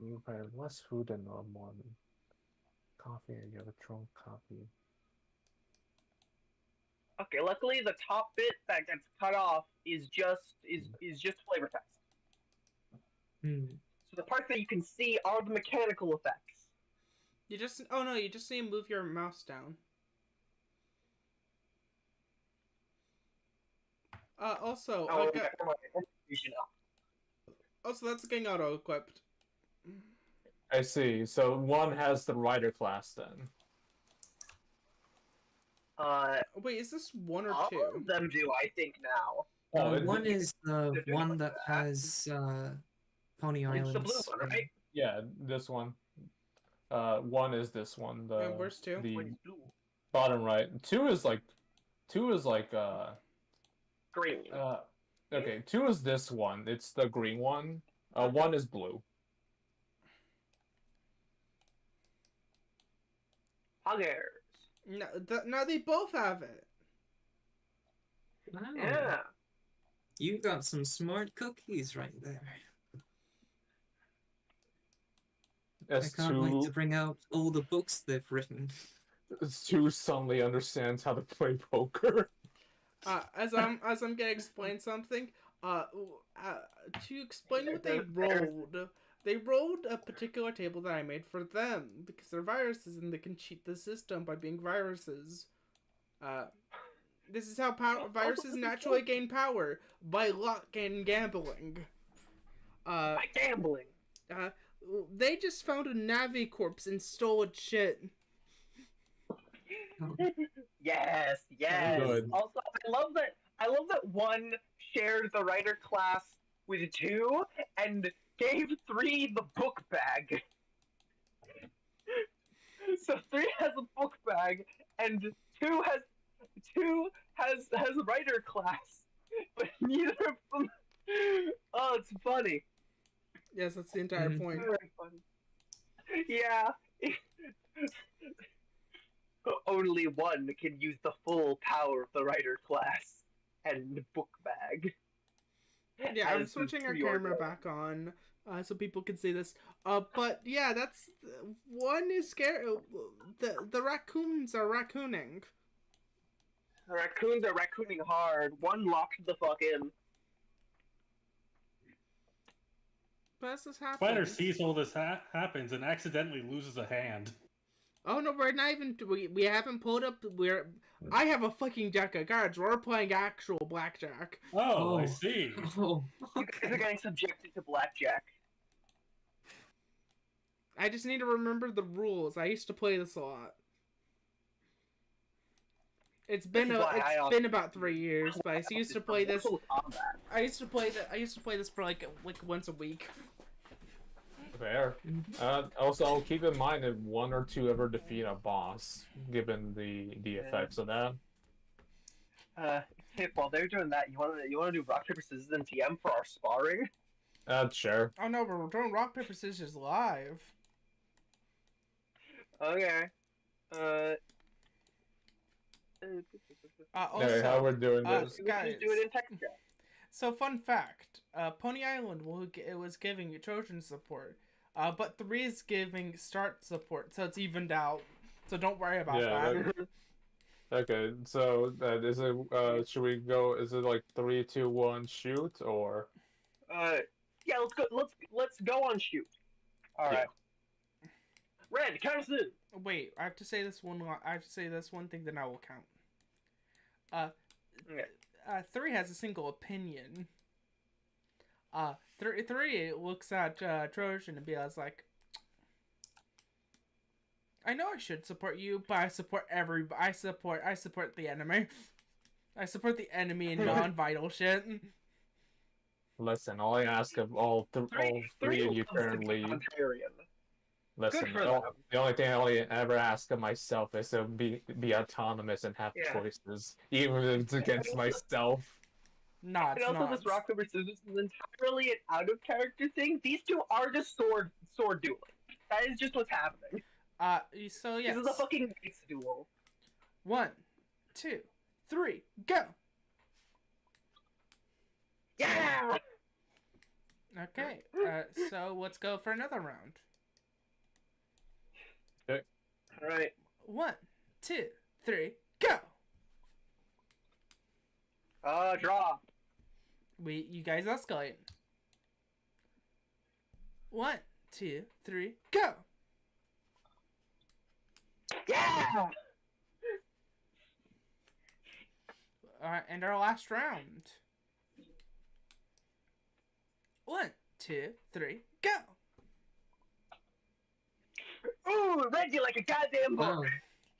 You buy less food than normal. Coffee, and you have a trunk copy.
Okay, luckily the top bit that gets cut off is just flavor text. So the parts that you can see are the mechanical effects.
You just need to move your mouse down. Also, that's getting auto equipped.
I see. So 1 has the rider class then.
Wait, is this 1 or 2?
All of them do, I think, now.
1 is the one that has Pony Island.
It's the blue one, right?
Yeah, this one. One is this one.
And where's 2?
The bottom right. Two is like
Green.
okay, 2 is this one. It's the green one. 1 is blue.
Huggers.
No, they both have it.
Wow.
Yeah.
You got some smart cookies right there. I can't wait to
S2
bring out all the books they've written.
S2 suddenly understands how to play poker.
As I'm gonna explain something. To explain what they rolled a particular table that I made for them because they're viruses and they can cheat the system by being viruses. This is how viruses naturally gain power, by luck and gambling.
By gambling.
They just found a Navi corpse and stole its shit.
Yes.
Good.
Also, I love that 1 shared the writer class with 2 and gave 3 the book bag. So 3 has a book bag and 2 has writer class, but neither of them. Oh, it's funny.
Yes, that's the entire point.
Very funny. Yeah. Only 1 can use the full power of the writer class and book bag.
Yeah, I'm switching our camera back on so people can see this. But yeah, that's 1 is scared. The raccoons are raccooning.
The raccoons are raccooning hard. 1 locked the fuck in.
But this happens.
Spider sees all this happens and accidentally loses a hand.
Oh no, we're not even. We haven't pulled up. I have a fucking deck of cards. We're playing actual blackjack.
Oh, I see.
Oh,
You guys are getting subjected to blackjack.
I just need to remember the rules. I used to play this a lot. It's been about 3 years, but I used to play this. I used to play this for like once a week.
Fair. Also, keep in mind if 1 or 2 ever defeat a boss, given the effects of that.
Hey, while they're doing that, you wanna do rock paper scissors and TM for our sparring?
Sure.
Oh no, we're doing rock paper scissors live.
Okay.
Also,
how we're doing this?
guys.
Just do it in text chat.
So fun fact: Pony Island was giving Trojan support, but 3 is giving Start support, so it's evened out. So don't worry about that.
Okay, so is it? Should we go? Is it like 3, 2, 1, shoot, or?
Yeah, let's go. Let's go on shoot. All right. Red, count us in.
Wait, I have to say this one. I have to say this one thing, then I will count.
Okay.
3 has a single opinion. 3 looks at Trojan and be like, I know I should support you, but I support everybody. I support the enemy. I support the enemy and non-vital shit.
Listen, all I ask of all 3 of you currently. Listen, the only thing I only ever ask of myself is to be autonomous and have choices, even if it's against myself.
Not.
And also, this rock paper scissors is entirely an out of character thing. These 2 are just sword dueling. That is just what's happening.
So yes.
This is a fucking knights duel.
1, 2, 3, go.
Yeah.
Okay. So let's go for another round.
Okay.
All right.
1, 2, 3, go.
Draw.
You guys escalate. 1, 2, 3, go.
Yeah.
Alright, and our last round. 1, 2, 3, go.
Ooh, read you like a goddamn book.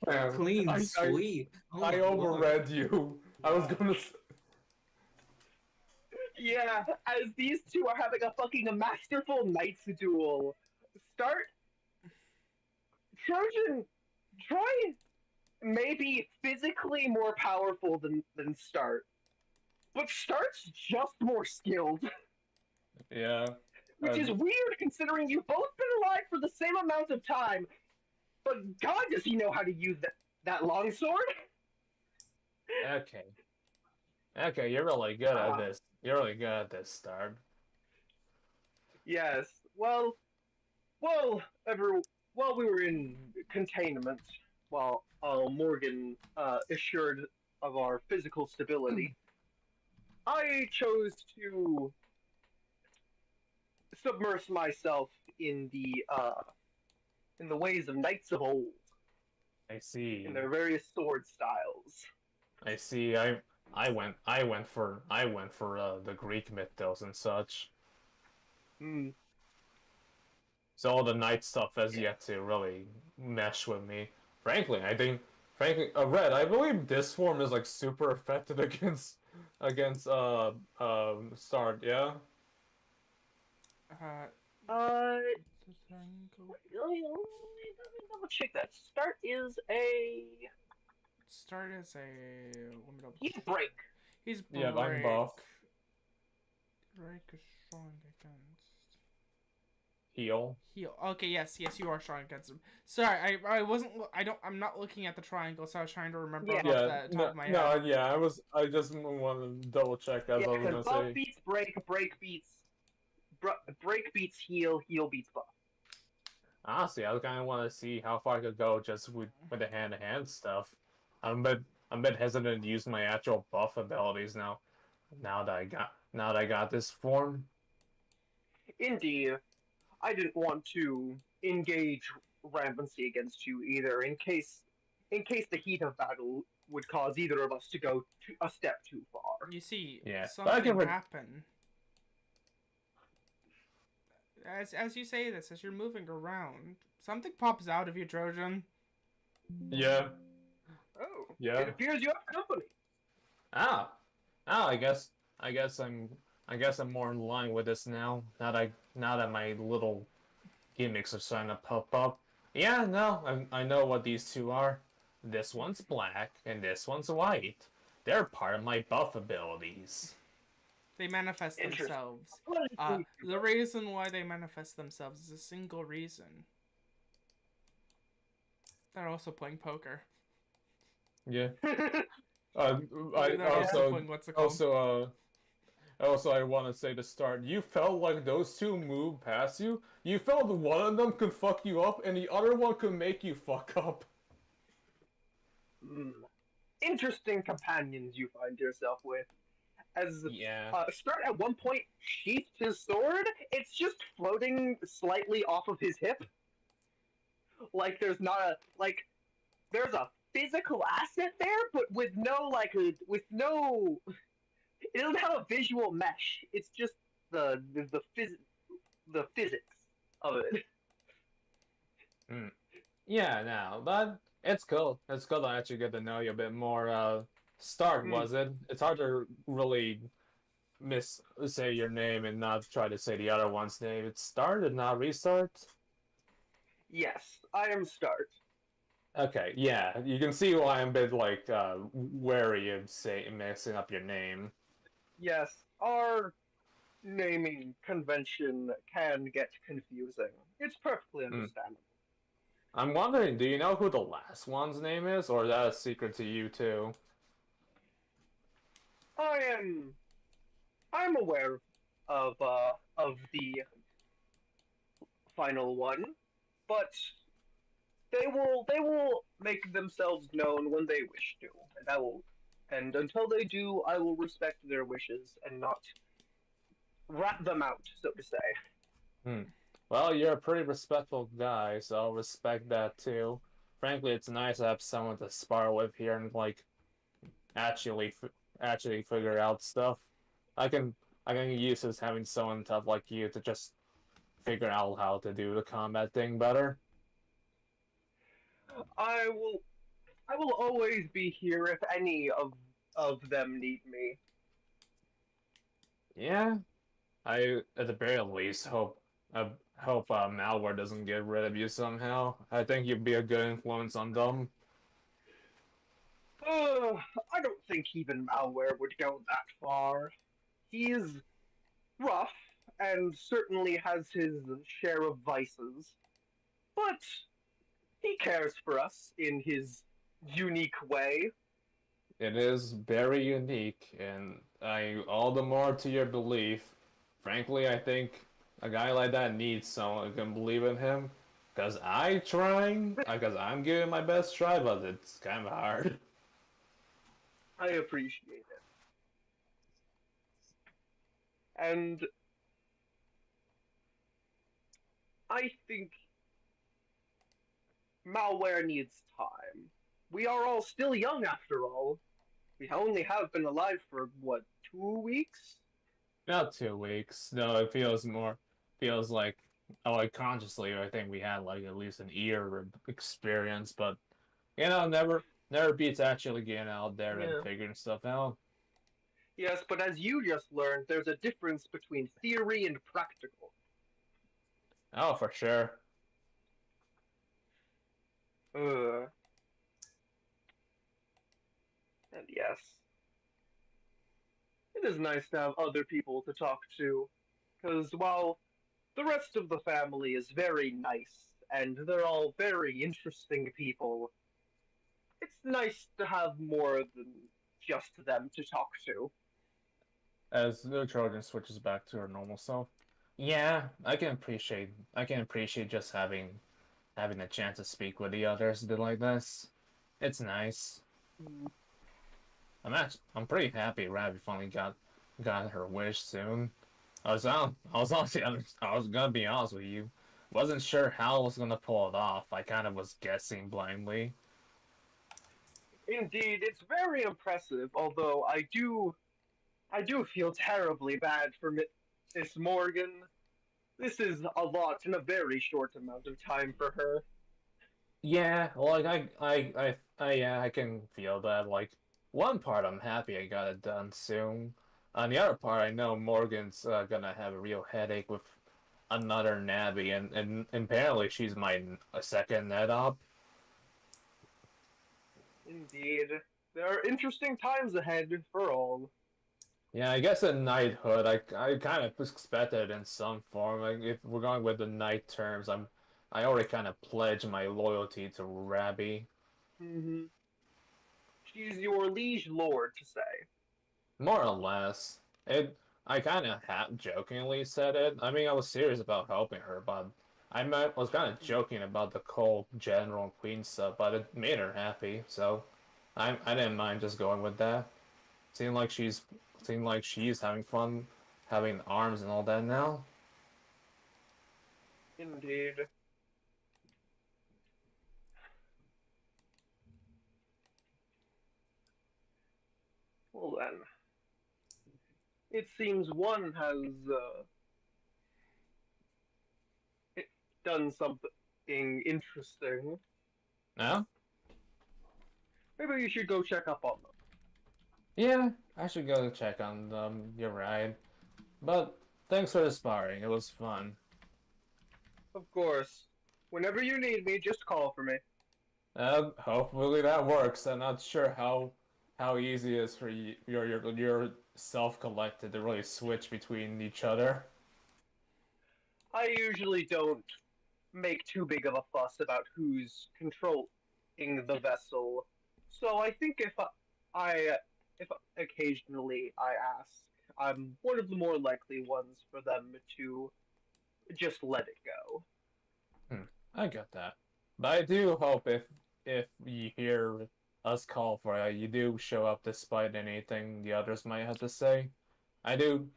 Wow. Clean sweep.
I overread you. I was gonna.
Yeah, as these 2 are having a fucking masterful knights duel. Trojan, Troy may be physically more powerful than Start, but Start's just more skilled.
Yeah.
Which is weird considering you've both been alive for the same amount of time, but God does he know how to use that longsword?
Okay. Okay, you're really good at this. You're really good at this, Starb.
Yes. Well, while we were in containment, while Morgan assured of our physical stability, I chose to submerge myself in the ways of knights of old,
I see.
in their various sword styles.
I see. I went for the Greek mythos and such.
Hmm.
So all the knight stuff has yet to really mesh with me. Frankly, Red, I believe this form is like super effective against Start, yeah?
Let me double check that. Start is a.
Let me double
He's
check.
break.
He's break.
Yeah, I'm buff.
Break is strong against.
Heal.
Okay, yes, you are strong against him. Sorry, I'm not looking at the triangle, so I was trying to remember off the top of my head.
No, yeah, I just wanted to double check as I was gonna
buff
say.
beats break beats heal beats buff.
Honestly, I kind of want to see how far I could go just with the hand-to-hand stuff. I'm a bit hesitant to use my actual buff abilities now. Now that I got this form.
Indeed, I didn't want to engage rampancy against you either, in case the heat of battle would cause either of us to go a step too far.
You see,
Yeah,
something happened. As you say this, as you're moving around, something pops out of you, Trojan.
Yeah.
Oh.
Yeah.
It appears you have company.
I guess I'm more in line with this now. Now that my little gimmicks are starting to pop up. Yeah, no, I know what these two are. This one's black and this one's white. They're part of my buff abilities.
They manifest themselves. The reason why they manifest themselves is a single reason. They're also playing poker.
Yeah. Also, I want to say to start, you felt like those two moved past you. You felt one of them could fuck you up, and the other one could make you fuck up.
Interesting companions you find yourself with. As Start at one point sheathed his sword, it's just floating slightly off of his hip. Like there's there's a physical asset there, but with no it doesn't have a visual mesh. It's just the physics of it.
Yeah, no, but it's cool. It's cool to actually get to know you a bit more. Start, was it? It's hard to really say your name and not try to say the other one's name. It's Start and not Restart?
Yes, I am Start.
Okay, yeah, you can see why I'm a bit, wary of mixing up your name.
Yes, our naming convention can get confusing. It's perfectly understandable.
I'm wondering, do you know who the last one's name is, or is that a secret to you too?
I'm aware of the final one, but they will make themselves known when they wish to, and until they do, I will respect their wishes and not rat them out, so to say.
Well, you're a pretty respectful guy, so I'll respect that too. Frankly, it's nice to have someone to spar with here and actually figure out stuff. I can use this having someone tough like you to just figure out how to do the combat thing better.
I will always be here if any of them need me.
Yeah, I at the very least hope hope malware doesn't get rid of you somehow. I think you'd be a good influence on them.
I don't think even malware would go that far. He's rough and certainly has his share of vices, but he cares for us in his unique way.
It is very unique, and all the more to your belief. Frankly, I think a guy like that needs someone who can believe in him. Because I'm giving my best try, but it's kind of hard.
I appreciate it. And I think malware needs time. We are all still young after all. We only have been alive for, what, 2 weeks?
About 2 weeks. No, it feels like consciously, I think we had like at least an year of experience, but never beats actually getting out there and
Yeah.
figuring stuff out.
Yes, but as you just learned, there's a difference between theory and practical.
Oh, for sure.
And yes, it is nice to have other people to talk to, because while the rest of the family is very nice, and they're all very interesting people, it's nice to have more than just them to talk to.
As the Trojan switches back to her normal self. Yeah, I can appreciate just having a chance to speak with the others a bit like this. It's nice.
Mm.
I'm pretty happy Ravi finally got her wish soon. I was gonna be honest with you. Wasn't sure how I was gonna pull it off. I kind of was guessing blindly.
Indeed, it's very impressive, although I do feel terribly bad for Miss Morgan. This is a lot in a very short amount of time for her.
Yeah, like yeah, I can feel that. Like one part, I'm happy I got it done soon. On the other part, I know Morgan's gonna have a real headache with another Nabby, and apparently she's my a second net up.
Indeed, there are interesting times ahead for all.
Yeah, I guess a knighthood. I kind of expected it in some form. Like if we're going with the knight terms, I already kind of pledged my loyalty to Rabbi.
Hmm. She's your liege lord, to say.
More or less. I kind of half jokingly said it. I mean, I was serious about helping her, but was kind of joking about the cold general and queen stuff, but it made her happy, so I didn't mind just going with that. Seemed like she's seemed like she's having fun having arms and all that now.
Indeed. Well then, it seems one has it- done something interesting.
No?
Maybe you should go check up on them.
Yeah, I should go check on them. You're right. But thanks for the sparring. It was fun.
Of course. Whenever you need me, just call for me.
Hopefully that works. I'm not sure how easy it is for your self-collected to really switch between each other.
I usually don't make too big of a fuss about who's controlling the vessel. So I think I if occasionally I ask, I'm one of the more likely ones for them to just let it go.
I get that. But I do hope if you hear us call for you, you do show up despite anything the others might have to say. I do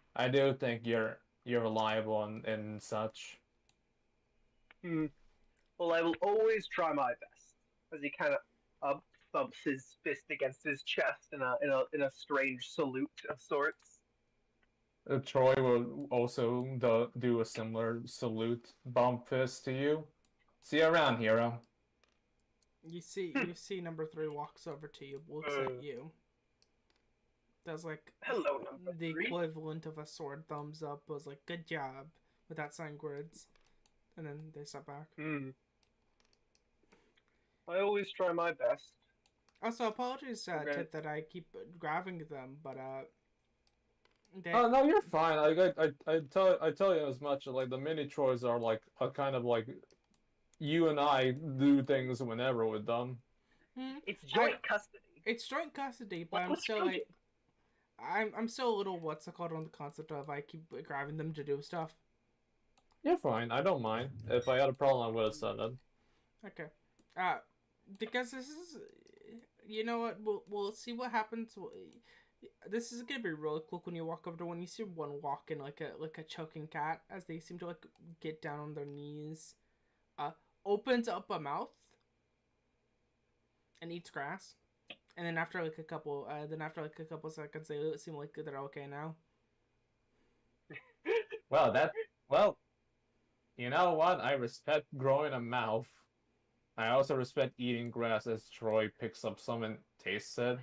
think you're reliable and such.
Hmm. Well, I will always try my best. As he kind of thumps his fist against his chest in a strange salute of sorts.
Troy will also do a similar salute bump fist to you. See you around, hero.
You see number three walks over to you, looks at you. Does like
Hello, number
the
three.
equivalent of a sword thumbs up, was like good job with that sign words. and then they step back.
I always try my best.
Also, apologies,
Okay.
Tip, that I keep grabbing them, but they...
Oh no, you're fine. I tell you as much. Like the mini chores are like a kind of like you and I do things whenever we're done.
It's joint custody.
It's joint custody, but I'm
Let's
still
go
like, I'm still a little what's it called on the concept of I keep grabbing them to do stuff.
You're fine. I don't mind. If I had a problem, I would have said it.
Okay. Because this is, you know what? We'll see what happens. This is gonna be really quick when you walk over to one. You see one walking like a choking cat as they seem to like get down on their knees. Opens up a mouth and eats grass, and then after like a couple seconds, they seem like they're okay now.
Well, you know what? I respect growing a mouth. I also respect eating grass as Troy picks up some and tastes it.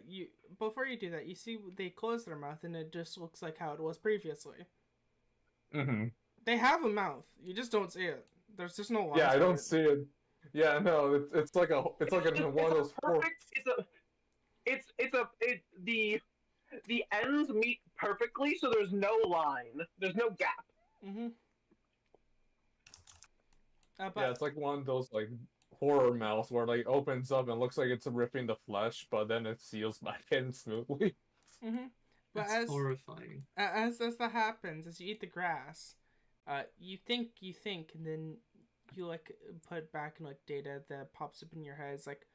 You before you do that, you see they close their mouth and it just looks like how it was previously.
Mm-hmm.
They have a mouth. You just don't see it. There's just no lines.
Yeah, I don't see it. Yeah, no, it's like one of those.
The ends meet perfectly, so there's no line. There's no gap.
Mm-hmm.
Yeah, it's like one of those like horror mouths where like opens up and looks like it's ripping the flesh, but then it seals back in smoothly.
Mm-hmm. But
That's horrifying.
As that happens, as you eat the grass, you think, and then you like put back in like data that pops up in your head. It's like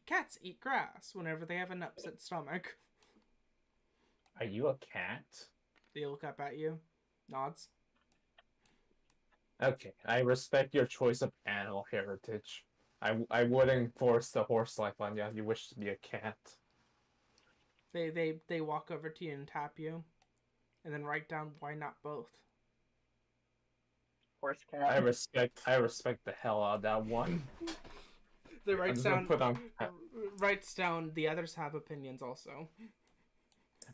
cats eat grass whenever they have an upset stomach.
Are you a cat?
They look up at you, nods.
Okay, I respect your choice of animal heritage. I wouldn't force the horse life on you if you wish to be a cat.
They walk over to you and tap you, and then write down why not both.
Horse cat.
I respect the hell out of that one.
They writes down the others have opinions also.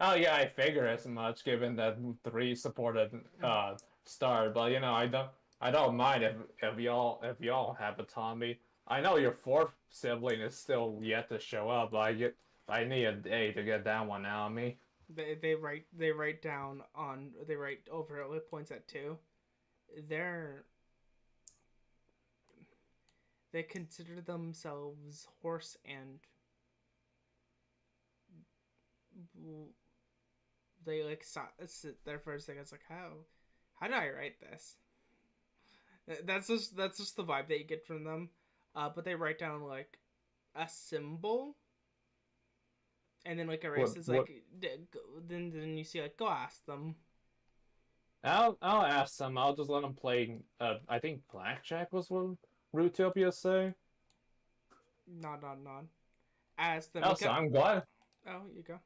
Oh yeah, I figure as much given that 3 supported Star, but you know I don't mind if y'all have autonomy. I know your 4th sibling is still yet to show up, but I need a day to get that one out of me.
They write over it points at 2. They consider themselves horse and they like sit there for a second. It's like how do I write this? That's just the vibe that you get from them. But they write down like a symbol, and then like erases like then you see like go ask them.
I'll ask them. I'll just let them play. I think blackjack was what Rootopia say.
Nod. Ask them.
Also, I'm glad.
Oh, you go.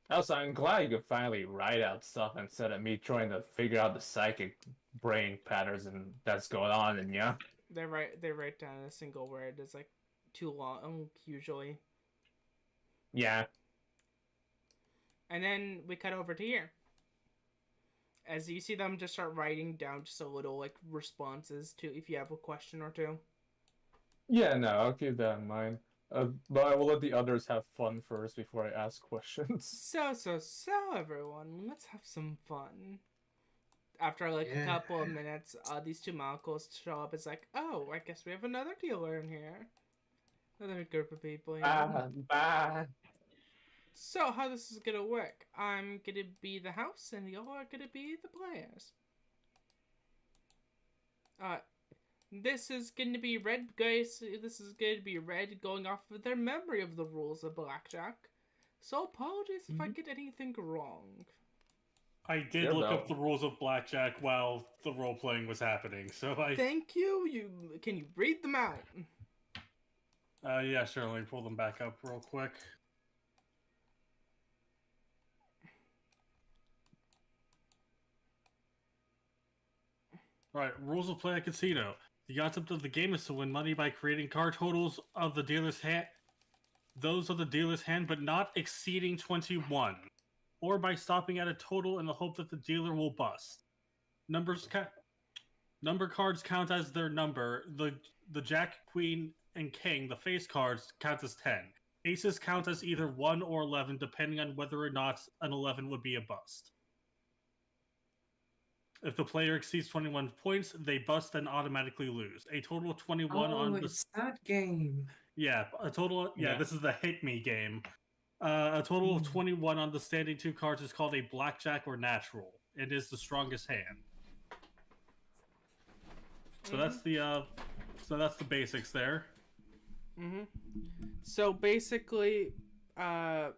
Also, I'm glad you could finally write out stuff instead of me trying to figure out the psychic brain patterns and that's going on. And yeah,
they write down a single word. It's like too long usually.
Yeah.
And then we cut over to here. As you see them just start writing down just a little like responses to if you have a question or two.
Yeah, no, I'll keep that in mind. But I will let the others have fun first before I ask questions.
So everyone, let's have some fun. After like a couple of minutes, these 2 monoculars show up. It's like, oh, I guess we have another dealer in here. Another group of people here.
Bye.
So how this is gonna work? I'm gonna be the house, and y'all are gonna be the players. This is gonna be Red, guys. This is gonna be Red going off of their memory of the rules of blackjack. So apologies if I get anything wrong.
I did look up the rules of blackjack while the role playing was happening, so I.
Thank you. Can you read them out?
Yeah, sure. Let me pull them back up real quick. Right, rules of play at casino. The concept of the game is to win money by creating card totals of the dealer's hand, those of the dealer's hand, but not exceeding 21, or by stopping at a total in the hope that the dealer will bust. Number cards count as their number. The Jack, Queen, and King, the face cards, count as 10. Aces count as either 1 or 11, depending on whether or not an 11 would be a bust. If the player exceeds 21 points, they bust and automatically lose. A total of 21 on the...
it's that game.
Yeah, a total... Yeah, this is the Hit Me game. A total of 21 on the standing 2 cards is called a blackjack or natural. It is the strongest hand. So that's the basics there.
So basically,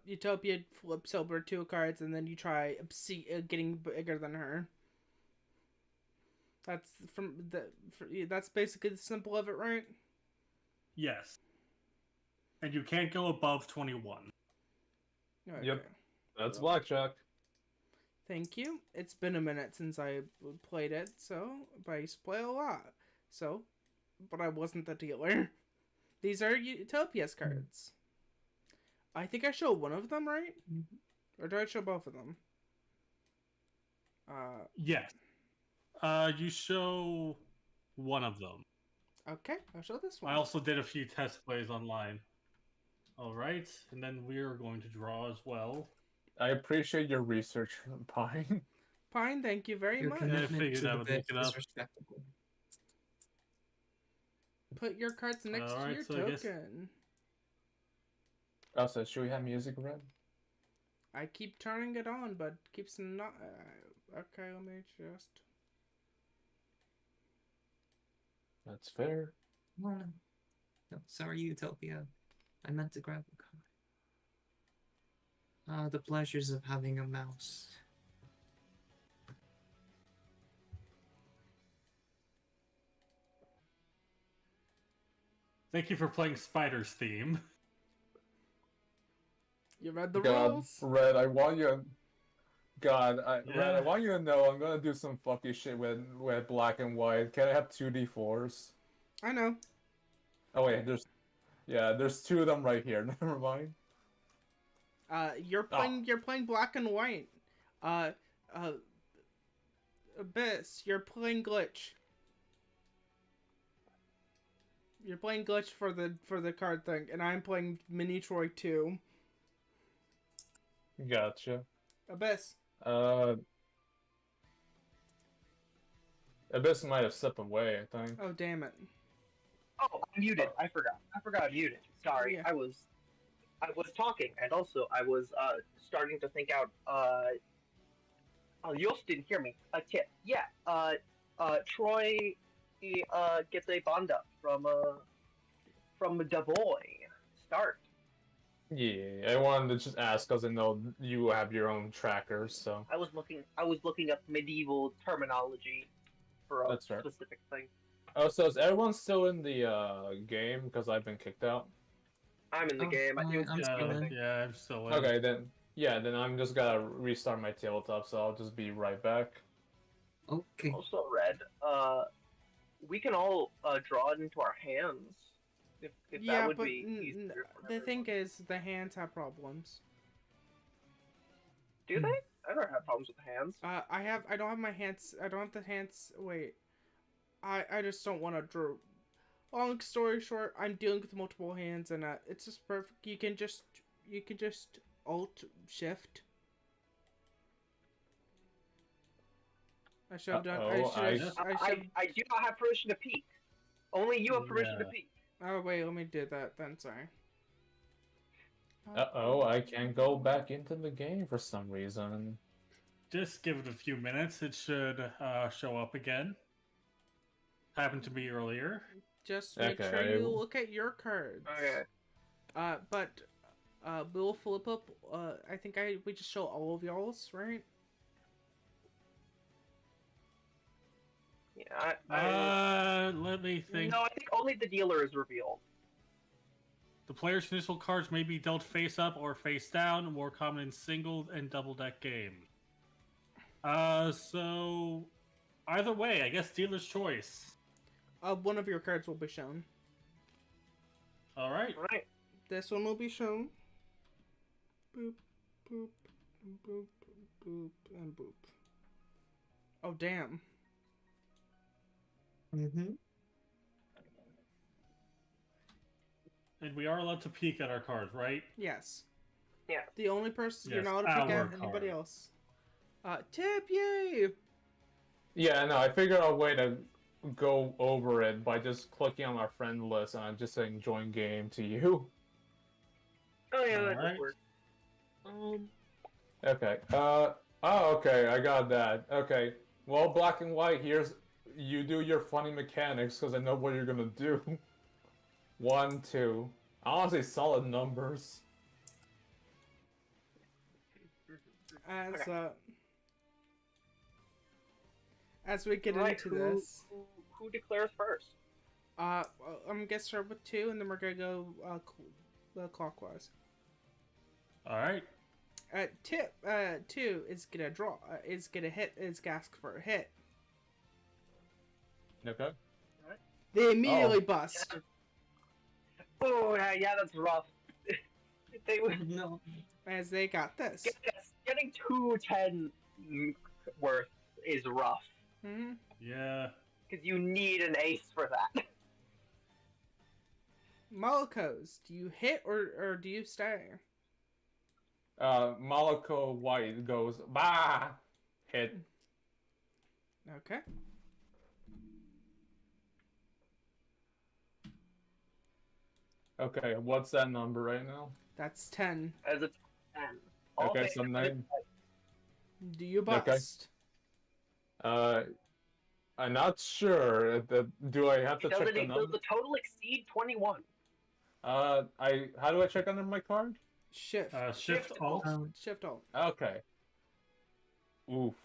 Utopia flips over 2 cards, and then you try getting bigger than her. That's basically the simple of it, right?
Yes. And you can't go above 21.
Okay.
Yep. That's blackjack.
Thank you. It's been a minute since I played it, but I used to play a lot. But I wasn't the dealer. These are Utopia's cards. I think I show one of them, right? Or do I show both of them?
Yes. You show one of them.
Okay, I'll show this one.
I also did a few test plays online. Alright, and then we're going to draw as well.
I appreciate your research, Pine.
Pine, thank you very much.
I figured I would look it up.
Respectable.
Put your cards next to your token.
Also, should we have music read?
I keep turning it on, but keeps not... okay, let me just...
That's fair.
No, sorry, Utopia. I meant to grab the card. The pleasures of having a mouse.
Thank you for playing Spider's theme.
You read the rules?
Red, I want you... Red, I want you to know I'm gonna do some fucky shit with black and white. Can I have 2d4s?
I know.
Oh wait, there's 2 of them right here. Never mind.
You're playing black and white. Abyss, you're playing glitch. You're playing glitch for the card thing, and I'm playing Mini Troy 2.
Gotcha.
Abyss.
Abyss might have stepped away, I think.
Oh, damn it.
Oh, I'm muted. I forgot I'm muted. Sorry.
Yeah.
I was talking, and also I was starting to think out. Oh, you also didn't hear me. A tip. Yeah. Troy gets a bond up from Devoy. Start.
Yeah, I wanted to just ask because I know you have your own trackers, so.
I was looking up medieval terminology for a specific thing.
Oh, so is everyone still in the game? Because I've been kicked out.
I'm in the game. I think
I'm still in.
Yeah, I'm still in.
Okay, then I'm just gonna restart my tabletop, so I'll just be right back.
Okay.
Also, Red, we can all draw it into our hands. If
Yeah,
that would
but
be easier for
the thing
everyone.
is, the hands have problems.
Do they? I don't have problems with the hands.
I don't have my hands. I don't have the hands. Wait. I just don't want to draw. Long story short, I'm dealing with multiple hands, and it's just perfect. You can just Alt Shift. I shoved down.
I do not have permission to peek. Only you have permission to peek.
Oh wait, let me do that then. Sorry.
I can't go back into the game for some reason.
Just give it a few minutes. It should show up again. Happened to me earlier.
Just make sure you look at your cards.
Okay.
But we'll flip up. I think we just show all of y'all's, right?
Yeah.
Let me think.
No, I think only the dealer is revealed.
The player's initial cards may be dealt face up or face down, more common in single and double deck games. So either way, I guess dealer's choice.
One of your cards will be shown.
All right.
Right.
This one will be shown. Boop, boop, boop, boop, and boop. Oh damn.
Mm-hmm.
And we are allowed to peek at our cards, right?
Yes.
Yeah.
The only person you're
Yes,
not allowed to pick
our
at anybody
card.
else. Tip, yay!
Yeah, no, I figured out a way to go over it by just clicking on our friend list and I'm just saying join game to you.
Oh yeah, that
Alright.
just works.
Okay. Oh, okay. I got that. Okay. Well, black and white. You do your funny mechanics because I know what you're gonna do. 1, 2. Honestly, solid numbers.
As
Okay.
as we get
Right,
into this,
who declares first?
well, I'm gonna start with 2, and then we're gonna go clockwise.
Alright.
Tip 2 is gonna draw. Is gonna hit. Is gonna ask for a hit.
Okay.
They immediately bust.
Oh yeah, that's rough. They would
No.
As they got this.
getting 210 worth is rough
Mm-hmm.
Yeah.
because you need an ace for that.
Malakos, do you hit or do you stay?
Malako White goes, bah! Hit.
Okay.
Okay, what's that number right now?
That's 10.
As a 10.
Okay, so 9.
Do you bust?
I'm not sure. Do I have to check the
Does
number?
the total exceed 21?
How do I check under my card?
Shift.
Shift Alt.
Shift Alt.
Okay. Oof.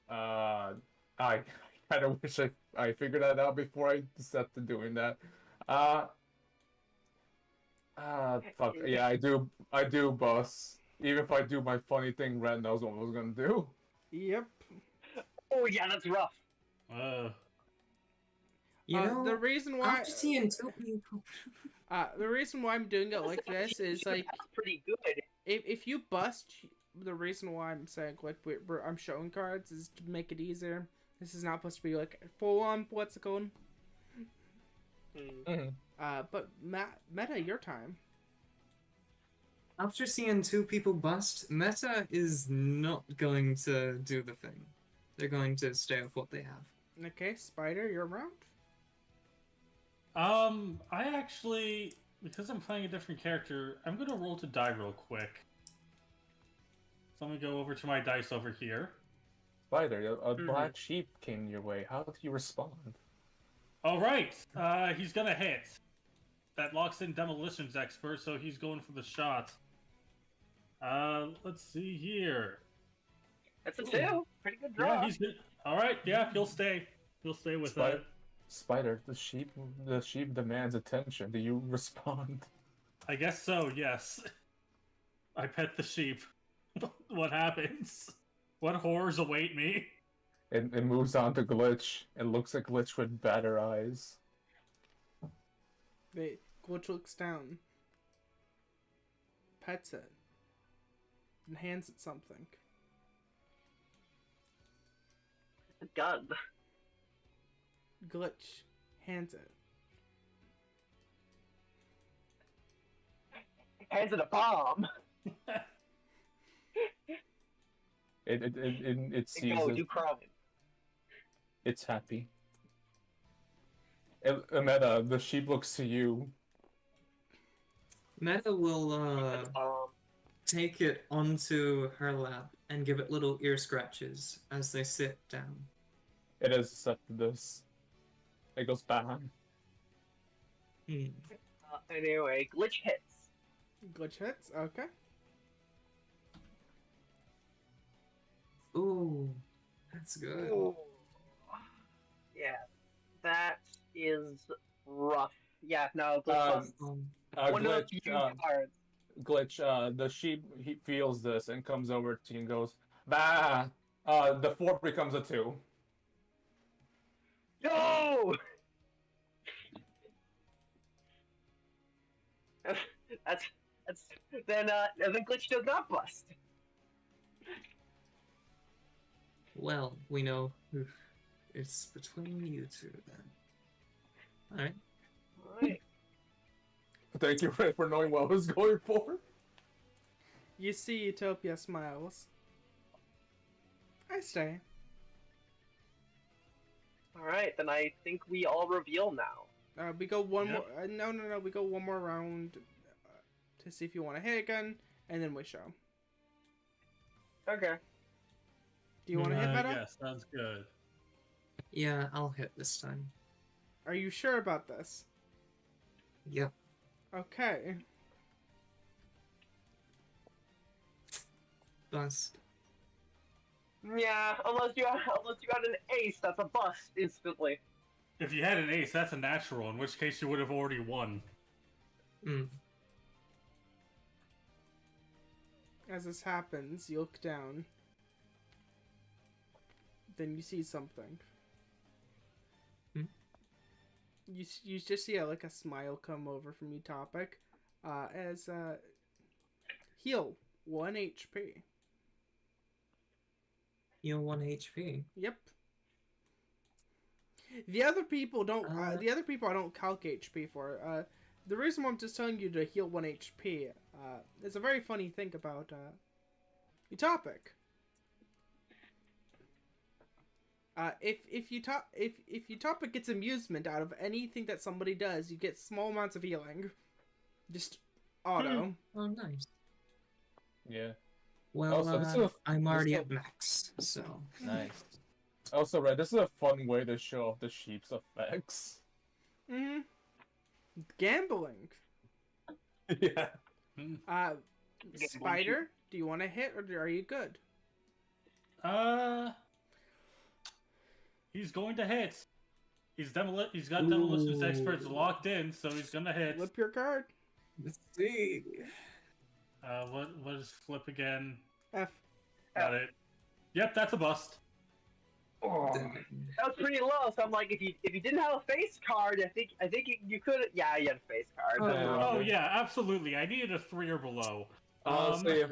I kind of wish I figured that out before I set to doing that. Fuck. Yeah, I do bust. Even if I do my funny thing, Red knows what I was gonna do.
Yep.
Oh yeah, that's rough.
You know,
the reason why
after seeing two people.
the reason why I'm doing it like this is like
That's pretty good.
if you bust, the reason why I'm saying like I'm showing cards is to make it easier. This is not supposed to be like full on what's it called?
Mm-hmm.
But Meta, your time.
After seeing two people bust, Meta is not going to do the thing. They're going to stay with what they have.
Okay, Spider, you're around.
I actually, because I'm playing a different character, I'm gonna roll to die real quick. So I'm gonna go over to my dice over here.
Spider, a black sheep came your way. How do you respond?
All right, he's gonna hit. That locks in Demolitions Expert, so he's going for the shot. Let's see here.
That's a 2. Pretty good draw.
Yeah, he's good. All right, yeah, he'll stay. He'll stay with that.
Spider, the sheep demands attention. Do you respond?
I guess so. Yes. I pet the sheep. What happens? What horrors await me?
It moves on to Glitch. It looks at Glitch with better eyes.
Glitch looks down, pets it, and hands it something.
A gun.
Glitch hands it.
Hands it a bomb.
It sees
Go,
it.
do crime.
It's happy. Meta, the sheep looks to you.
Meta will take it onto her lap and give it little ear scratches as they sit down.
It has accepted this. It goes back.
Anyway, Glitch hits.
Glitch hits. Okay.
Ooh, that's good.
Ooh. Yeah, that is rough. Yeah, no, Glitch one of the few cards.
Glitch, the sheep, he feels this and comes over to you and goes, bah! The 4 becomes a 2.
No! that's then Glitch does not bust.
Well, we know it's between you two then. Alright.
Alright.
Thank you, Ray, for knowing what I was going for.
You see Utopia smiles. I stay.
Alright, then I think we all reveal now.
We go one
Yep.
more. No. We go one more round to see if you want to hit again, and then we show.
Okay.
Do you want to hit Meta?
Yeah, sounds good.
Yeah, I'll hit this time.
Are you sure about this?
Yep.
Okay.
Bust.
Yeah, unless you got an ace, that's a bust instantly.
If you had an ace, that's a natural, in which case you would have already won.
Hmm.
As this happens, you look down. Then you see something.
Hmm?
You just see like a smile come over from Utopic, as heal 1 HP.
Heal 1 HP.
Yep. The other people don't. The other people I don't calc HP for. The reason why I'm just telling you to heal 1 HP. It's a very funny thing about Utopic. If Utopic gets amusement out of anything that somebody does, you get small amounts of healing. Just auto.
Oh, nice.
Yeah.
Well,
Also,
I'm already at max, so...
Nice. Also, Red, this is a fun way to show off the sheep's effects.
Mm-hmm. Gambling.
Yeah.
Spider, do you want to hit or are you good?
He's going to hit. He's got demolitions experts locked in, so he's gonna hit.
Flip your card.
Let's see.
What is flip again?
F.
Got it. Yep, that's a bust.
Oh, that was pretty low. So I'm like, if you didn't have a face card, I think you could. Yeah, you had a face card.
Oh yeah, absolutely. I needed a 3 or below.
Honestly, if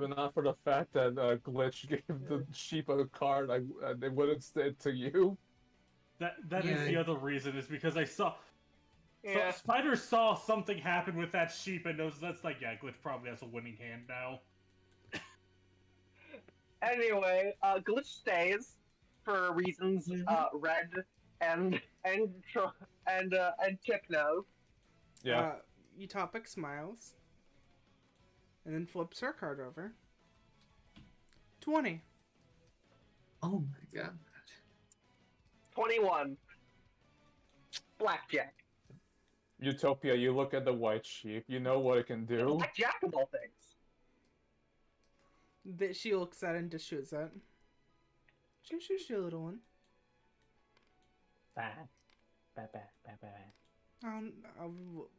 not for the fact that Glitch gave the sheep a card, they wouldn't stay to you.
That is the other reason, is because I saw.
Yeah.
So Spider saw something happen with that sheep and knows that's like, yeah, Glitch probably has a winning hand now.
Anyway, Glitch stays for reasons Red and Chip know.
Yeah.
Utopic smiles. And then flips her card over. 20.
Oh my god.
21. Blackjack.
Utopia, you look at the white sheep, you know what it can do.
Blackjack of all things.
That she looks at it and just shoots it. Shoo, little one.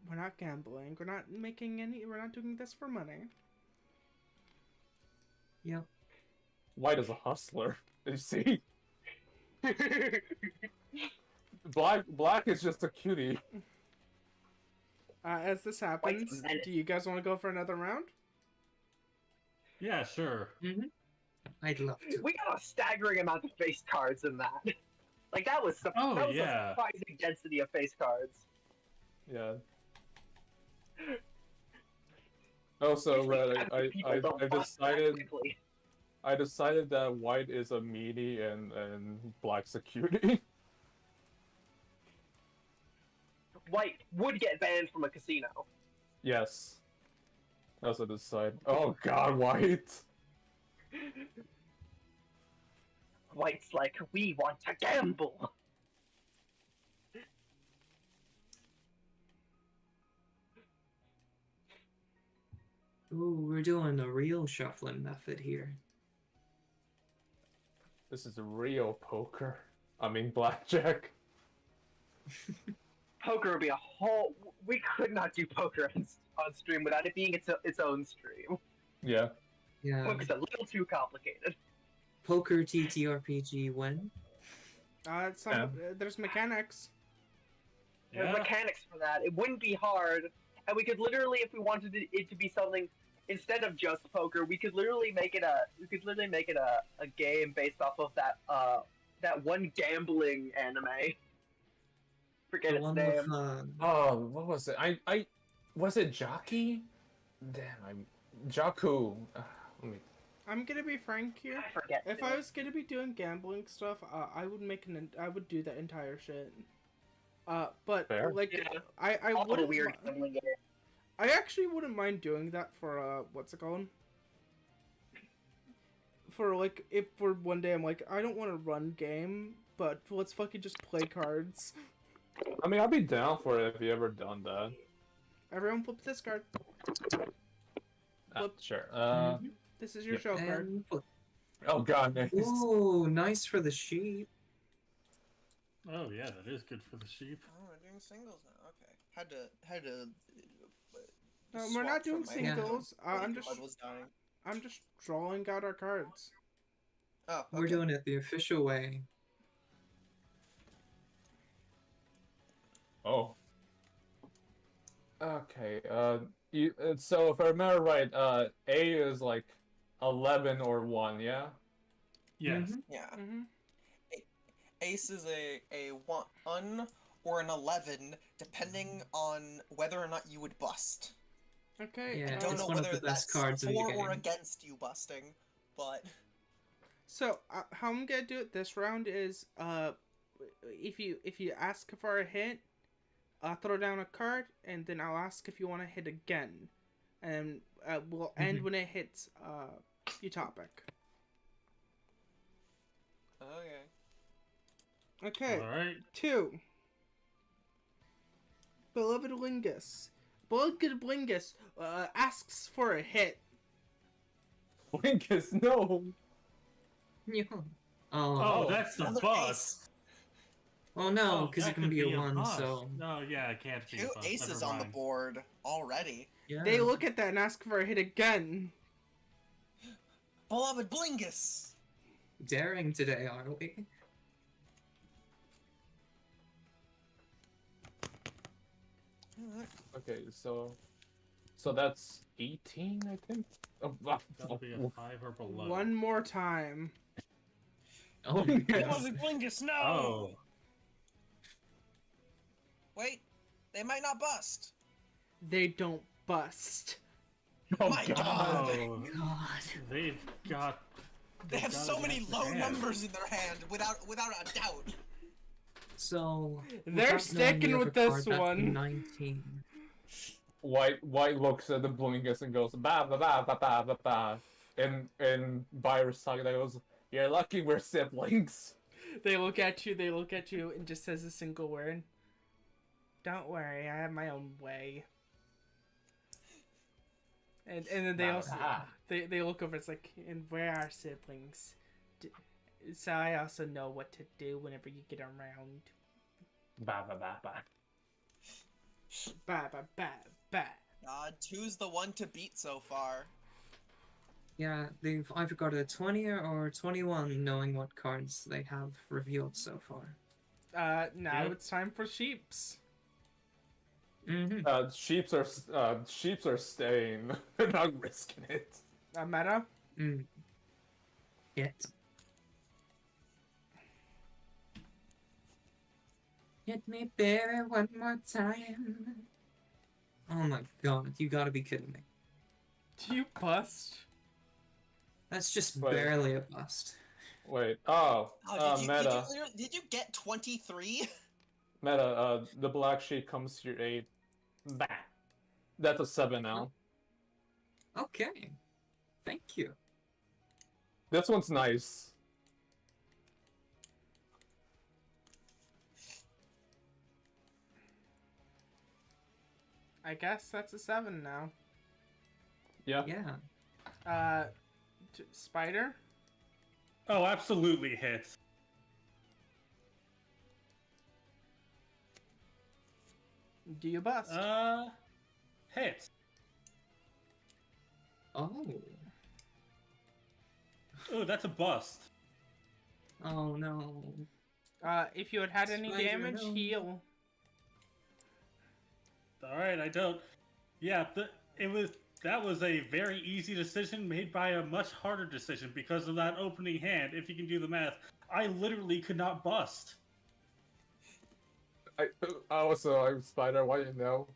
We're not gambling. We're not making any. We're not doing this for money.
Yep.
White is a hustler. You see? Black is just a cutie.
As this happens, do you guys want to go for another round?
Yeah, sure.
Mm-hmm. I'd love to.
We got a staggering amount of face cards in that. Like, that was a surprising density of face cards.
Yeah. Also, Red, I decided that white is a meaty and black's a cutie.
White would get banned from a casino.
Yes. That's what I decided. Oh god, white!
White's like, we want to gamble!
Ooh, we're doing the real shuffling method here.
This is real poker. I mean, blackjack.
Poker would be a whole... We could not do poker on stream without it being its own stream.
Yeah.
Yeah.
Poker's a little too complicated.
Poker TTRPG when?
There's mechanics.
Yeah.
There's mechanics for that. It wouldn't be hard. And we could literally, if we wanted it to be something... Instead of just poker, we could literally make it a game based off of that one gambling anime. Forget
The
its
one
name.
with
Oh, what was it? I was it Jockey? Damn, I'm Jakku. Let me.
I'm gonna be frank here.
I forget.
If I was gonna be doing gambling stuff, I would I would do that entire shit. But
Fair.
like,
Yeah.
I
All the
wouldn't.
weird gambling game.
I actually wouldn't mind doing that for what's it called? For like, if for one day I'm like, I don't want to run game, but let's fucking just play cards.
I mean, I'd be down for it if you ever done that.
Everyone flip this card. Flip.
Sure.
This is your
Yep.
show card.
and flip.
Oh god, nice.
Ooh, nice for the sheep.
Oh yeah, that is good for the sheep.
Oh, we're doing singles now. Okay. Had to.
No, we're
swap
not doing
from my
singles.
blood was dying.
I'm just drawing out our cards.
Oh, okay.
We're doing it the official way.
Oh. Okay. So if I remember right, A is like 11 or 1, yeah.
Yes.
Mhm.
Yeah.
Mm-hmm.
Ace is a 1 or an 11, depending on whether or not you would bust.
Okay.
Yeah,
I don't
it's
know
one of
whether
the best
that's
cards in the
for
game.
or against you busting, but
So how I'm gonna do it this round is if you ask for a hit, throw down a card, and then I'll ask if you want to hit again, and we'll end when it hits your topic.
okay.
Okay.
All right.
2. Beloved Lingus. Beloved Lingus asks for a hit.
Winkus, no.
Yeah.
Oh,
Oh,
that's the
Another
bust.
ace.
oh no,
Oh,
because
that
it can
could
be a 1,
bust.
so...
No, yeah, it can't be a
2
bust.
aces
Never
on the
mind.
board already.
Yeah.
They look at that and ask for a hit again.
Beloved Blingus!
Daring today, are we?
Okay, so that's 18, I think. Oh,
That'll be a 5 or below.
One more time.
Oh,
yes.
Beloved Blingus, no!
Oh.
Wait, they might not bust.
They don't bust.
Oh
My
god.
God.
Oh,
God.
they've got.
They have
got
so
it
many
in
low
hand.
numbers in their hand, without a doubt.
So...
They're
without knowing
sticking
the
with
other
this
card, that's
one.
19.
White looks at the Blinkus and goes ba ba ba ba ba ba ba. And Virus talking that goes, "You're lucky we're siblings."
They look at you, and just says a single word. Don't worry, I have my own way. And then they also they look over. It's like, and we're our siblings, so I also know what to do whenever you get around.
Ba ba ba ba.
Ba ba ba ba.
2's the one to beat so far.
Yeah, they've either got a 20 or 21 knowing what cards they have revealed so far.
Now
Yep.
it's time for sheeps.
Mm-hmm.
Sheeps are staying. They're not risking it.
Meta.
Mm. Hit. Hit me, baby, one more time. Oh my god, you gotta be kidding me.
Do you bust?
That's just
Wait.
barely a bust.
Wait.
Did
Meta.
you get 23?
Meta. The black sheep comes to your aid. Bah. That's a 7 now.
Okay. Thank you.
This one's nice.
I guess that's a 7 now.
Yeah.
Yeah.
Spider.
Oh, absolutely hits.
Do you bust?
Hits.
Oh.
Oh, that's a bust.
Oh no.
If you had any
Spider,
damage,
no.
heal.
All right, I don't. Yeah, that was a very easy decision made by a much harder decision because of that opening hand. If you can do the math, I literally could not bust.
I'm Spider. Why you know?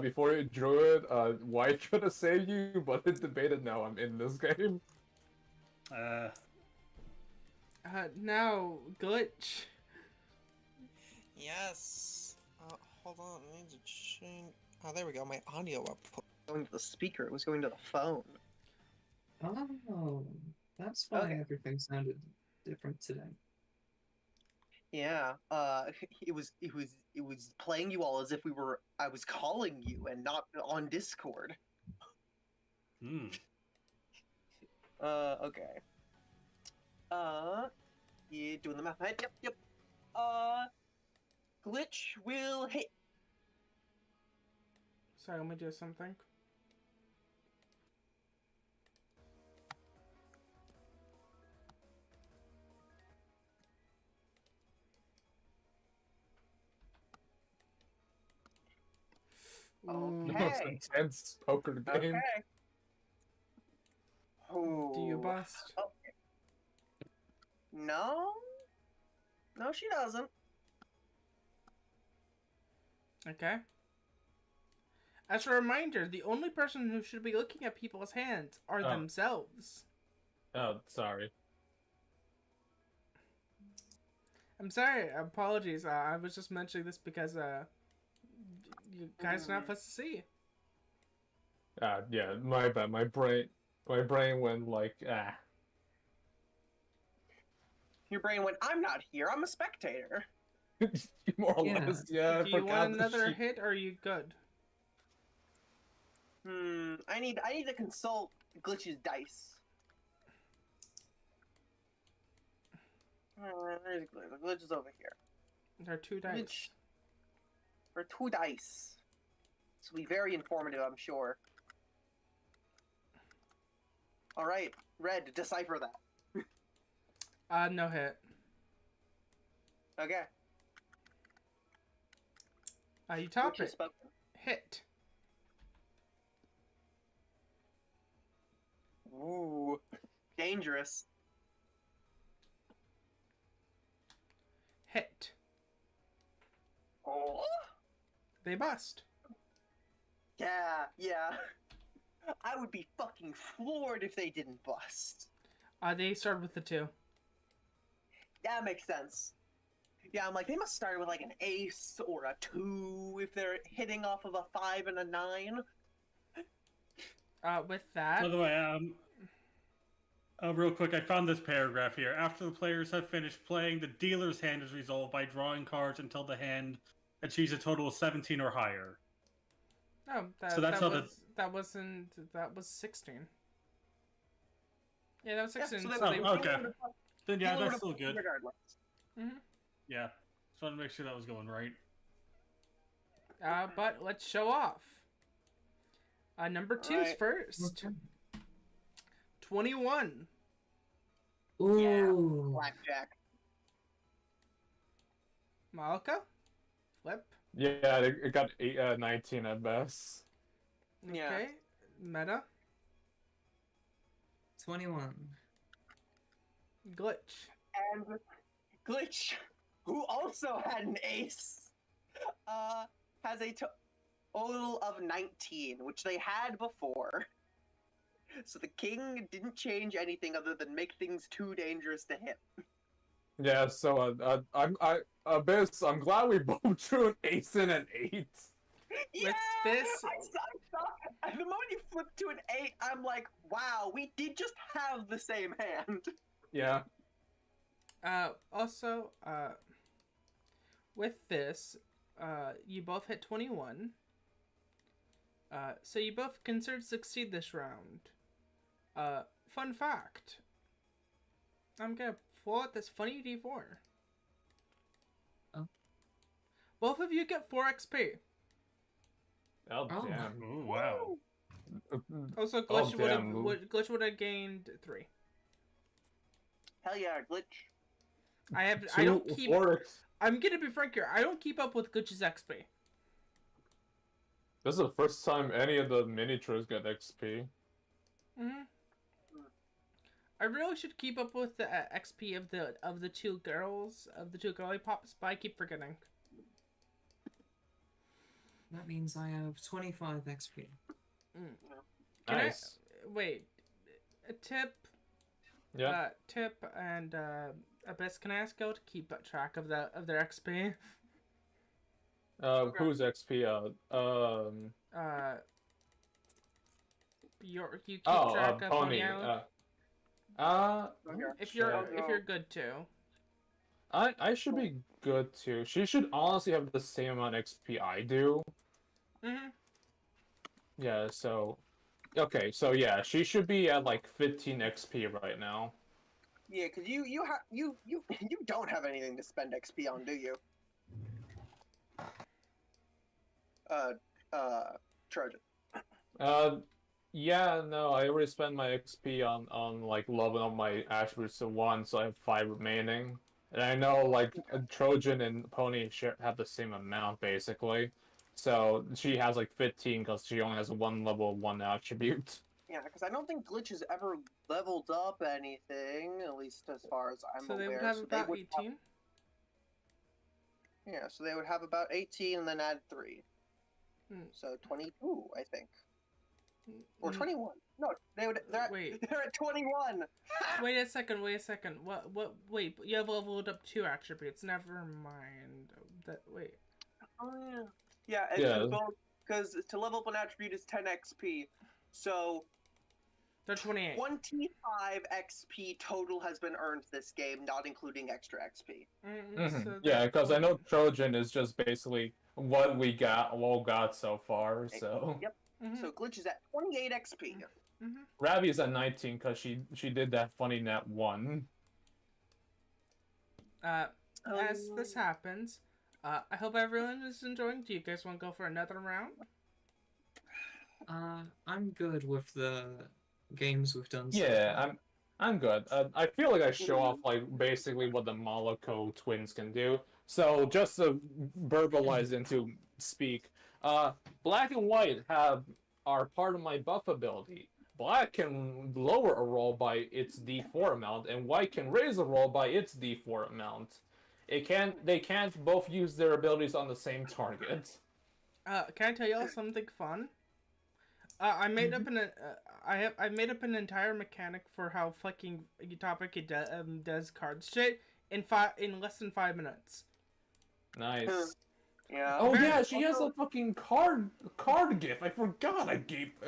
Before you drew it, White could have saved you, but it debated. Now I'm in this game.
Now, Glitch.
Yes. Hold on. I need to change. Oh, there we go. My audio output.
Going to the speaker. It was going to the phone.
Oh, that's why
Okay.
everything sounded different today.
Yeah. It was playing you all as if I was calling you and not on Discord.
Hmm.
Okay. You doing the math? Yep. Glitch will hit.
Sorry, let me do something. Ooh.
The most intense poker game.
Okay.
Do you
Ooh.
bust?
Okay. No, she doesn't.
Okay. As a reminder, the only person who should be looking at people's hands are
Oh.
themselves.
Oh, sorry.
I'm sorry, apologies. I was just mentioning this because you guys are not supposed to see.
Yeah, my bad. My brain went like
Your brain went, I'm not here, I'm a spectator.
More or
Yeah.
less. Yeah.
Do you want another hit, or are you good?
I need to consult Glitch's dice. There's Glitch. The Glitch is over here.
There are 2 dice.
Glitch. There are 2 dice. This will be very informative, I'm sure. Alright, Red, decipher that.
No hit.
Okay.
You top
Glitch has
it.
spoken.
Hit.
Ooh. Dangerous.
Hit.
Oh.
They bust.
Yeah. I would be fucking floored if they didn't bust.
They start with the 2.
That makes sense. Yeah, I'm like, they must start with like an ace or a 2 if they're hitting off of a 5 and a 9.
With that.
By the way, real quick, I found this paragraph here. After the players have finished playing, the dealer's hand is resolved by drawing cards until the hand achieves a total of 17 or higher.
No,
So that's how
that was 16. Yeah, that was 16.
so
so
they-
okay. Then yeah,
Dealer
that's
would've
still good.
Regardless.
Mhm.
Yeah. Just wanted to make sure that was going right.
But let's show off. Number 2's
Alright.
first.
Okay.
21.
Ooh.
Blackjack.
Malika? Flip.
Yeah, it got 19 at best.
Yeah.
Okay. Meta.
21.
Glitch.
And Glitch, who also had an ace, has a total of 19, which they had before. So the king didn't change anything other than make things too dangerous to hit.
Yeah, so Abyss, I'm glad we both drew an ace and an 8.
Yeah,
this-
I saw. The moment you flipped to an 8, I'm like, wow, we did just have the same hand.
Yeah.
Also, with this, you both hit 21. So you both considered succeed this round. Fun fact. I'm gonna pull out this funny D4.
Oh.
Both of you get 4 XP.
Oh,
Oh.
damn.
Ooh, wow.
Also,
Oh,
Glitch would have gained 3.
Hell yeah, Glitch.
I
Two
don't keep.
works.
I'm gonna be frank here. I don't keep up with Glitch's XP.
This is the first time any of the miniatures get XP.
I really should keep up with the XP of the 2 girls, of the 2 girly pops, but I keep forgetting.
That means I have 25 XP.
Can
Nice.
wait, a tip,
Yeah.
Tip and Abyss, can I ask y'all to keep track of their XP?
Who's XP?
You keep
Oh,
track of Pony
Pony.
Island?
Okay.
If you're
Okay.
good too.
I should be good too. She should honestly have the same amount of XP I do.
Mhm.
Yeah, so okay, so yeah, she should be at like 15 XP right now.
Yeah, because you don't have anything to spend XP on, do you? Trojan.
Yeah, no, I already spent my XP on like leveling up my attributes to 1, so I have 5 remaining. And I know like Trojan and Pony have the same amount basically. So she has like 15 because she only has one level 1 attribute.
Yeah, because I don't think Glitch has ever leveled up anything, at least as far as I'm
So
aware.
they would have about 18?
Yeah, so they would have about 18 and then add 3.
Hmm.
So 22, I think. Or
Mm.
21. No,
Wait.
they're at 21.
Wait a second. Wait, you have leveled up 2 attributes. Never mind. Wait.
Oh yeah. Yeah, and
Yeah.
because to level up an attribute is 10 XP. So
They're 28.
25 XP total has been earned this game, not including extra XP.
So
Yeah, because I know Trojan is just basically what we got so far, so.
Yep.
Mm-hmm.
So Glitch is at 28 XP.
Mm-hmm.
Ravi's at 19 because she did that funny net 1.
As this happens, I hope everyone is enjoying. Do you guys want to go for another round?
I'm good with the games we've done so
Yeah,
far.
I'm good. I feel like I show off like basically what the Moloko twins can do. So just to verbalize into speak, black and white are part of my buff ability. Black can lower a roll by its D4 amount, and white can raise a roll by its D4 amount. They can't both use their abilities on the same target.
Can I tell y'all something fun? I made up I made up an entire mechanic for how fucking Utopic does card shit in less than 5 minutes.
Nice.
Yeah.
Oh yeah, she has a fucking card gift. I forgot I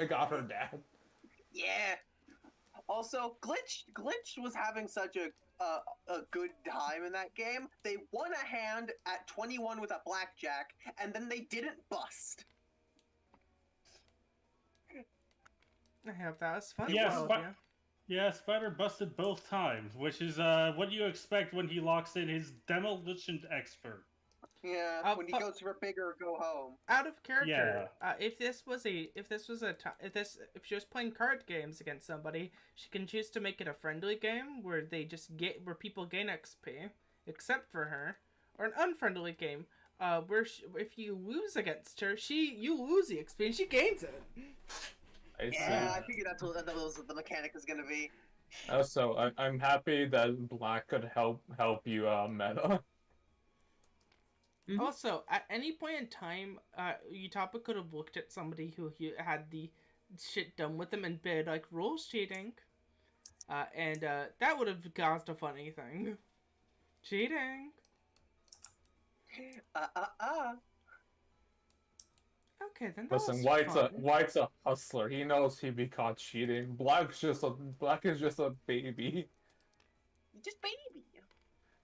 got her that.
Yeah. Also, Glitch was having such a good time in that game. They won a hand at 21 with a blackjack, and then they didn't bust.
I hope that was fun.
Yes,
for all of you.
Yeah, Spider busted both times, which is what you expect when he locks in his demolition expert.
Yeah, when he goes for bigger, go home.
Out of character.
Yeah.
If she was playing card games against somebody, she can choose to make it a friendly game where where people gain XP, except for her, or an unfriendly game, where if you lose against her, you lose the XP and she gains it.
Yeah, I figured that's what the mechanic was gonna be.
Also, I'm happy that Black could help you meta.
Mm-hmm.
Also, at any point in time, Utopia could have looked at somebody who had the shit done with them and been like, rules cheating. And that would have caused a funny thing. Cheating. Okay, then that
Listen,
was
White's a hustler. He knows he'd be caught cheating. Black is just a baby.
Just baby.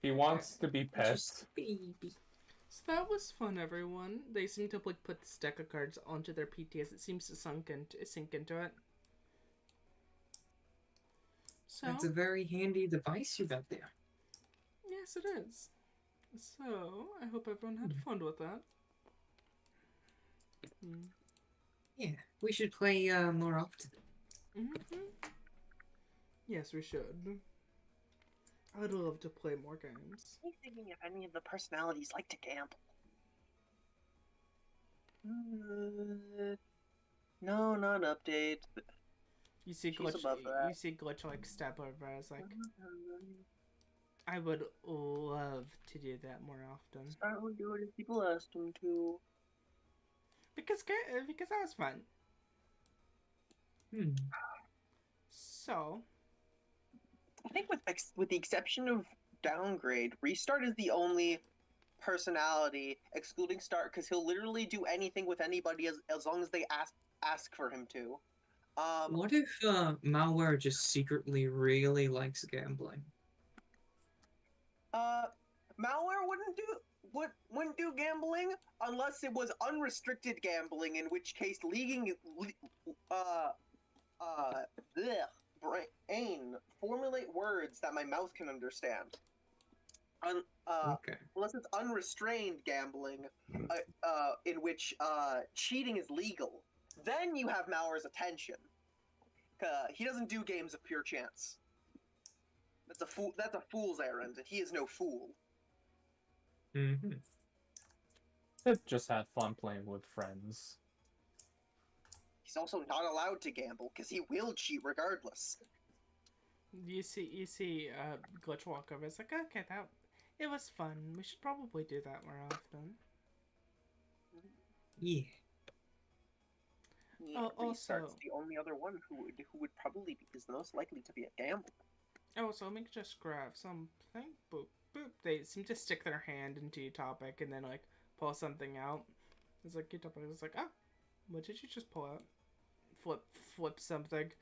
He wants to be pet.
Just baby.
So that was fun, everyone. They seem to like put this deck of cards onto their PT as it seems to sink into it. So
It's a very handy device you got there.
yes, it is. So I hope everyone had fun with that.
Yeah, we should play more often.
Yes, we should. I'd love to play more games.
I'm thinking if any of the personalities like to gamble. No, not an update.
You see
She's
Glitch.
above that.
You see Glitch like step over as like. I would love to do that more often.
I would do it if people asked him to.
because that was fun. So,
I think with the exception of Downgrade, Restart is the only personality, excluding Start, because he'll literally do anything with anybody as long as they ask for him to.
What if Malware just secretly really likes gambling?
Malware wouldn't do gambling unless it was unrestricted gambling, in which case brain, formulate words that my mouth can understand.
Okay.
Unless it's unrestrained gambling, in which cheating is legal, then you have Malware's attention. He doesn't do games of pure chance. That's a fool's errand, and he is no fool.
It just had fun playing with friends.
He's also not allowed to gamble because he will cheat regardless.
you see, Glitch walk over. It's like, okay, it was fun. We should probably do that more often.
Yeah.
Yeah,
Oh,
Restart's
also-
the only other one who would probably be is the most likely to be a gambler.
Oh, so let me just grab something. Boop, boop. They seem to stick their hand into your topic and then, like, pull something out. It's like, your topic is like, oh, what did you just pull out? Flip something.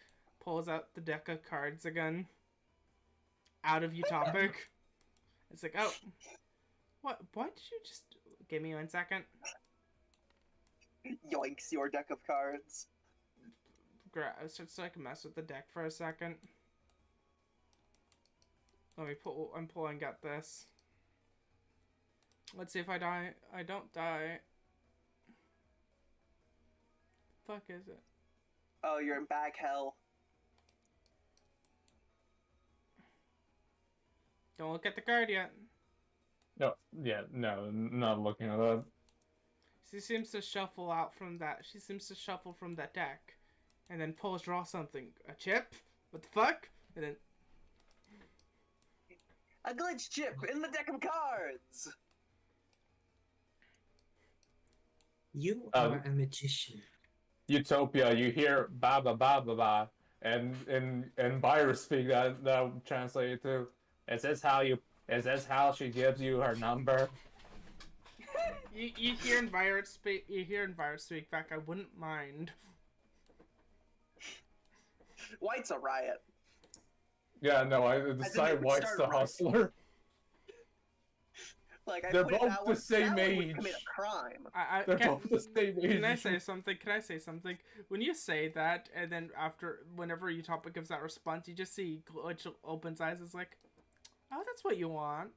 Pulls out the deck of cards again. Out of your topic. It's like, oh. Why did you just... Give me 1 second.
Yoinks your deck of cards.
Starts to, like, mess with the deck for a second. Let me pull... I'm pulling out this. Let's see if I die. I don't die. Fuck is it?
Oh, you're in bag hell.
Don't look at the card yet.
No, yeah, no, not looking at that.
She seems to shuffle out from that. She seems to shuffle from that deck, and then draw something. A chip? What the fuck? And then
A glitch chip in the deck of cards.
You are a magician.
Utopia, you hear ba ba ba ba ba, and in virus speak that translated to, is this how she gives you her number?
you hear Envirate speak. You hear Envirate speak back. I wouldn't mind.
White's a riot.
Yeah, no, I decided White's the
start right.
hustler.
Like,
They're
put it
both
that
the
way,
same
that would
age.
commit a crime.
They're both the same age.
Can I say something? Can I say something? When you say that, and then whenever Utopia gives that response, you just see Glitch opens eyes. It's like, oh, that's what you want.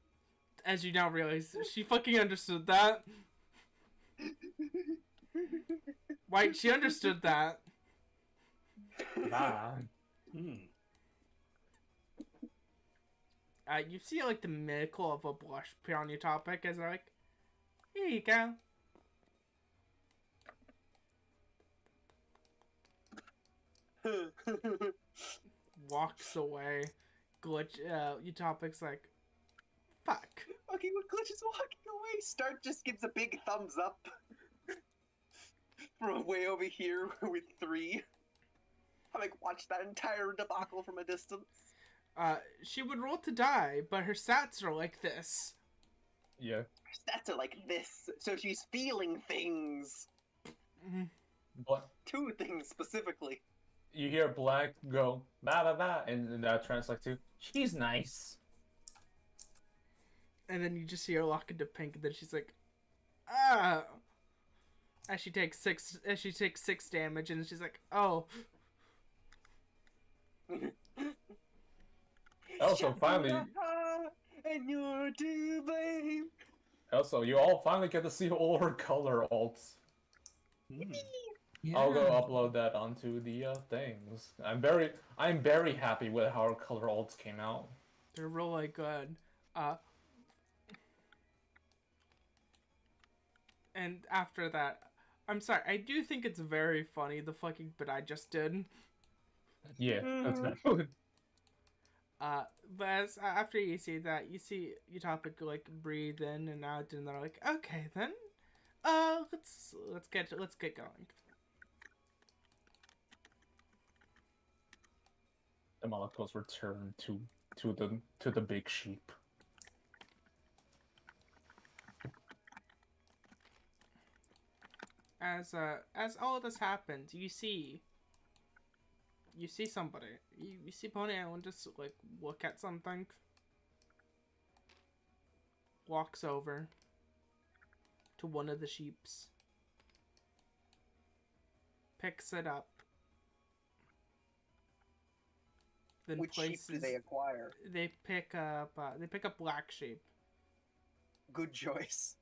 As you now realize, she fucking understood that. White, she understood that.
Nah.
You see, like, the miracle of a blush appear on your topic as they're like, here you go. Walks away. Glitch, your topic's like, fuck.
Okay, when Glitch is walking away, Start just gives a big thumbs up from way over here with 3. Having watched that entire debacle from a distance.
She would roll to die, but her stats are like this.
Yeah.
Her stats are like this, so she's feeling things.
But
2 things specifically.
you hear Black go ba ba ba, and that translates to, she's nice.
And then you just see her lock into pink, and then she's like, ah. As she takes 6 damage, and she's like, oh.
Also, finally,
and you're to blame.
also, you all finally get to see all her color alts.
Yeah.
I'll go upload that onto the things. I'm very happy with how her color alts came out.
They're really good. And after that, I'm sorry, I do think it's very funny, the fucking bit I just did.
Yeah, that's good.
But after you see that, you see your topic like breathe in and out, and they're like, okay then, let's get going.
The molecules return to the big sheep.
As all of this happens, you see somebody. You see Pony Island just like look at something. Walks over to one of the sheeps. Picks it up. Then
Which sheep do they acquire?
They pick up Black Sheep.
Good choice.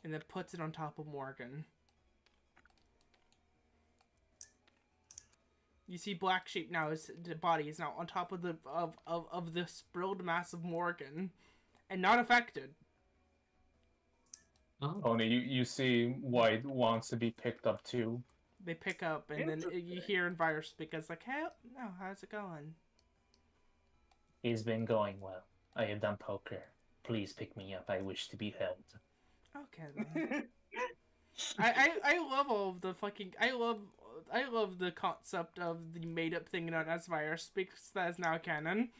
And then puts it on top of Morgan. You see Black Sheep now, his body is now on top of the sprawled mass of Morgan. And not affected.
Oh.
Only you see White wants to be picked up too.
They pick up, and then you hear Enviro speak as like, "Hey, no, how's it going?"
It's been going well. I have done poker. Please pick me up. I wish to be held.
Okay then. I love all of the fucking I love the concept of the made up thing known as Virus speaks that is now canon.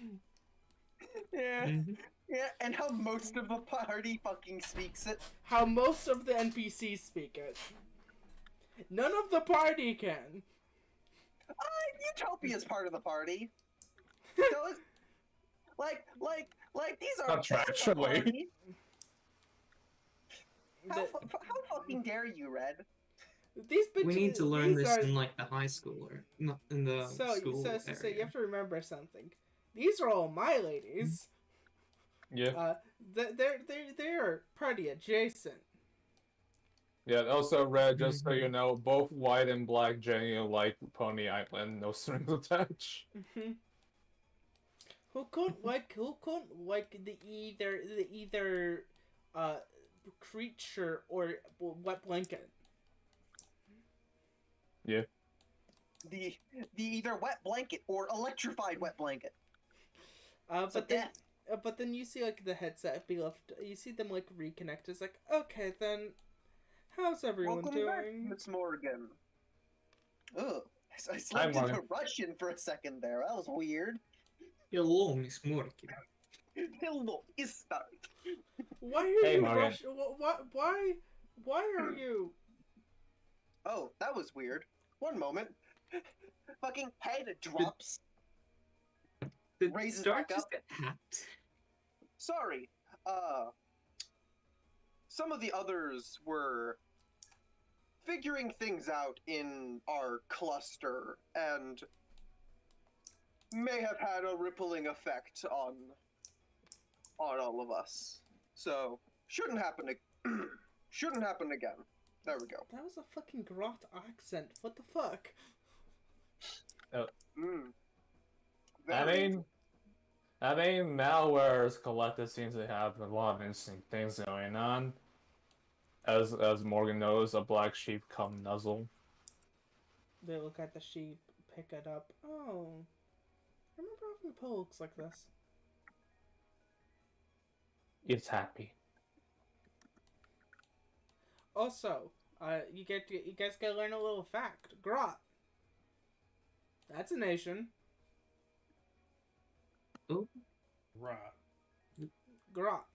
Yeah.
Mm-hmm.
Yeah, and how most of the party fucking speaks it.
How most of the NPCs speak it. None of the party can.
Utopia's part of the party. So it's, like these are
Contractually.
How fucking dare you, Red?
These bitches,
We need to learn this
are...
in like the high school or not in the school
so
area.
you have to remember something. These are all my ladies.
Yeah.
They're party adjacent.
Yeah, also Red, just so you know, both White and Black genuinely like Pony Island, no strings attached.
Who couldn't like the either creature or wet blanket?
Yeah.
The either wet blanket or electrified wet blanket.
But then you see like the headset be left. You see them like reconnect. It's like, okay, then how's everyone
Welcome
doing?
back, Miss Morgan. Ugh. I slipped into Russian for a second there. That was weird.
Hello, Miss Morgan.
Hello, it's start.
Why are you
Morgan.
Russian? Why are you?
Oh, that was weird. One moment. Fucking head drops.
Did
Raises
Star
back
just
up.
get hacked?
Sorry. Some of the others were figuring things out in our cluster and may have had a rippling effect on all of us. So shouldn't happen again. There we go.
That was a fucking grot accent. What the fuck?
I mean, Malware's Collective seems to have a lot of interesting things going on. As Morgan knows, a black sheep come nuzzle.
They look at the sheep, pick it up. Oh, I remember having a pill looks like this.
It's happy.
Also, you guys gotta learn a little fact. Grot. That's a nation.
Oh,
Right.
Grot.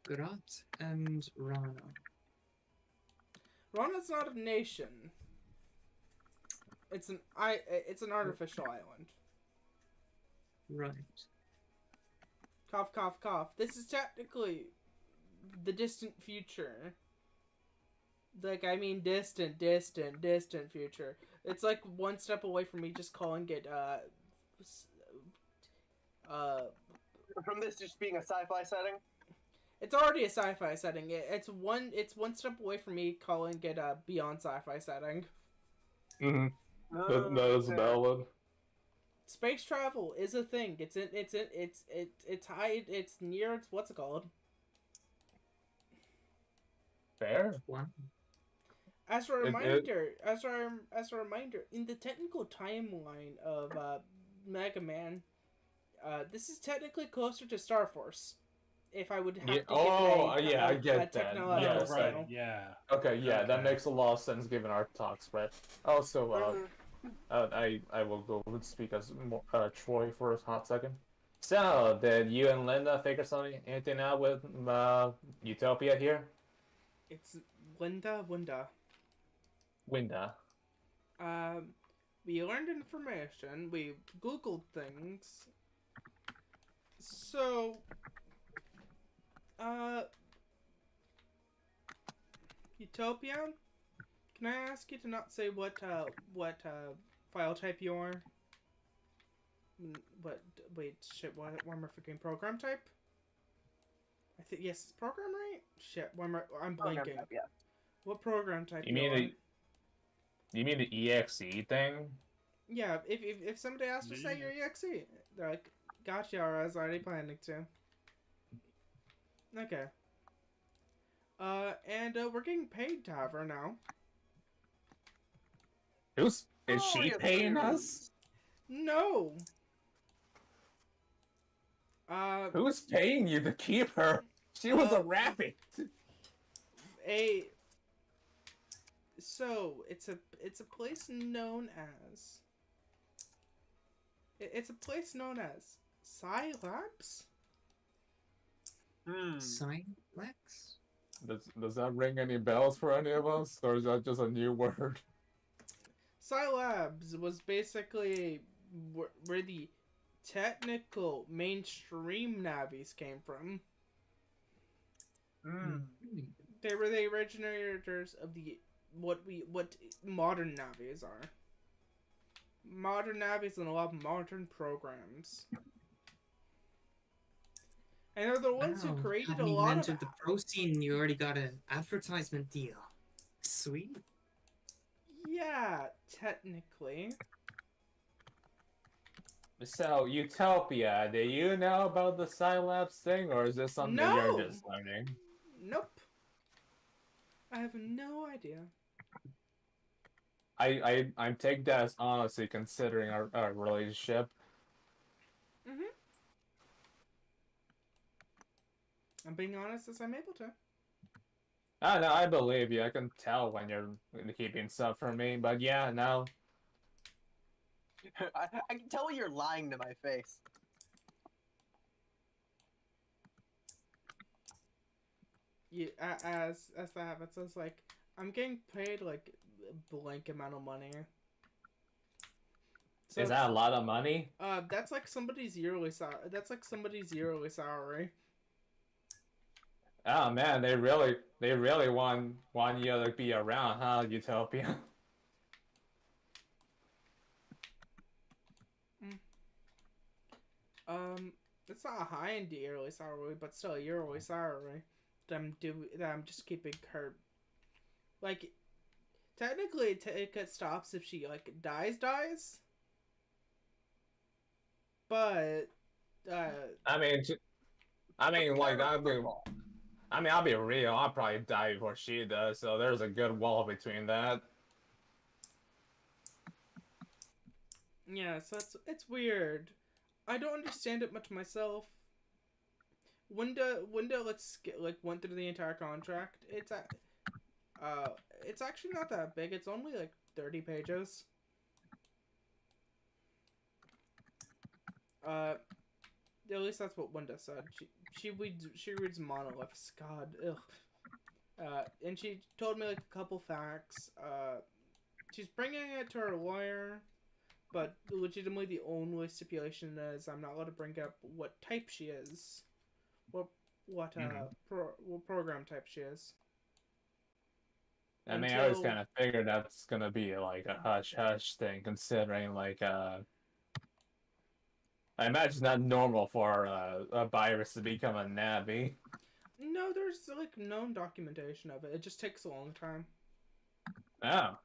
Grat and Rana.
Rana's not a nation. It's an artificial island.
Right.
Cough, cough, cough. This is technically the distant future. Like, I mean distant future. It's like one step away from me just calling it,
From this just being a sci-fi setting?
It's already a sci-fi setting. It's one step away from me calling it a beyond sci-fi setting.
Mm-hmm. That is valid.
Space travel is a thing. It's near its what's it called?
Fair.
Wow.
As a reminder, in the technical timeline of Mega Man, this is technically closer to Star Force. if I would have
Yeah.
to
Oh,
give
yeah, I
a
get that.
technological
Yes,
right.
skill.
Yeah.
Okay, yeah, that
Okay.
makes a lot of sense given our talks, but also,
Mhm.
I will go and speak as Troy for a hot second. So, did you and Linda figure anything out with Utopia here?
It's Linda.
Winda.
Um, we learned information. We Googled things. So, uh, Utopia. Can I ask you to not say what file type you are? What? Wait, shit. What am I forgetting? Program type? I think yes, it's program, right? Shit. I'm
Program
blanking.
type, yeah.
What program type
You
you
mean
are?
you mean the EXE thing?
Yeah. If somebody asks to say your exe, they're like, "Gotcha." Or I was already planning to. Okay. And we're getting paid to have her now.
Is
Oh,
she
yes,
paying
please.
us?
No.
Who's paying you to keep her? She was a rabbit.
So it's a place known as. It's a place known as Psi Labs.
Silex?
Does that ring any bells for any of us, or is that just a new word?
Psi Labs was basically where the technical mainstream navies came from. They were the originators of the what modern navies are. Modern navies and a lot of modern programs. And they're the ones who created a
Having
lot
entered
of.
the pro scene, you already got an advertisement deal. Sweet.
Yeah, technically.
So, Utopia, do you know about the Scilabs thing, or is this something that you're
No!
just learning?
Nope. I have no idea.
I'm take that as honestly considering our relationship.
I'm being honest as I'm able to.
Ah, no, I believe you. I can tell when you're keeping stuff from me, but yeah, no.
I can tell you're lying to my face.
Yeah, as that happens, it's like I'm getting paid like a blank amount of money. So
Is that a lot of money?
That's like somebody's yearly salary. That's like somebody's yearly salary.
Oh man, they really want you to be around, huh, Utopia?
It's not a high end yearly salary, but still a yearly salary that I'm just keeping her. Like, technically, it stops if she like dies. But
I mean, like I'll be real. I'll probably die before she does, so there's a good wall between that.
yeah, so it's weird. I don't understand it much myself. Winda went through the entire contract. It's actually not that big. It's only like 30 pages. At least that's what Winda said. She reads monoliths. God, ugh. And she told me like a couple facts. She's bringing it to her lawyer, but legitimately the only stipulation is I'm not allowed to bring up what type she is, what program type she is.
I mean, I always kind of figured that's gonna be like a hush hush thing, considering like I imagine not normal for a virus to become a Navi.
No, there's like known documentation of it. It just takes a long time.
Oh.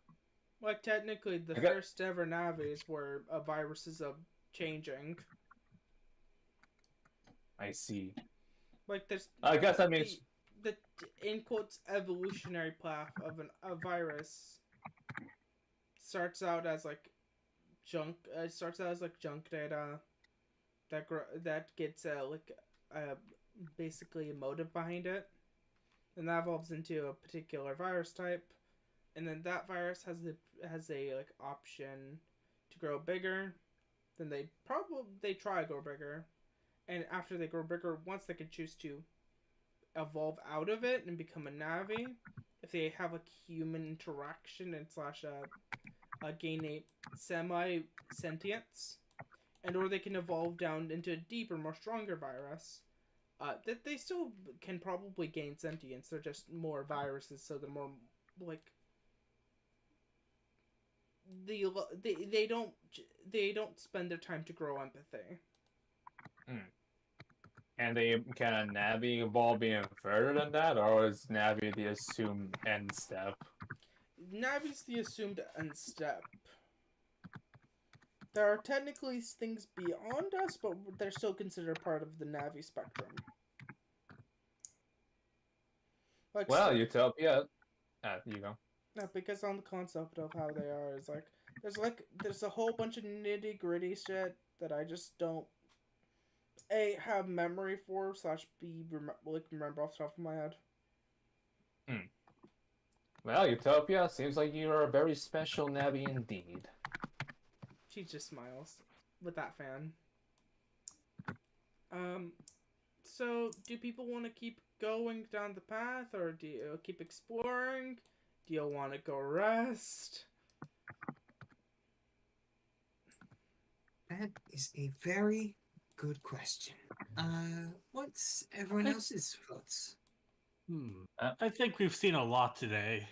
Like technically, the first ever Navis were viruses of changing.
I see.
Like there's.
I guess that means
the in quotes evolutionary path of a virus starts out as like junk. It starts out as like junk data that gets basically a motive behind it. And that evolves into a particular virus type. And then that virus has a like option to grow bigger. Then they try to grow bigger. And after they grow bigger, once they can choose to evolve out of it and become a Navi, if they have a human interaction and slash gain a semi-sentience, and or they can evolve down into a deeper, more stronger virus, that they still can probably gain sentience. They're just more viruses, so they're more like they don't spend their time to grow empathy.
And can Navi evolve even further than that, or is Navi the assumed end step?
Navi's the assumed end step. There are technically things beyond us, but they're still considered part of the Navi spectrum. Like,
well, Utopia. You go.
Yeah, because on the concept of how they are is there's a whole bunch of nitty gritty shit that I just don't have memory for / remember off the top of my head.
Well, Utopia, seems like you are a very special Navi indeed.
She just smiles with that fan. So do people want to keep going down the path, or do you keep exploring? Do you want to go rest?
That is a very good question. What's everyone else's thoughts?
I think we've seen a lot today.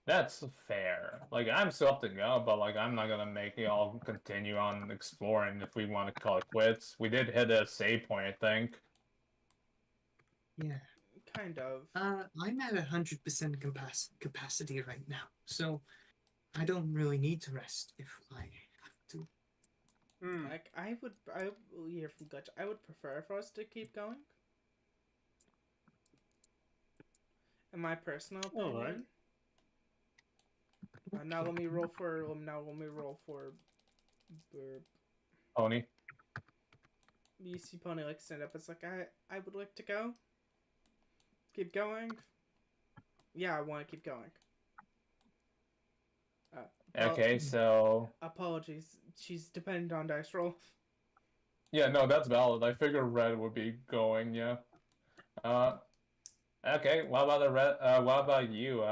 That's fair. Like, I'm still up to go, but like, I'm not gonna make y'all continue on exploring if we want to call it quits. We did hit a save point, I think.
Yeah.
Kind of.
I'm at 100% capacity right now, so I don't really need to rest if I have to.
Like, I will hear from Glitch. I would prefer for us to keep going. In my personal opinion.
All right.
Now let me roll for
Pony.
You see Pony like stand up. It's like I would like to go. Keep going. Yeah, I want to keep going.
Okay, so
apologies. She's dependent on dice roll.
yeah, no, that's valid. I figured Red would be going. Yeah. Okay. What about the Red? What about you?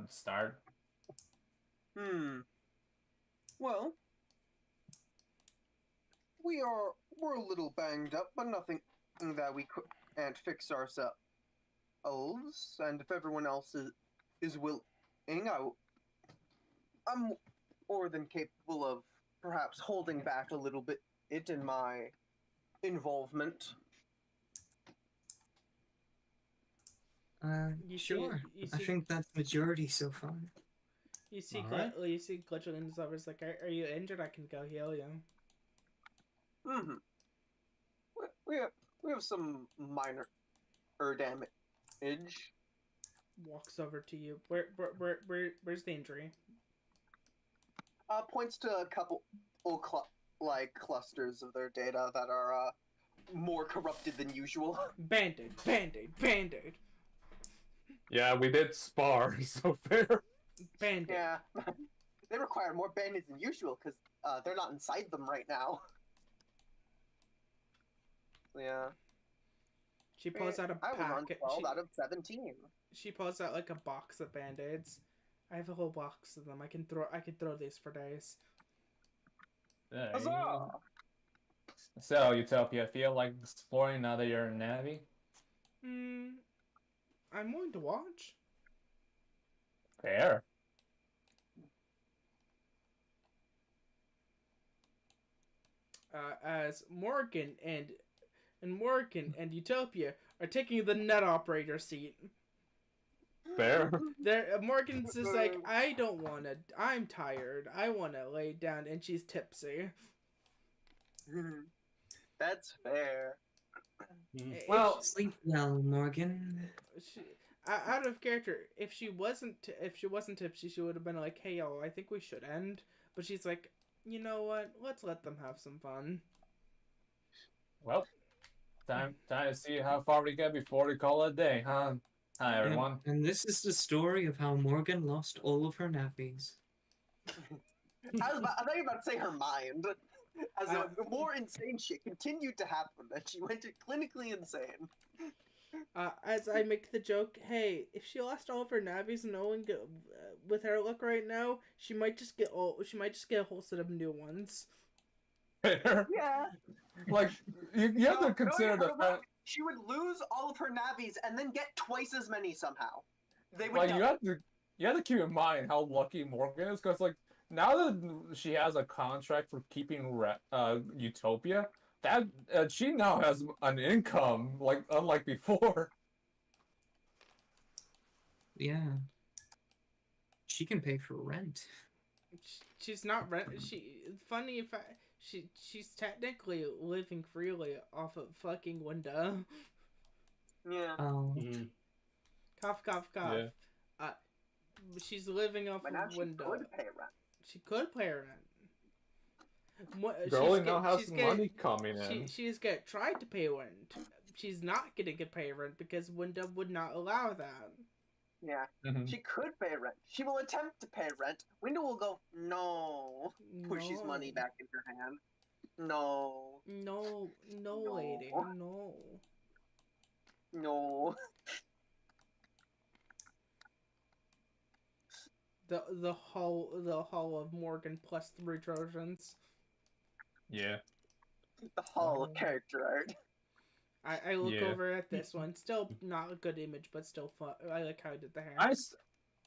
Start.
Well, we're a little banged up, but nothing that we can't fix ourselves. And if everyone else is willing, I'm more than capable of perhaps holding back a little bit in my involvement.
Sure. I think that's majority so far.
You see Glitch leans over. It's like, are you injured? I can go heal you.
We have some minor damage.
Walks over to you. Where's the injury?
Points to a couple clusters of their data that are more corrupted than usual.
Band-aid.
Yeah, we did spar, so fair.
Band-aid.
Yeah. They require more band-aids than usual because they're not inside them right now. Yeah.
She pulls out a packet.
I was on 12 out of 17.
She pulls out like a box of band-aids. I have a whole box of them. I can throw these for days.
Huzzah!
So, Utopia, feel like exploring now that you're in Navi?
I'm willing to watch.
Fair.
As Morgan and Utopia are taking the net operator seat.
Fair.
Morgan's just like, I don't want to. I'm tired. I want to lay down, and she's tipsy.
That's fair.
Well, sleep well, Morgan.
Out of character, if she wasn't tipsy, she would have been like, "Hey, y'all, I think we should end." But she's like, "You know what? Let's let them have some fun."
Well, Time to see how far we get before we call it a day, huh? Hi, everyone.
And this is the story of how Morgan lost all of her nappies.
I thought you were about to say her mind. As more insane shit continued to happen, and she went to clinically insane.
As I make the joke, hey, if she lost all of her navies and no one get with her luck right now, she might just get a whole set of new ones.
Yeah.
Like you have to consider the fact.
She would lose all of her navies and then get twice as many somehow. They would.
Like you have to keep in mind how lucky Morgan is, because like now that she has a contract for keeping Utopia, that she now has an income like unlike before.
Yeah. She can pay for rent.
She's not rent. Funny fact. She's technically living freely off of fucking Winda.
Yeah.
Oh.
Cough, cough, cough. Yeah. She's living off of Winda.
She could pay rent.
She could pay rent.
Girlie now has money coming in.
She's tried to pay rent. She's not gonna get pay rent because Winda would not allow that.
Yeah, she could pay rent. She will attempt to pay rent. Winda will go, no. Pushes money back in her hand. No.
No, lady, no.
No.
The hull of Morgan plus 3 Trojans.
Yeah.
The hull of character art.
I look over at this one. Still not a good image, but still fun. I like how I did the hair.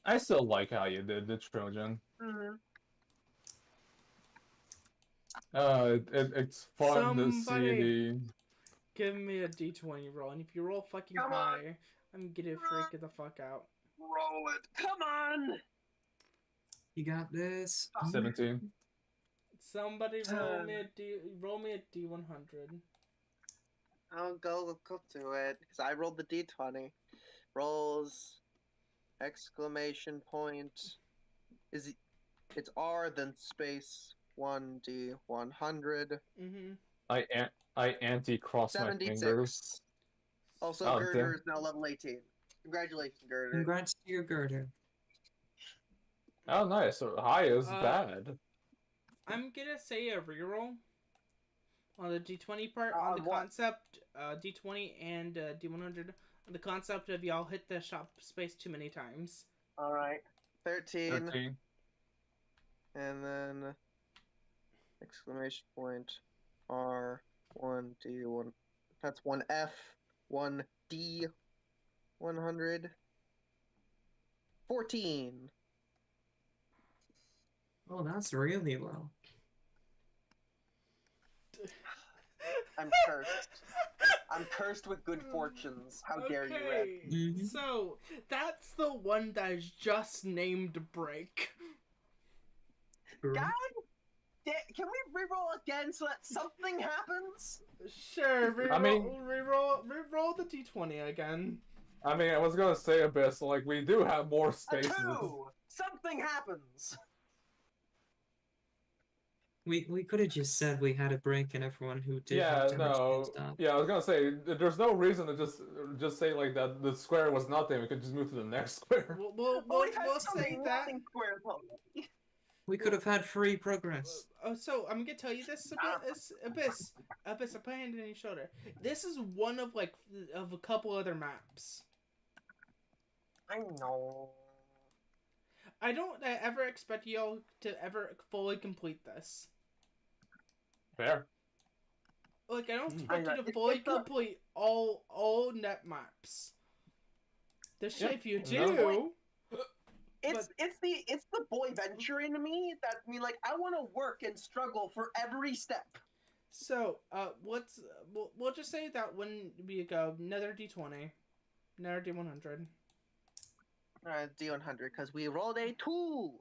I still like how you did the Trojan. It's fun to see.
Give me a D20 roll, and if you roll fucking high, I'm gonna freak the fuck out.
Roll it. Come on.
You got this.
17.
Somebody roll me a D100.
I'll go to it because I rolled the D20. Rolls exclamation point it's R then space 1D100.
I anti-cross my fingers.
Also, Girder is now level 18. Congratulations, Girder.
Congrats to your Girder.
Oh, nice. So high is bad.
I'm gonna say a reroll on the D20 part, on the concept, D20 and D100, on the concept of y'all hit the shop space too many times.
Alright. 13. And then exclamation point R 1D1. That's 1F 1D 100. 14.
Oh, that's really low.
I'm cursed. I'm cursed with good fortunes. How dare you, Red?
So, that's the one that is just named Break.
God, can we reroll again so that something happens?
Sure, reroll the D20 again.
I mean, I was gonna say Abyss, like, we do have more spaces.
A 2! Something happens!
We could have just said we had a break and everyone who did
I was gonna say there's no reason to just say like that the square was nothing. We could just move to the next square.
We'll say that.
We could have had free progress.
So I'm gonna tell you this, Abyss, I put a hand on your shoulder. This is one of a couple other maps.
I know.
I don't ever expect y'all to ever fully complete this.
Fair.
Like, I don't expect you to fully complete all net maps. If you do...
It's the boy venture in me that I want to work and struggle for every step.
So, we'll just say that when we go, another D20, another D100.
D100 because we rolled a 2.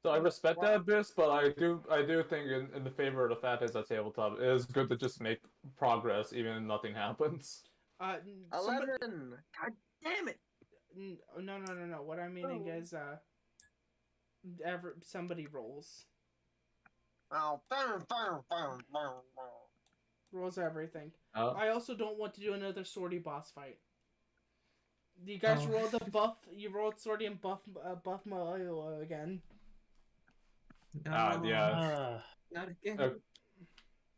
So I respect that, Abyss, but I do think in the favor of the fact is that tabletop, it is good to just make progress even if nothing happens.
11. God damn it.
No. What I'm meaning is somebody rolls.
Oh,
Rolls everything.
Oh.
I also don't want to do another Swordy boss fight. You guys
Oh.
rolled the buff. You rolled Swordy and buff Malio again.
No,
Yeah.
not again.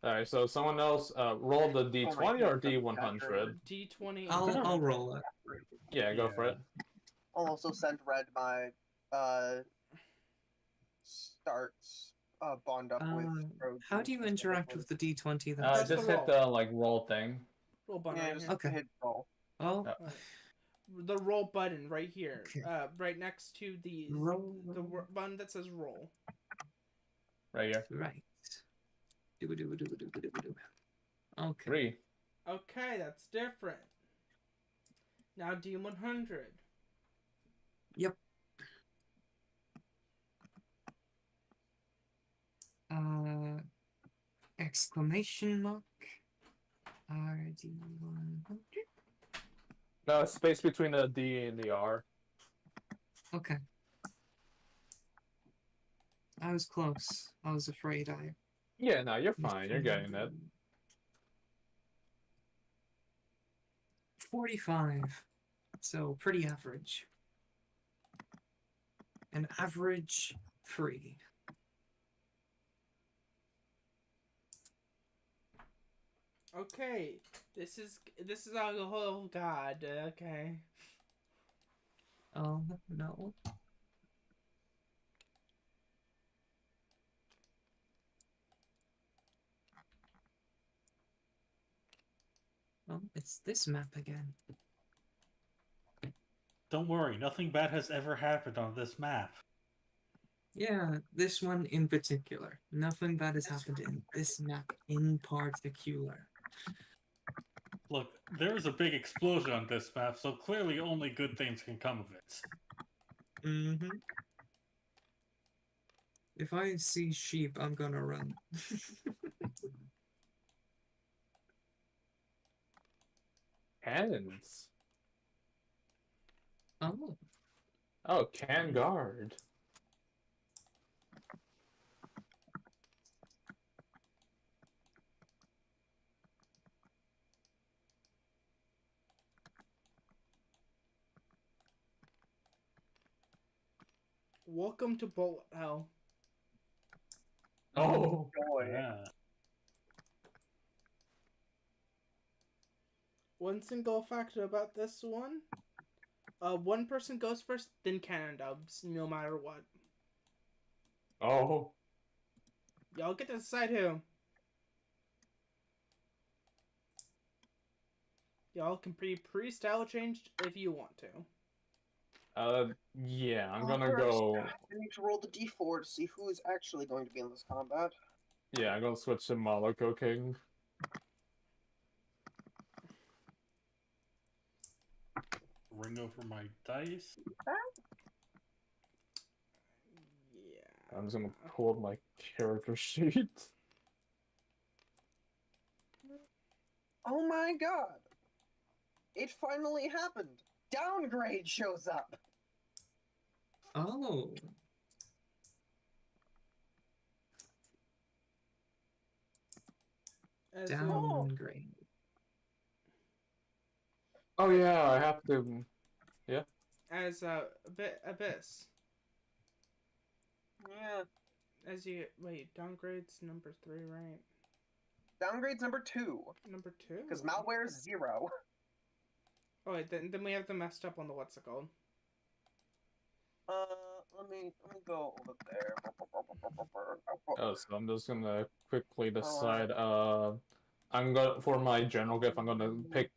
Alright, so someone else roll the D20 or D100?
D20.
I'll roll it.
Yeah, go for it.
I'll also send Red my starts bond up with.
How do you interact with the D20 then?
Press
Just
the
hit the like roll thing.
roll button
Yeah,
right
just
here.
Okay.
hit roll.
Oh,
The roll button right here.
Okay.
Right next to the button that says roll.
Right here.
right. Okay.
3.
Okay, that's different. Now D100.
Yep. Exclamation mark. RD100.
No, space between the D and the R.
Okay. I was close. I was afraid I.
Yeah, no, you're fine. You're getting it.
45. So pretty average. An average 3.
Okay, this is oh god. Okay.
Oh no. Oh, it's this map again.
Don't worry, nothing bad has ever happened on this map.
Yeah, this one in particular. Nothing bad has happened in this map in particular.
Look, there was a big explosion on this map, so clearly only good things can come of it.
Mm-hmm. If I see sheep, I'm gonna run.
Cannons.
Oh.
Oh, can guard.
Welcome to bullet hell.
Oh.
Boy.
Yeah.
One single fact about this one. One person goes first, then cannon dubs, no matter what.
Oh.
Y'all get to decide who. Y'all can pre-style change if you want to.
Yeah, I'm
Well,
gonna
first,
go.
I need to roll the D4 to see who is actually going to be in this combat.
Yeah, I'm gonna switch to Malako King.
Ring over my dice.
Yeah.
I'm just gonna pull up my character sheet.
Oh my god! It finally happened! Downgrade shows up!
Oh.
As
Downgrade.
Oh yeah, I have to. Yeah.
As Abyss.
Yeah.
As you wait, downgrades number 3, right?
Downgrade's number 2.
Number 2.
Because malware is 0.
Oh wait, then we have the messed up on the what's it called?
Let me go over there.
Oh, so I'm just gonna quickly decide. I'm gonna for my general gift. I'm gonna pick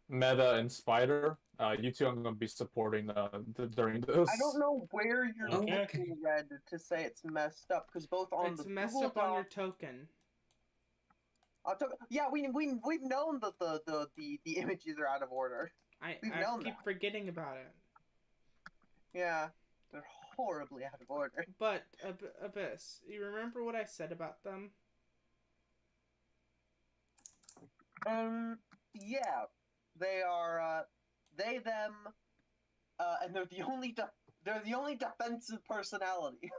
Meta and Spider. You two, I'm gonna be supporting during this.
I don't know where you're
Okay.
looking, Red, to say it's messed up, because both on
It's
the
messed
Google
up on your
Doc-
token.
yeah, we've known that the images are out of order. We've
I
known
keep
that.
forgetting about it.
Yeah, they're horribly out of order.
But Abyss, you remember what I said about them?
Yeah, they are they them, and they're the only defensive personality.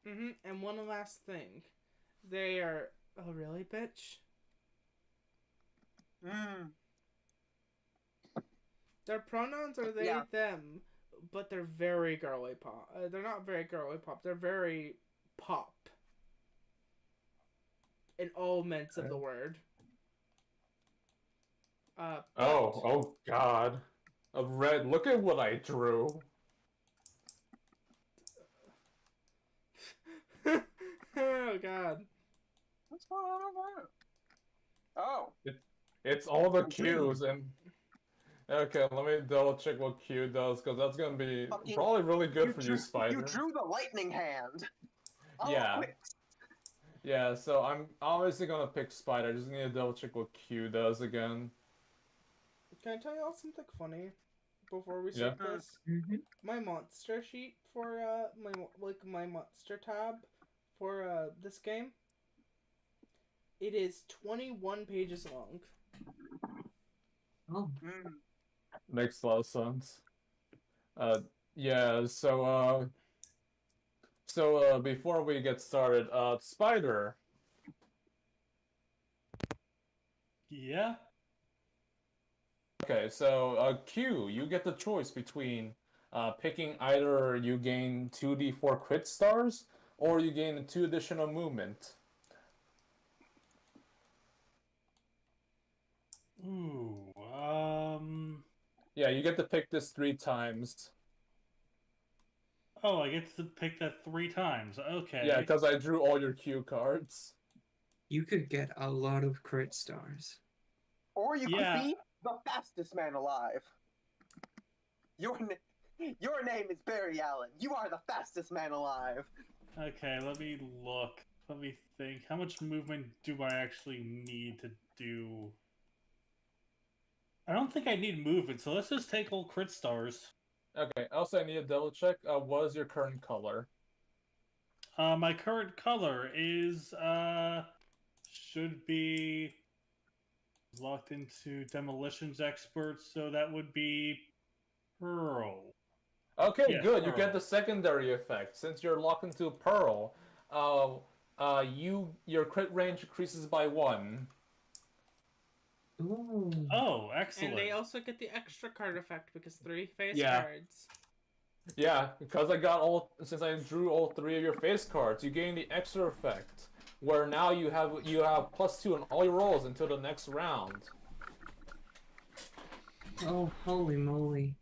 And one last thing, they are. Oh really, bitch?
Mm.
Their pronouns are they,
Yeah.
them, but they're very girly pop. They're not very girly pop. They're very pop. In all sense of the word.
Oh God. A red. Look at what I drew.
Oh God.
What's going on over there? Oh.
It's all the Qs and. Okay, let me double check what Q does, because that's gonna be probably really good for you, Spider.
You drew the lightning hand. Oh,
Yeah.
quick.
Yeah, so I'm obviously gonna pick Spider. I just need to double check what Q does again.
Can I tell y'all something funny before we
Yeah.
start this? My monster sheet for my monster tab for this game. It is 21 pages long.
Oh.
Makes a lot of sense. Yeah, so before we get started, Spider.
Yeah?
Okay, so Q, you get the choice between picking either you gain 2d4 crit stars or you gain 2 additional movement.
Ooh,
Yeah, you get to pick this 3 times.
Oh, I get to pick that 3 times. Okay.
Yeah, because I drew all your Q cards.
You could get a lot of crit stars.
Or you could be the fastest man alive. Your name is Barry Allen. You are the fastest man alive.
Okay, let me look. Let me think. How much movement do I actually need to do? I don't think I need movement, so let's just take all crit stars.
Okay, also I need to double check. What is your current color?
My current color is, should be locked into Demolitions Expert, so that would be Pearl.
Okay,
Yes,
good.
Pearl.
You get the secondary effect. Since you're locked into Pearl, your crit range increases by 1.
Ooh.
Oh, excellent.
And they also get the extra card effect because 3 face
Yeah.
cards.
Yeah, because since I drew all 3 of your face cards, you gain the extra effect, where now you have +2 on all your rolls until the next round.
Oh, holy moly.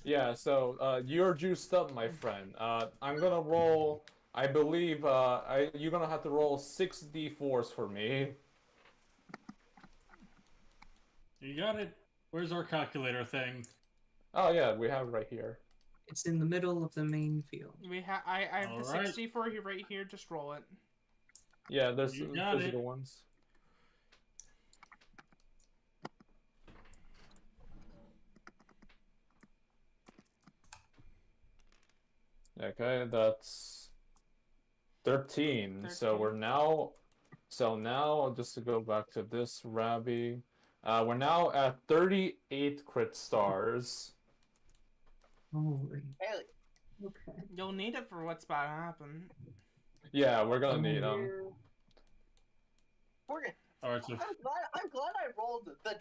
Yeah, so you're juiced up, my friend. I'm gonna roll. I believe you're gonna have to roll 6 d4s for me.
You got it. Where's our calculator thing?
Oh yeah, we have it right here.
It's in the middle of the main field.
I have
All
the
right.
64 here right here. Just roll it.
Yeah, there's
You got
physical
it.
ones. Okay, that's 13. So
13.
now just to go back to this Rabbi, we're now at 38 crit stars.
Holy.
Haley.
Okay.
You'll need it for what's about to happen.
Yeah, we're gonna need them.
All right, so
I'm glad I rolled the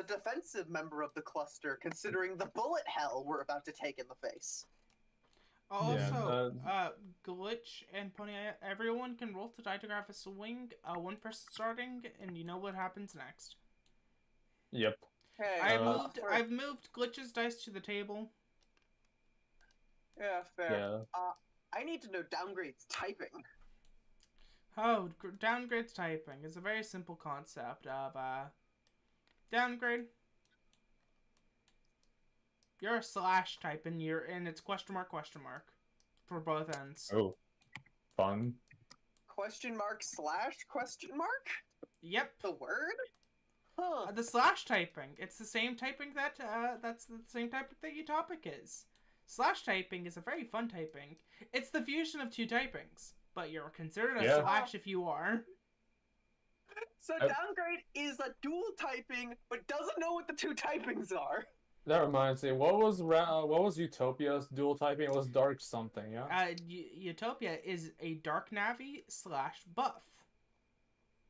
defensive member of the cluster, considering the bullet hell we're about to take in the face.
Also, Glitch and Pony, everyone can roll to diagraph a swing. One person starting, and you know what happens next.
Yep.
Hey,
I've moved Glitch's dice to the table.
Yeah, fair.
Yeah.
I need to know downgrades typing.
Oh, downgrade typing is a very simple concept of downgrade. You're a slash type and it's question mark for both ends.
Oh, fun.
Question mark / question mark?
Yep.
The word? Huh.
The slash typing. It's the same typing that's the same typing that your topic is. Slash typing is a very fun typing. It's the fusion of 2 typings, but you're considered a slash if you are.
So downgrade is a dual typing, but doesn't know what the 2 typings are.
That reminds me. What was Utopia's dual typing? It was dark something, yeah.
Utopia is a dark navi / buff.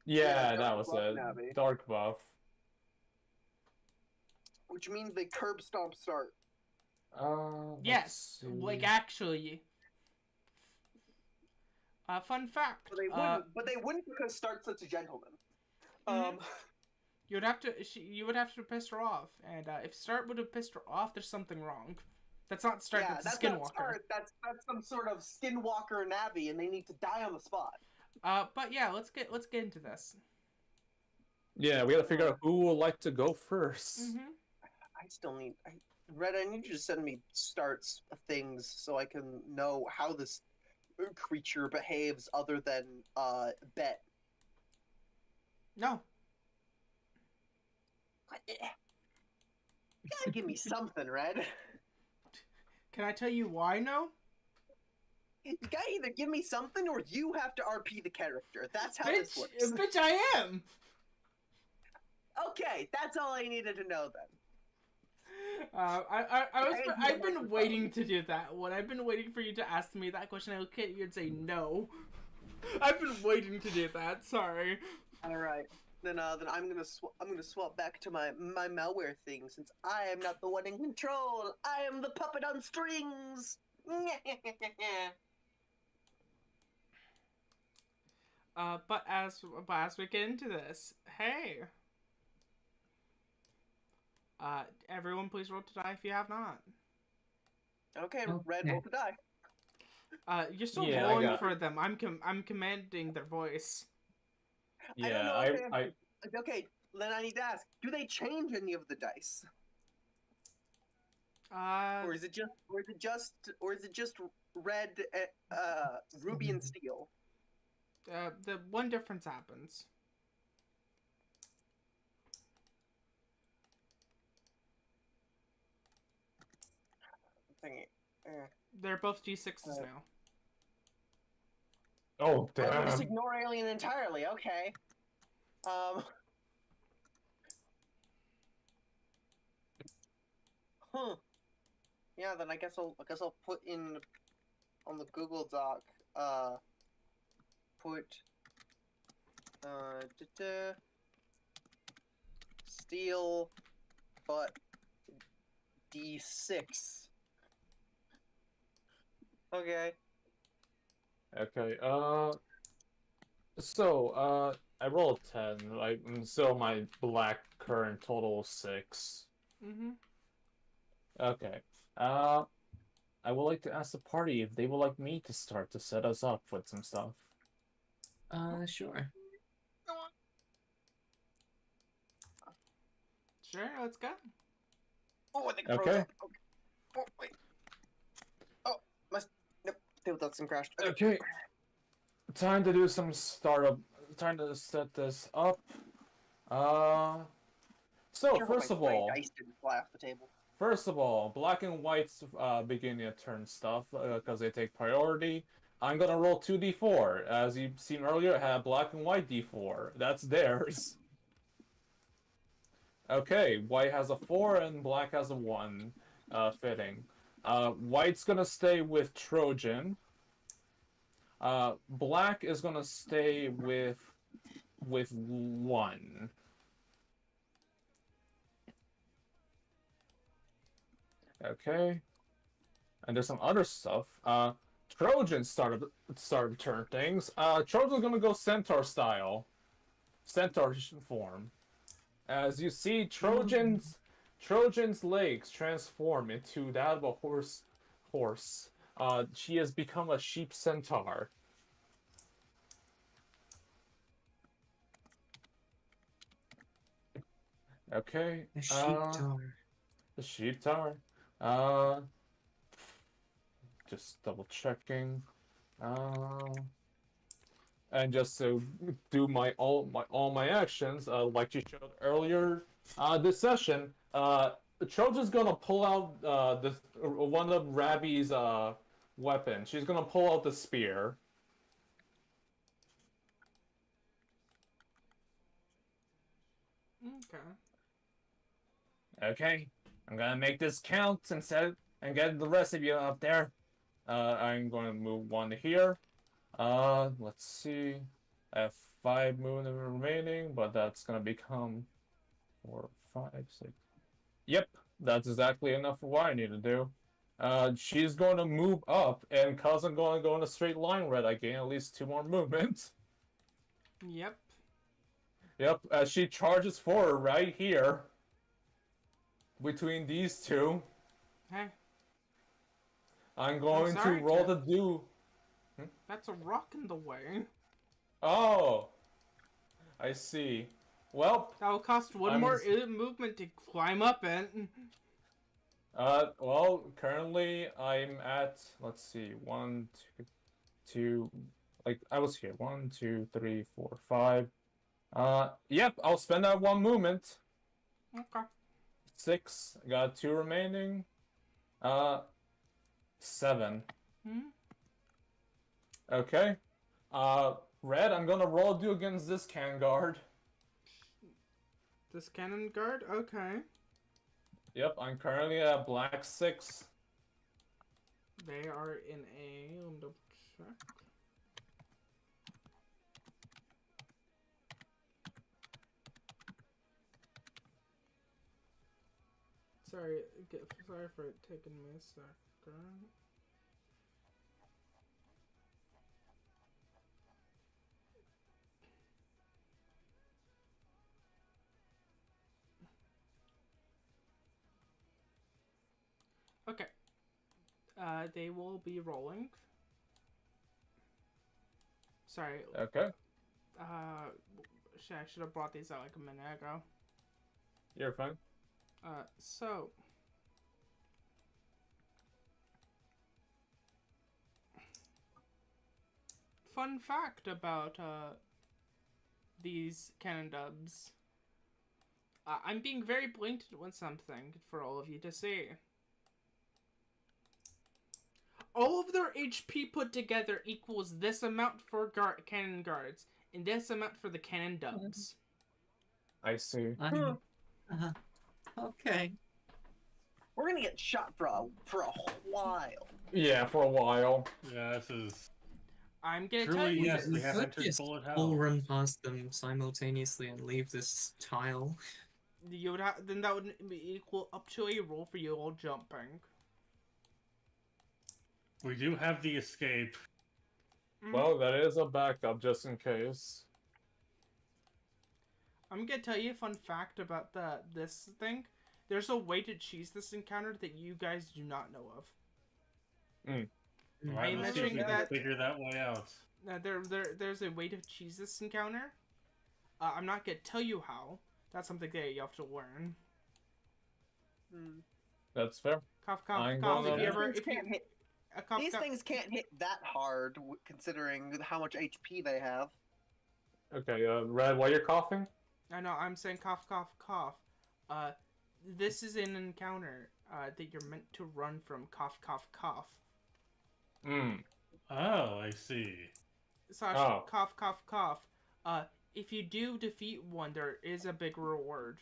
Yeah, that
dark
was
buff
it.
Navi.
Dark buff.
which means they curb stomp start.
Yes, like actually. Fun fact.
But they wouldn't. But they wouldn't because Start's such a gentleman.
You would have to. You would have to piss her off, and if Start would have pissed her off, there's something wrong. That's not Start.
Yeah,
that's
that's
a
not
Skinwalker.
Start. That's some sort of Skinwalker Navi, and they need to die on the spot.
But yeah, let's get into this.
Yeah, we gotta figure out who would like to go first.
I still need. Red, I need you to send me Start's things so I can know how this creature behaves other than bet.
No.
You gotta give me something, Red.
Can I tell you why no?
You gotta either give me something or you have to RP the character. That's how this works.
Bitch, I am!
Okay, that's all I needed to know then.
I've been waiting to do that one. I've been waiting for you to ask me that question. I look at you and say no. I've been waiting to do that. Sorry.
All right. Then I'm gonna swap back to my malware thing since I am not the one in control. I am the puppet on strings.
But as we get into this, hey. Everyone please roll to die if you have not.
Okay, Red, roll to die.
You're still rolling for them. I'm commanding their voice.
Yeah,
Okay, then I need to ask: do they change any of the dice? Or is it just red, ruby and steel?
The one difference happens. They're both D6s now.
Oh, damn.
I'll just ignore alien entirely. Okay. Yeah, then I guess I'll put in on the Google Doc. Put steel, but D6. Okay.
Okay. So I rolled 10. Like, so my black current total 6. Okay. I would like to ask the party if they would like me to start to set us up with some stuff.
Sure.
Sure, let's go.
Oh, I think it froze up. Okay. Oh, wait. Oh, nope. That's crashed.
Okay. Time to do some startup. Time to set this up. So first of all,
dice didn't fly off the table.
First of all, black and whites begin to turn stuff because they take priority. I'm gonna roll 2d4. As you've seen earlier, I had black and white d4. That's theirs. Okay, white has a 4 and black has a 1. Fitting. White's gonna stay with Trojan. Black is gonna stay with 1. Okay. And there's some other stuff. Trojan started to turn things. Trojan's gonna go centaur style. Centaur form. As you see, Trojan's legs transform into that of a horse. She has become a sheep centaur. Okay.
The sheep tower.
The sheep tower. Just double checking. And just to do all my actions, like you showed earlier, this session, Trojan's gonna pull out this one of Rabby's weapons. She's gonna pull out the spear. Okay, I'm gonna make this count and get the rest of you up there. I'm going to move 1 here. Let's see. I have 5 movement remaining, but that's gonna become 4, 5, 6. Yep, that's exactly enough for what I need to do. She's going to move up, and cause I'm going to go in a straight line red, I gain at least 2 more movements.
Yep.
Yep, as she charges forward right here. Between these two.
Hey,
I'm going to
sorry,
roll
kid.
the do.
That's a rock in the way.
Oh, I see. Well,
That will cost one more movement to climb up it.
well, currently I'm at, let's see, 1, 2, 2, like, I was here, 1, 2, 3, 4, 5. Yep, I'll spend that 1 movement.
Okay.
6, got 2 remaining. 7. Okay. Red, I'm gonna roll do against this cannon guard.
This cannon guard? Okay.
Yep, I'm currently at black 6.
They are in a... Let me double check. Sorry for it taking me a second. Okay. They will be rolling. Sorry.
Okay.
Shit, I should have brought these out like a minute ago.
You're fine.
So... Fun fact about, these cannon dubs. I'm being very blatant with something for all of you to see. All of their HP put together equals this amount for cannon guards, and this amount for the cannon dubs.
I see.
Okay.
We're gonna get shot for a while.
Yeah, for a while.
Yeah, this is...
I'm gonna
Truly,
tell you
yes,
this.
we have
Could
entered
just
bullet
all
hell.
run past them simultaneously and leave this tile.
You would then that would equal up to a roll for you all jumping.
We do have the escape.
Well, that is a backup just in case.
I'm gonna tell you a fun fact about this thing. There's a way to cheese this encounter that you guys do not know of.
Alright,
I'm
let's see if we
mentioning
can
that-
figure that way out.
There's a way to cheese this encounter. I'm not gonna tell you how. That's something that you have to learn.
That's fair.
Cough,
I'm
cough.
gonna-
If you ever,
These
if you,
can't hit-
cough,
These
cough.
things can't hit that hard, considering how much HP they have.
Okay, Red, while you're coughing?
I know. I'm saying cough, cough, cough. This is an encounter that you're meant to run from. Cough, cough, cough.
Oh, I see.
Slash
Oh.
cough, cough, cough. If you do defeat one, there is a big reward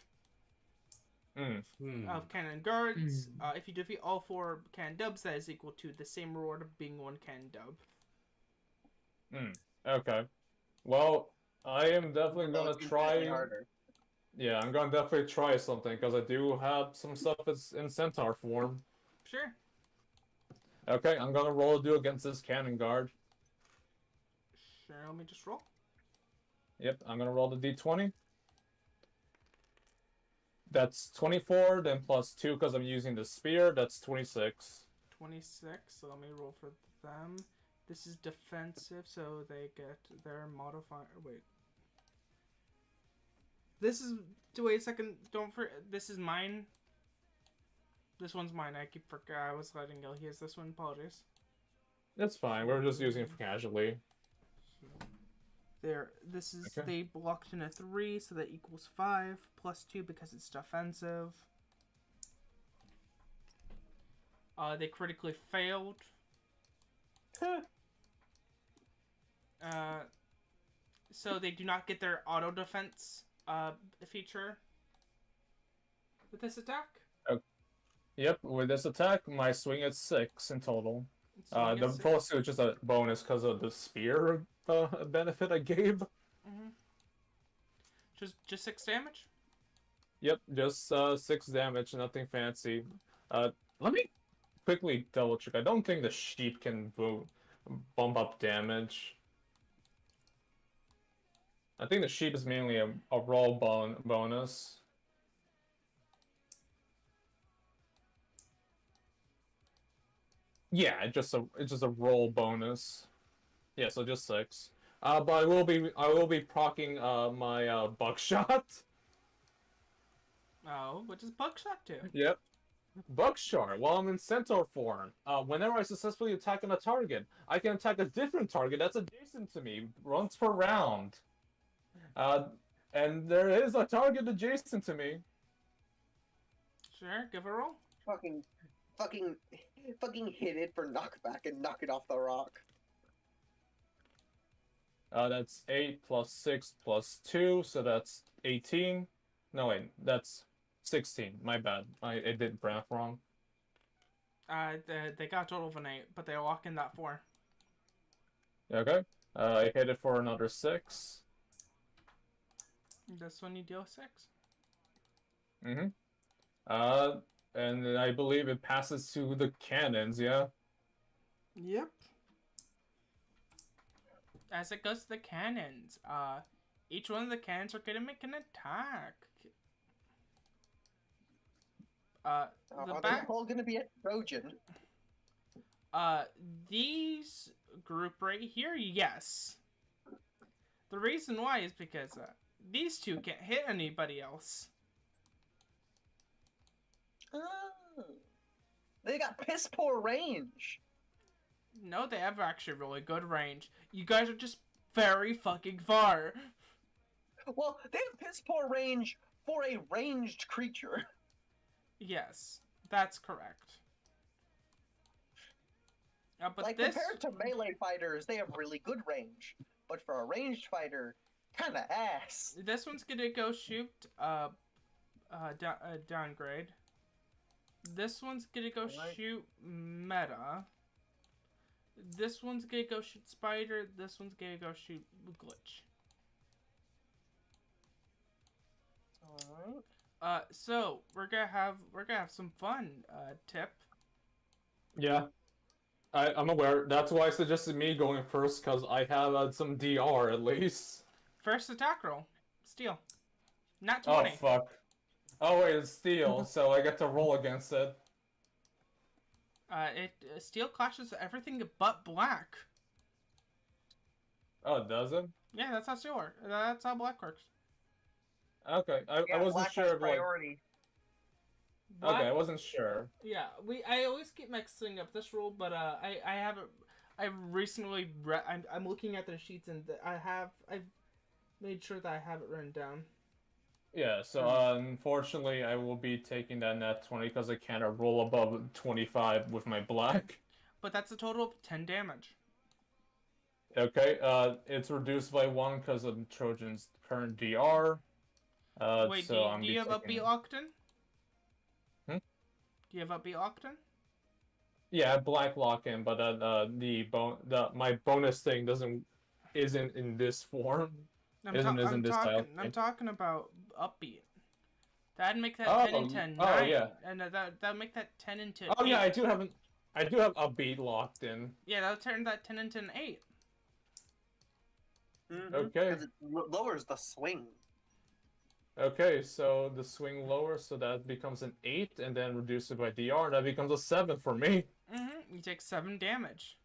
of cannon guards. If you defeat all 4 cannon dubs, that is equal to the same reward of being 1 cannon dub.
Okay. Well, I am definitely
Although
gonna
it's infinitely
try.
harder.
Yeah, I'm gonna definitely try something because I do have some stuff that's in centaur form.
Sure.
Okay, I'm gonna roll a do against this cannon guard.
Sure, let me just roll.
Yep, I'm gonna roll the d20. That's 24, then plus 2 because I'm using the spear. That's 26.
26, so let me roll for them. This is defensive, so they get their modifier. Wait. This is. Wait a second. Don't forget. This is mine. This one's mine. I keep forgetting. I was letting go. Here's this one. Apologies.
It's fine. We're just using it for casually.
There. This is.
Okay.
They blocked in a 3, so that equals 5 plus 2 because it's defensive. They critically failed. So they do not get their auto defense feature with this attack.
Yep, with this attack, my swing is 6 in total. The plus 2 is just a bonus because of the spear benefit I gave.
Just 6 damage.
Yep, just 6 damage, nothing fancy. Let me quickly double check. I don't think the sheep can bump up damage. I think the sheep is mainly a roll bonus. Yeah, it's just a roll bonus. Yeah, so just 6. But I will be proccing my buckshot.
Oh, what does buckshot do?
Yep. Buckshot, while I'm in centaur form, whenever I successfully attack on a target, I can attack a different target that's adjacent to me once per round. And there is a target adjacent to me.
Sure, give a roll.
Fucking hit it for knockback and knock it off the rock.
That's 8 plus 6 plus 2, so that's 18. No, wait, that's 16. My bad. I did math wrong.
They got a total of an 8, but they lock in that 4.
Okay. I hit it for another 6.
This one you deal 6.
Mm-hmm. And I believe it passes to the cannons, yeah?
Yep. As it goes to the cannons, each one of the cannons are gonna make an attack.
Are they all gonna be a Trojan?
These group right here, yes. The reason why is because these two can't hit anybody else.
Oh, they got piss poor range.
No, they have actually really good range. You guys are just very fucking far.
Well, they have piss poor range for a ranged creature.
Yes, that's correct. But
like,
this...
compared to melee fighters, they have really good range. But for a ranged fighter, kinda ass.
This one's gonna go shoot, downgrade. This one's gonna go shoot meta. This one's gonna go shoot spider. This one's gonna go shoot glitch.
Alright.
So we're gonna have some fun, Tip.
Yeah. I'm aware. That's why I suggested me going first, because I have some DR at least.
First attack roll. Steal. Not 20.
Oh, fuck. Oh, wait, it's steel, so I get to roll against it.
Steel clashes everything but black.
Oh, it doesn't?
Yeah, that's how steel works. That's how black works.
Okay, I wasn't
black
sure
has
if, like...
priority.
Black,
Okay, I wasn't sure.
Yeah, I always keep mixing up this rule, but I've recently I'm looking at the sheets and I've made sure that I have it written down.
Yeah, so unfortunately I will be taking that nat 20 because I can't roll above 25 with my black.
But that's a total of 10 damage.
Okay, it's reduced by 1 because of Trojan's current DR.
Wait,
so
do you have upbeat Octon?
Hmm?
Do you have upbeat Octon?
Yeah, black lock-in, but my bonus thing isn't in this form.
I'm talking about upbeat. That'd make that 10 into 9.
Oh yeah.
And that'd make that 10 into 8.
Oh yeah, I do have upbeat locked in.
Yeah, that'll turn that 10 into an 8.
Mm-hmm.
Okay.
Because it lowers the swing.
Okay, so the swing lowers, so that becomes an 8, and then reduce it by DR, and that becomes a 7 for me.
You take 7 damage.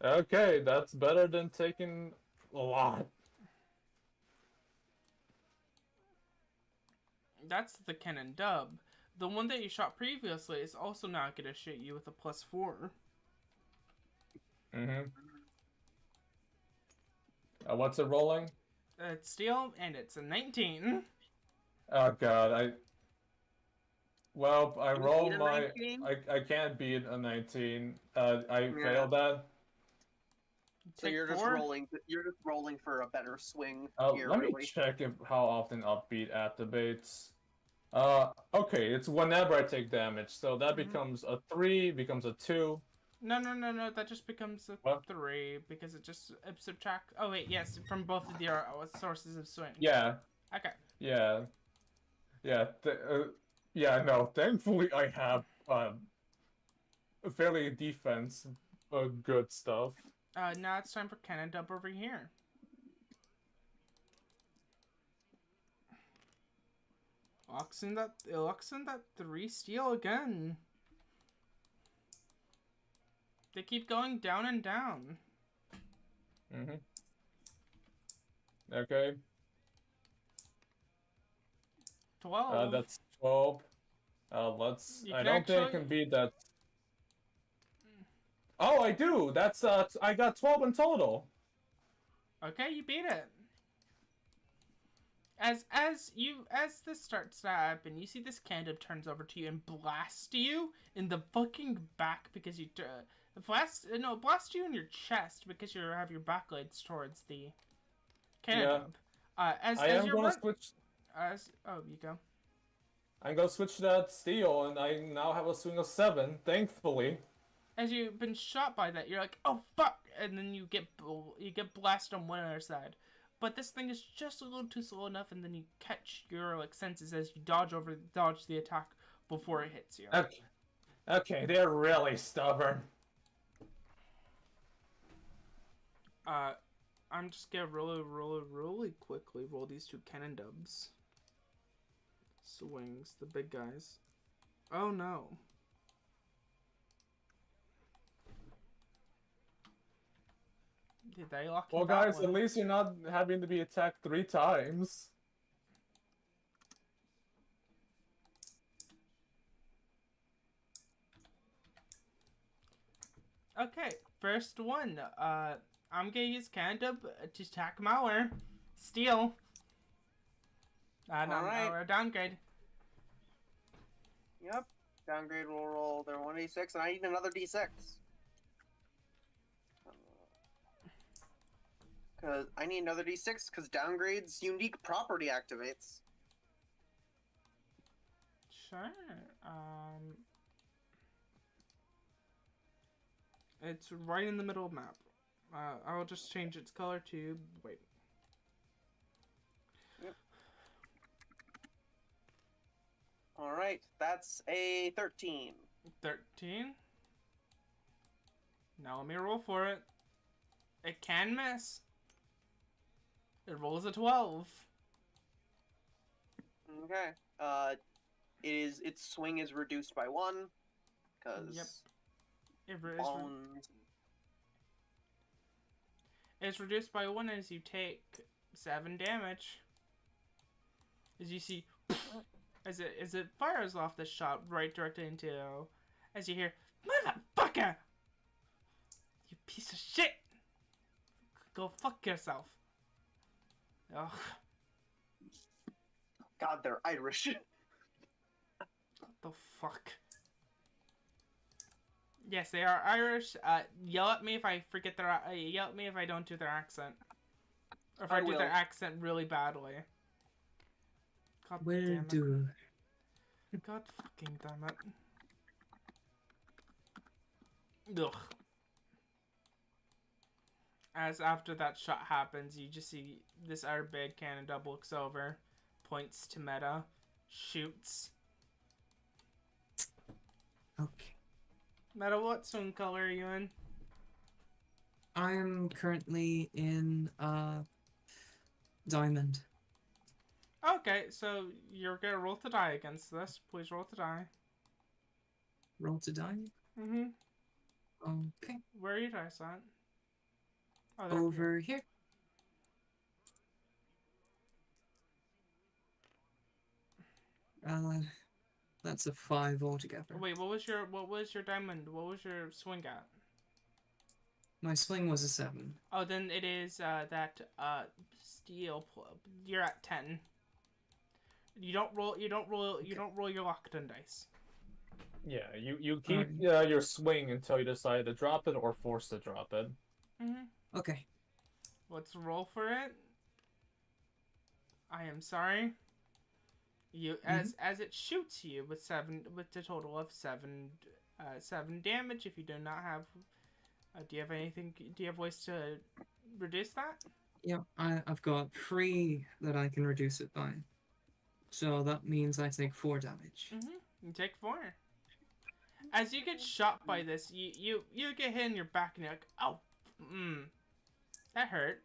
Okay, that's better than taking a lot.
That's the cannon dub. The one that you shot previously is also not going to shoot you with a +4.
What's it rolling?
It's steel, and it's a 19.
Oh god, I rolled my...
19?
I can't beat a 19. I failed that.
So you're just rolling for a better swing here,
let me
really.
check how often upbeat activates. Okay, it's whenever I take damage, so that becomes a 3, becomes a 2.
No, that just becomes a 3, because it just subtracts... Oh wait, yes, from both of the sources of swing.
Yeah.
Okay.
Yeah. Yeah, yeah, no. Thankfully, I have fairly defense, good stuff.
Now it's time for cannon dump over here. Locks in that 3 steel again. They keep going down and down.
Mm-hmm. Okay.
12.
That's 12. Let's.
You
I
can
don't think I
actually-
can beat that. Oh, I do. That's I got 12 in total.
Okay, you beat it. As this starts to happen, you see this candle turns over to you and blasts you in the fucking back because you blast you in your chest because you have your backlights towards the cannon.
Yeah.
As
I am
you're
gonna switch.
You go.
I'm gonna switch that steel, and I now have a swing of 7. Thankfully.
As you've been shot by that, you're like, oh fuck, and then you get blasted on one other side. But this thing is just a little too slow enough, and then you catch your senses as you dodge the attack before it hits you.
Okay, they're really stubborn.
I'm just gonna really quickly roll these 2 cannon dubs. Swings, the big guys. Oh no. Did they lock
Well,
in that
guys,
one?
at least you're not having to be attacked 3 times.
Okay, first one. I'm gonna use cannon dub to attack Mauer. Steal.
Alright.
Downgrade.
Yep. Downgrade will roll their 1d6, and I need another d6. Because I need another d6, because downgrade's unique property activates.
Sure. It's right in the middle of the map. I'll just change its color to wait.
Yep. Alright, that's a 13.
13. Now let me roll for it. It can miss. It rolls a 12.
Okay. Its swing is reduced by 1. Because
Yep.
bones.
It's reduced by 1 as you take 7 damage. As you see, as it fires off the shot right directly into, as you hear, motherfucker, you piece of shit, go fuck yourself. Ugh.
God, they're Irish.
What the fuck? Yes, they are Irish. Yell at me if I forget their. Yell at me if I don't do their accent, or if I do
will.
their accent really badly. God
Will
damn it.
do.
God fucking damn it. Ugh. As after that shot happens, you just see this other big cannon dub looks over, points to Meta, shoots.
Okay.
Meta, what swing color are you in?
I'm currently in diamond.
Okay, so you're gonna roll the die against this. Please roll the die.
Roll to die.
Mm-hmm.
Okay.
Where are your dice at? Oh, they're
Over here. That's a 5 altogether.
Wait, what was your diamond? What was your swing at?
My swing was a 7.
Oh, then it is that steel. You're at 10. You don't roll your locked in dice.
Yeah, you keep your swing until you decide to drop it or force to drop it.
Mm-hmm.
Okay.
Let's roll for it. I am sorry. You as it shoots you with a total of 7 damage. If you do not have, do you have anything? Do you have ways to reduce that?
Yep, I've got 3 that I can reduce it by. So that means I take 4 damage.
You take 4. As you get shot by this, you get hit in your back and you're like, oh, that hurt.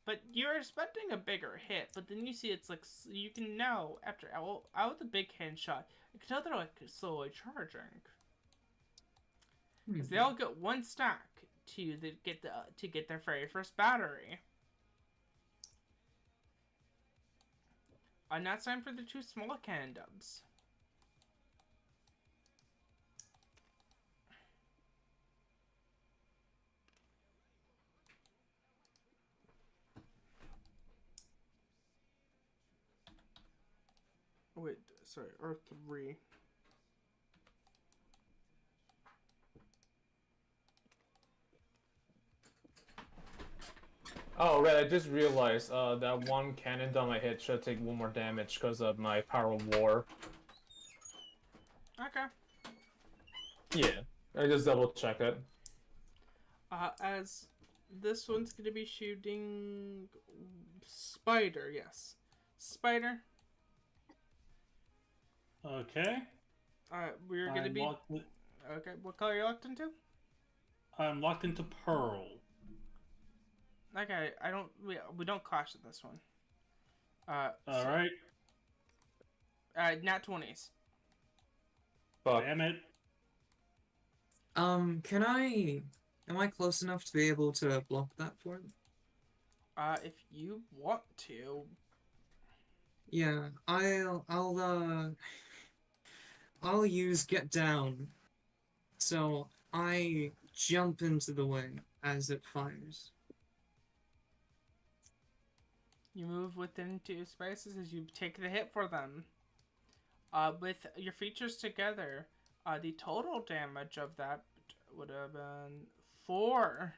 But you're expecting a bigger hit, but then you see it's like, you can now, after out the big hand shot, you can tell they're like slowly charging. Because they all get 1 stack to get their very first battery. And now it's time for the 2 small cannon dubs. Wait, sorry, or 3.
Oh, right, I just realized that 1 cannon down my hit should take 1 more damage because of my Power of War.
Okay.
Yeah, I just double check it.
As this one's gonna be shooting Spider, yes. Spider.
Okay.
We're gonna be... Okay, what color are you locked into?
I'm locked into Pearl.
Okay, we don't clash at this one.
Alright.
Nat 20s.
Fuck.
Damn it.
Am I close enough to be able to block that for him?
If you want to.
Yeah, I'll use get down. So I jump into the way as it fires.
You move within 2 spaces as you take the hit for them. With your features together, the total damage of that would have been 4.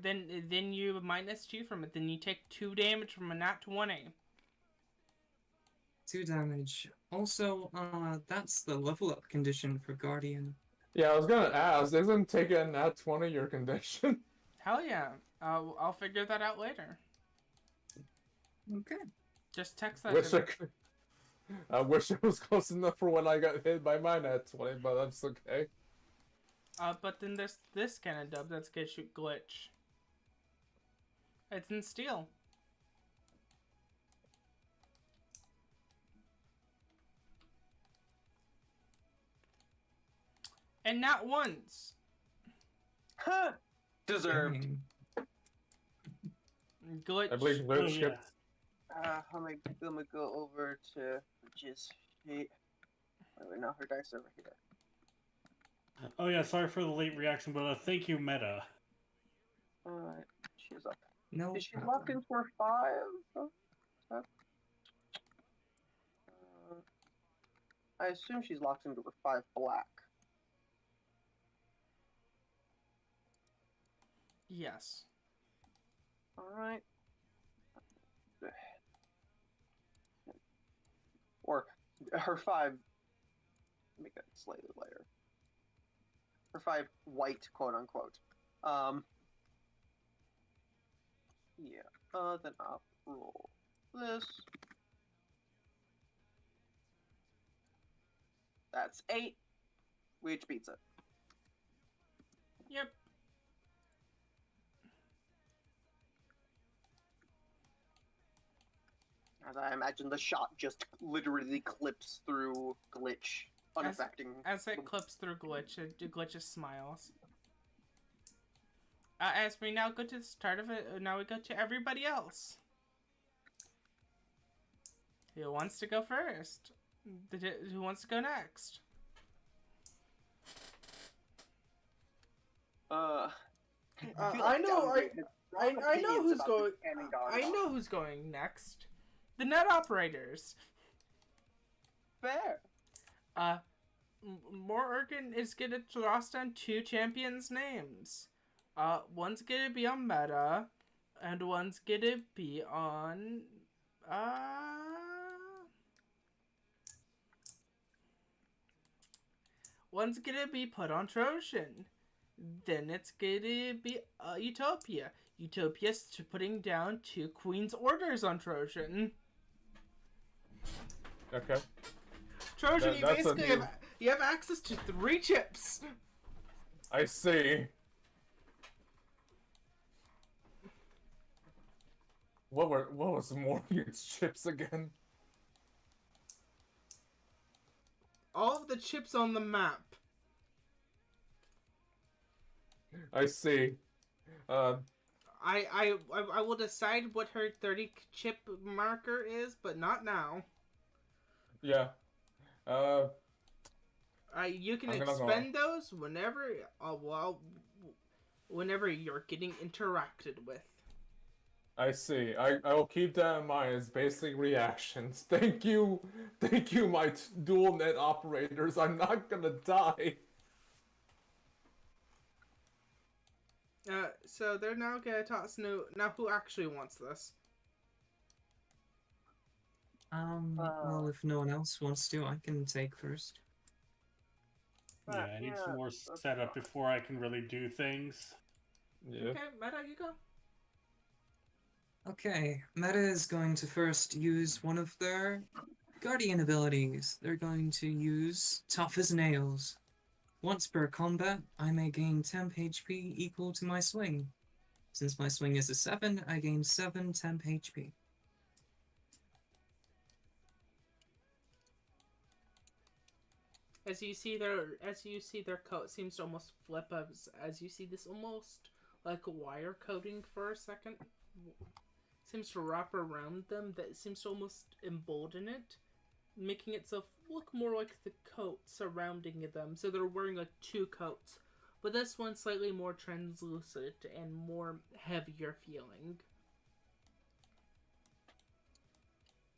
Then you minus 2 from it. Then you take 2 damage from a nat 20.
2 damage. Also, that's the level up condition for Guardian.
Yeah, I was gonna ask, isn't taking a nat 20 your condition?
Hell yeah. I'll figure that out later.
Okay.
Just text that
Wish
to me.
I wish it was close enough for when I got hit by my nat 20, but that's okay.
But then there's this cannon dub that's gonna shoot glitch. It's in steel. And not once.
Huh. Deserved.
Dang.
Glitch.
I believe Luke
Oh, yeah.
skipped.
Let me go over to Jizz sheet. Wait, no, her dice over here.
Oh yeah, sorry for the late reaction, but thank you, Meta.
Alright, she's up.
No.
Is she
problem.
locked into her 5? I assume she's locked into her 5 black.
Yes.
Alright. Or her 5. Make it slightly later. Her 5 white, quote unquote. Yeah. Then I'll roll this. That's 8, which beats it.
Yep.
As I imagine the shot just literally clips through Glitch, unaffecting.
As it clips through Glitch, Glitch just smiles. As we now go to the start of it, now we go to everybody else. Who wants to go first? Who wants to go next?
I
know who's going. I know who's going next. The net operators.
Fair.
Morgan is gonna toss down 2 champions' names. One's gonna be on meta, and one's gonna be on one's gonna be put on Trojan. Then it's gonna be Utopia. Utopia's putting down 2 Queen's Orders on Trojan.
Okay.
Trojan,
That's a
basically
new-
you have access to 3 chips.
I see. What was Morgan's chips again?
All of the chips on the map.
I see.
I will decide what her 30 chip marker is, but not now.
Yeah.
You can
I'm gonna go-
expend those whenever, whenever you're getting interacted with.
I see. I will keep that in mind as basic reactions. Thank you, my dual net operators. I'm not gonna die.
So they're now gonna toss new. Now, who actually wants this?
Well, if no one else wants to, I can take first.
Yeah, I need some more setup before I can really do things.
Yeah.
Okay, Meta, you go.
Okay, Meta is going to first use one of their Guardian abilities. They're going to use Tough as Nails. Once per combat, I may gain temp HP equal to my swing. Since my swing is a 7, I gain 7 temp HP.
As you see their coat seems to almost flip as you see this almost like wire coating for a second. Seems to wrap around them that seems to almost embolden it, making itself look more like the coat surrounding them. So they're wearing like 2 coats, but this one's slightly more translucent and more heavier feeling.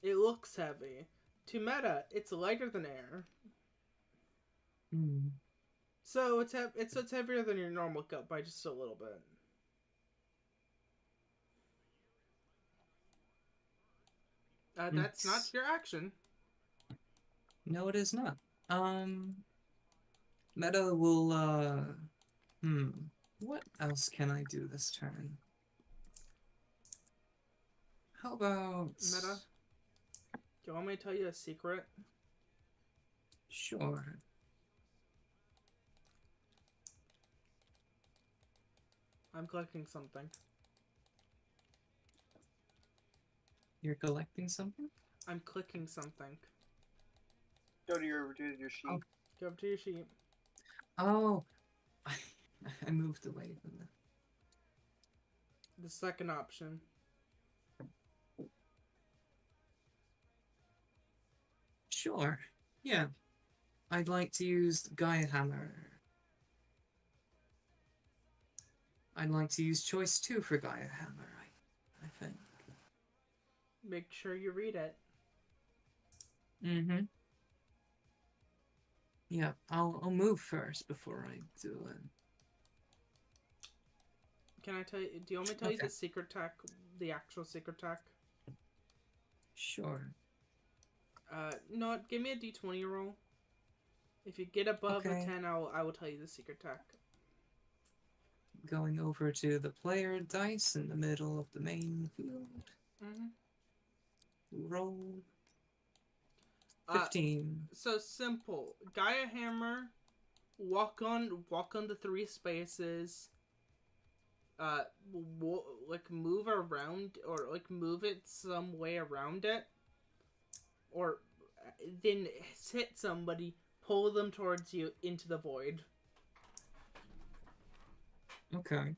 It looks heavy. To Meta, it's lighter than air. So it's heavier than your normal coat by just a little bit. That's not your action.
No, it is not. Meta will, what else can I do this turn? How about...
Meta? Do you want me to tell you a secret?
Sure.
I'm collecting something.
You're collecting something?
I'm clicking something.
Go to your sheet.
Oh.
Go up to your sheet.
Oh, I moved away from that.
The second option.
Sure. Yeah. I'd like to use Gaia Hammer. I'd like to use choice 2 for Gaia Hammer, I think.
Make sure you read it.
Mm-hmm. Yeah, I'll move first before I do it.
Can I tell you? Do you want me to tell you
Okay.
the secret tech? The actual secret tech?
Sure.
No, give me a d20 roll. If you get above a
Okay.
10, I will tell you the secret tech.
Going over to the player dice in the middle of the main field.
Mm-hmm.
Roll. 15.
So simple. Gaia Hammer. Walk on the 3 spaces. Like move around or like move it some way around it, or then hit somebody, pull them towards you into the void.
Okay.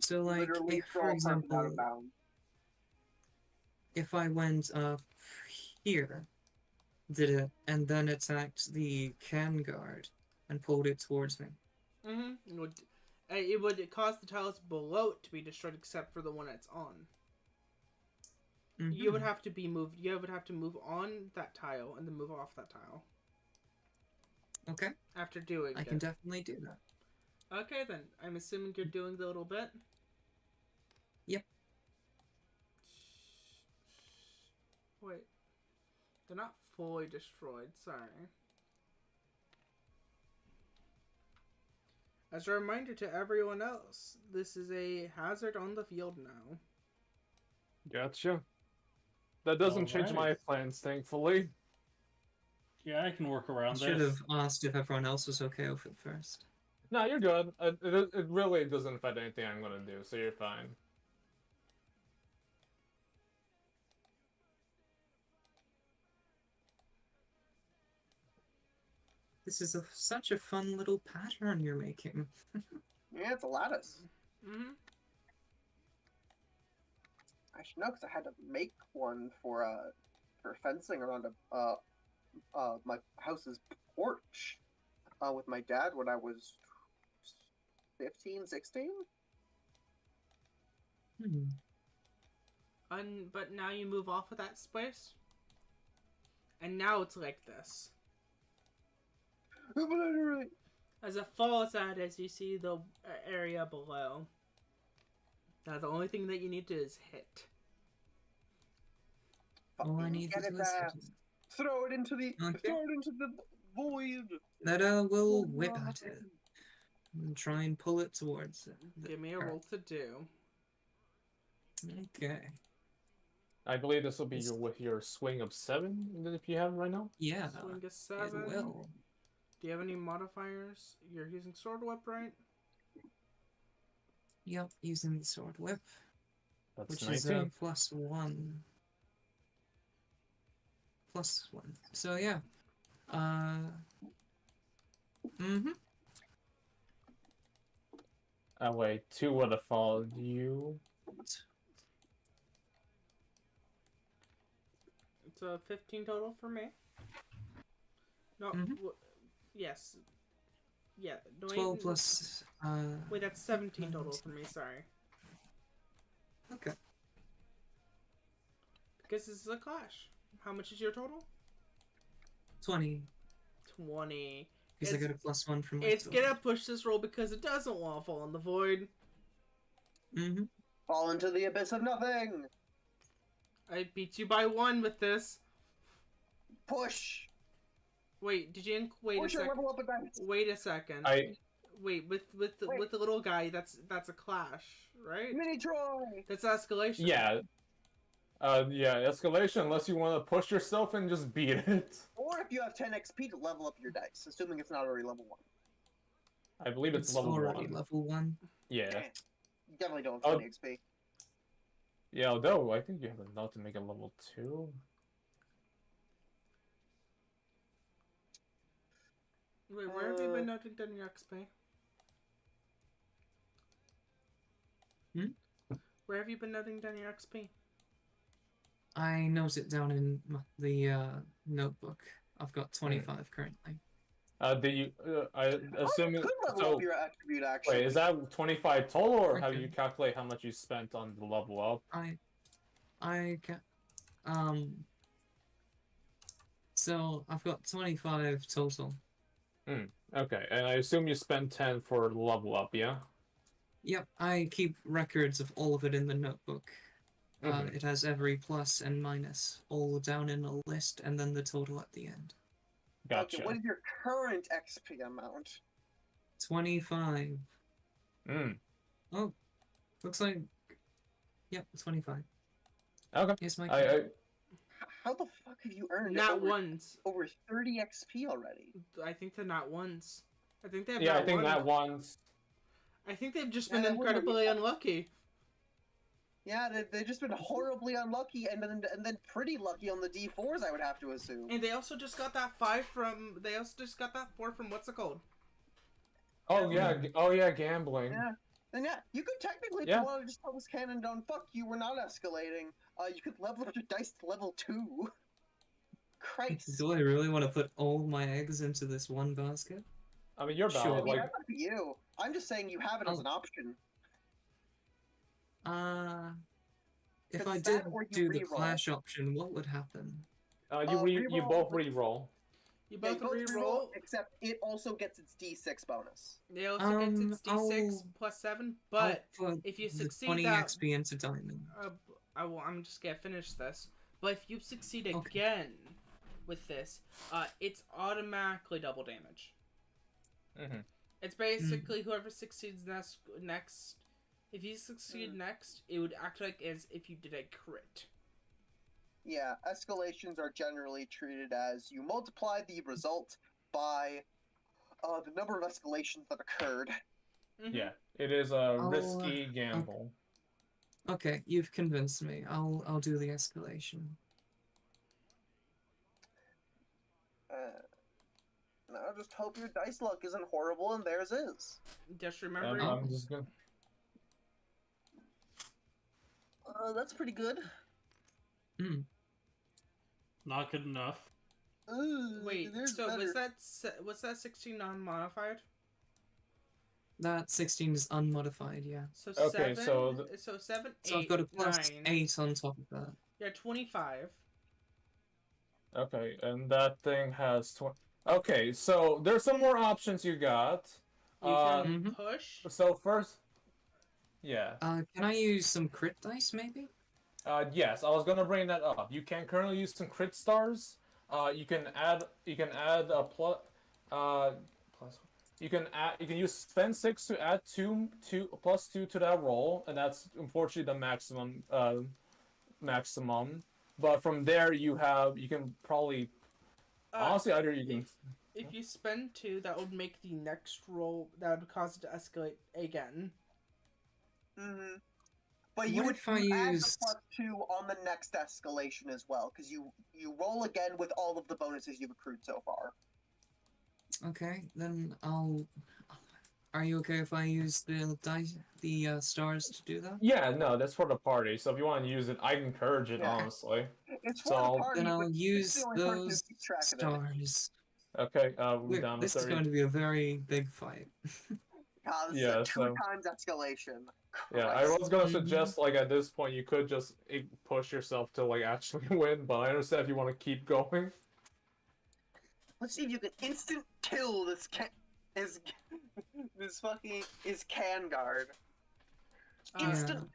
So like,
Literally
if, for
throw a person out
example,
of bounds.
if I went up here, did it, and then attacked the can guard and pulled it towards me.
Mm-hmm. It would cause the tiles below it to be destroyed, except for the one it's on.
Mm-hmm.
You would have to be moved. You would have to move on that tile and then move off that tile.
Okay.
After doing
I
it.
can definitely do that.
Okay then. I'm assuming you're doing the little bit.
Yep.
Wait. They're not fully destroyed. Sorry. As a reminder to everyone else, this is a hazard on the field now.
Gotcha. That doesn't change my
Alright.
plans, thankfully.
Yeah, I can work
I
around
should
this.
have asked if everyone else was okay with it first.
No, you're good. It really doesn't affect anything I'm gonna do, so you're fine.
This is such a fun little pattern you're making.
Yeah, it's a lattice.
Mm-hmm.
I should know because I had to make one for fencing around my house's porch with my dad when I was 15, 16.
But now you move off of that space, and now it's like this. As it falls out, as you see the area below. Now the only thing that you need to is hit.
All I need
Get
is
it
this.
there. Throw it into the
Okay.
void.
That will whip at it and try and pull it towards it.
Give me a roll to do.
Okay.
I believe this will be with your swing of 7 if you have it right now.
Yeah.
Swing a
It
7.
will.
Do you have any modifiers? You're using sword whip, right?
Yep, using the sword whip,
That's
which
19.
is a +1. +1. So yeah.
Oh wait, 2 would have followed you.
It's a 15 total for me. No, yes. Yeah. No,
12 plus.
Wait, that's 17 total for me. Sorry.
Okay.
Because this is a clash. How much is your total?
20.
20.
Because I got a +1 from my
It's
sword.
gonna push this roll because it doesn't want to fall in the void.
Fall into the abyss of nothing.
I beat you by 1 with this.
Push.
Wait, did you wait
Push
a
or
second?
level up a dice.
Wait a second. Wait, with the little guy, that's a clash, right?
Mini Troy.
That's escalation.
Yeah. Yeah, escalation unless you want to push yourself and just beat it.
Or if you have 10 XP to level up your dice, assuming it's not already level 1.
I believe it's level
already
1.
level 1.
Yeah.
You definitely don't have 20 XP.
Yeah, although I think you have enough to make it level 2.
Wait, where have you been noting down your XP? Where have you been noting down your XP?
I note it down in the notebook. I've got 25 currently.
Do you? I assume.
You could level up your attribute, actually.
Wait, is that 25 total, or how do you calculate how much you spent on the level up?
I can. So I've got 25 total.
Okay, and I assume you spend 10 for the level up, yeah?
Yep, I keep records of all of it in the notebook. It has every plus and minus all down in a list, and then the total at the end.
Gotcha.
Okay, what is your current XP amount?
25. Oh, looks like. Yep, 25.
Okay.
Here's my.
How the fuck have you earned
not ones
over 30 XP already?
I think they're not ones. I think they have.
Yeah, I think that ones.
I think they've just been incredibly unlucky.
Yeah, they've just been horribly unlucky, and then pretty lucky on the D4s, I would have to assume.
And they also just got that 5 from. They also just got that 4 from what's it called?
Oh yeah, gambling.
Yeah. And yeah, you could technically, if you want to just tell this cannon down, fuck you, we're not escalating. You could level up your dice to level 2. Christ.
Do I really want to put all my eggs into this one basket?
I mean, you're
sure.
like...
That's up to you. I'm just saying you have it as an option.
If I did do the flash option, what would happen?
You both re-roll.
You both re-roll,
except it also gets its D6 bonus.
It also gets its D6 plus 7, but if you succeed
20
that...
XP into diamond.
I'm just gonna finish this. But if you succeed again with this, it's automatically double damage. It's basically whoever succeeds next. If you succeed next, it would act like as if you did a crit.
Yeah, escalations are generally treated as you multiply the result by the number of escalations that occurred.
Yeah, it is a
I'll,
risky gamble.
Okay, you've convinced me. I'll do the escalation.
Now just hope your dice luck isn't horrible and theirs is.
Just remember.
I'm just gonna.
That's pretty good.
Hmm.
Not good enough.
Wait, so
better.
was that 16 non-modified?
That 16 is unmodified, yeah.
So
Okay,
7.
so
7, 8,
So I've got a plus
9.
8 on top of that.
Yeah, 25.
Okay, and that thing has 20. Okay, so there's some more options you got.
You can push.
So first, yeah.
Can I use some crit dice, maybe?
Yes, I was gonna bring that up. You can currently use some crit stars. You can add a plus. You can use spend 6 to add 2 plus 2 to that roll, and that's unfortunately the maximum. But from there you can probably honestly either you can.
If you spend 2, that would make the next roll, that would cause it to escalate again.
Mm-hmm. But you
What
would
if I
add
use-
the +2 on the next escalation as well, because you roll again with all of the bonuses you've accrued so far.
Okay, then I'll... Are you okay if I use the stars to do that?
Yeah, no, that's for the party. So if you want to use it, I encourage it,
Yeah.
honestly.
It's for
So
the party,
Then
but
I'll
you're
use
the only person who
those
keeps track of it.
stars.
Okay, we're down to
This is
30.
going to be a very big fight.
God, this
Yeah,
is a
so-
2 times escalation.
Yeah, I
Christ.
was gonna suggest like at this point you could just push yourself to like actually win, but I understand if you want to keep going.
Let's see if you can instant kill this can guard. Instant.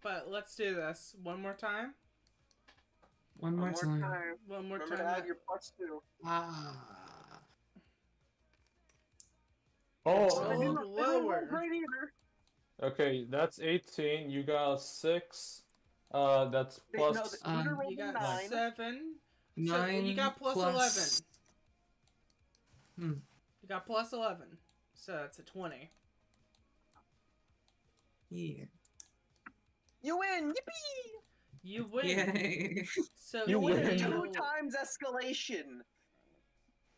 But let's do this one more time.
One more time.
One more
Remember
time.
to add your +2.
Oh,
They didn't roll
lower.
great either.
okay, that's 18. You got 6. That's plus.
No, the shooter rolled
You got
9.
7.
9
So you got plus
plus...
11. You got plus 11. So that's a 20.
Yeah.
You win! Yippee!
You win.
Yay!
So
You win.
2 times escalation.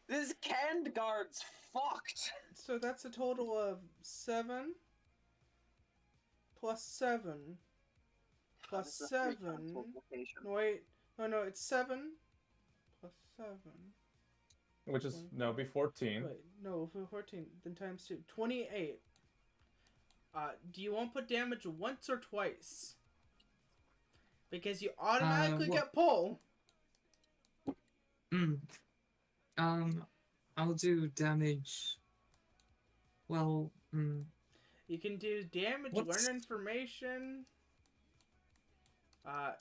This canned guard's fucked.
So that's a total of 7 plus 7 plus
This is a 3 times
7.
multiplication.
No, wait. No, it's 7 plus 7.
Which is no, be 14.
Wait, no, 14. Then times 2. 28. Do you want to put damage once or twice? Because you automatically get pull.
I'll do damage. Well,
You can do damage, learn information. I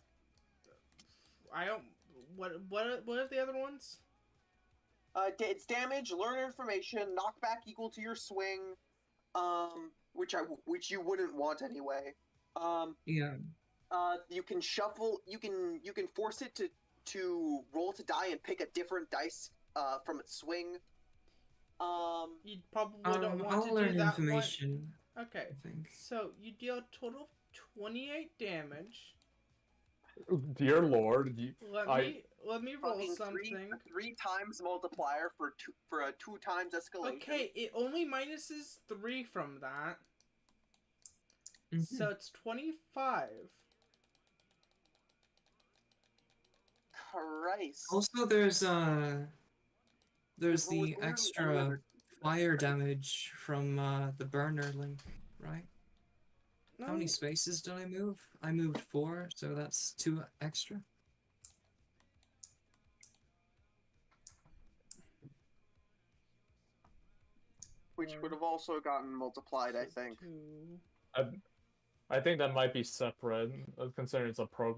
don't. What are the other ones?
It's damage, learn information, knockback equal to your swing, which you wouldn't want anyway.
yeah.
You can shuffle. You can force it to roll to die and pick a different dice from its swing.
You probably don't want
I'll
to
learn
do that
information.
one. Okay,
I think.
so you deal a total of 28 damage.
Dear Lord,
Let me roll
Fucking
something.
3 times multiplier for a 2 times escalation.
Okay, it only minuses 3 from that.
Mhm.
So it's 25.
Christ.
Also, there's
Well,
the
with literally
extra
any other-
fire damage from the burner link, right?
No,
How many spaces did I move? I moved 4, so that's 2 extra.
Which would have also gotten multiplied, I think.
2.
I think that might be separate, considering it's a program.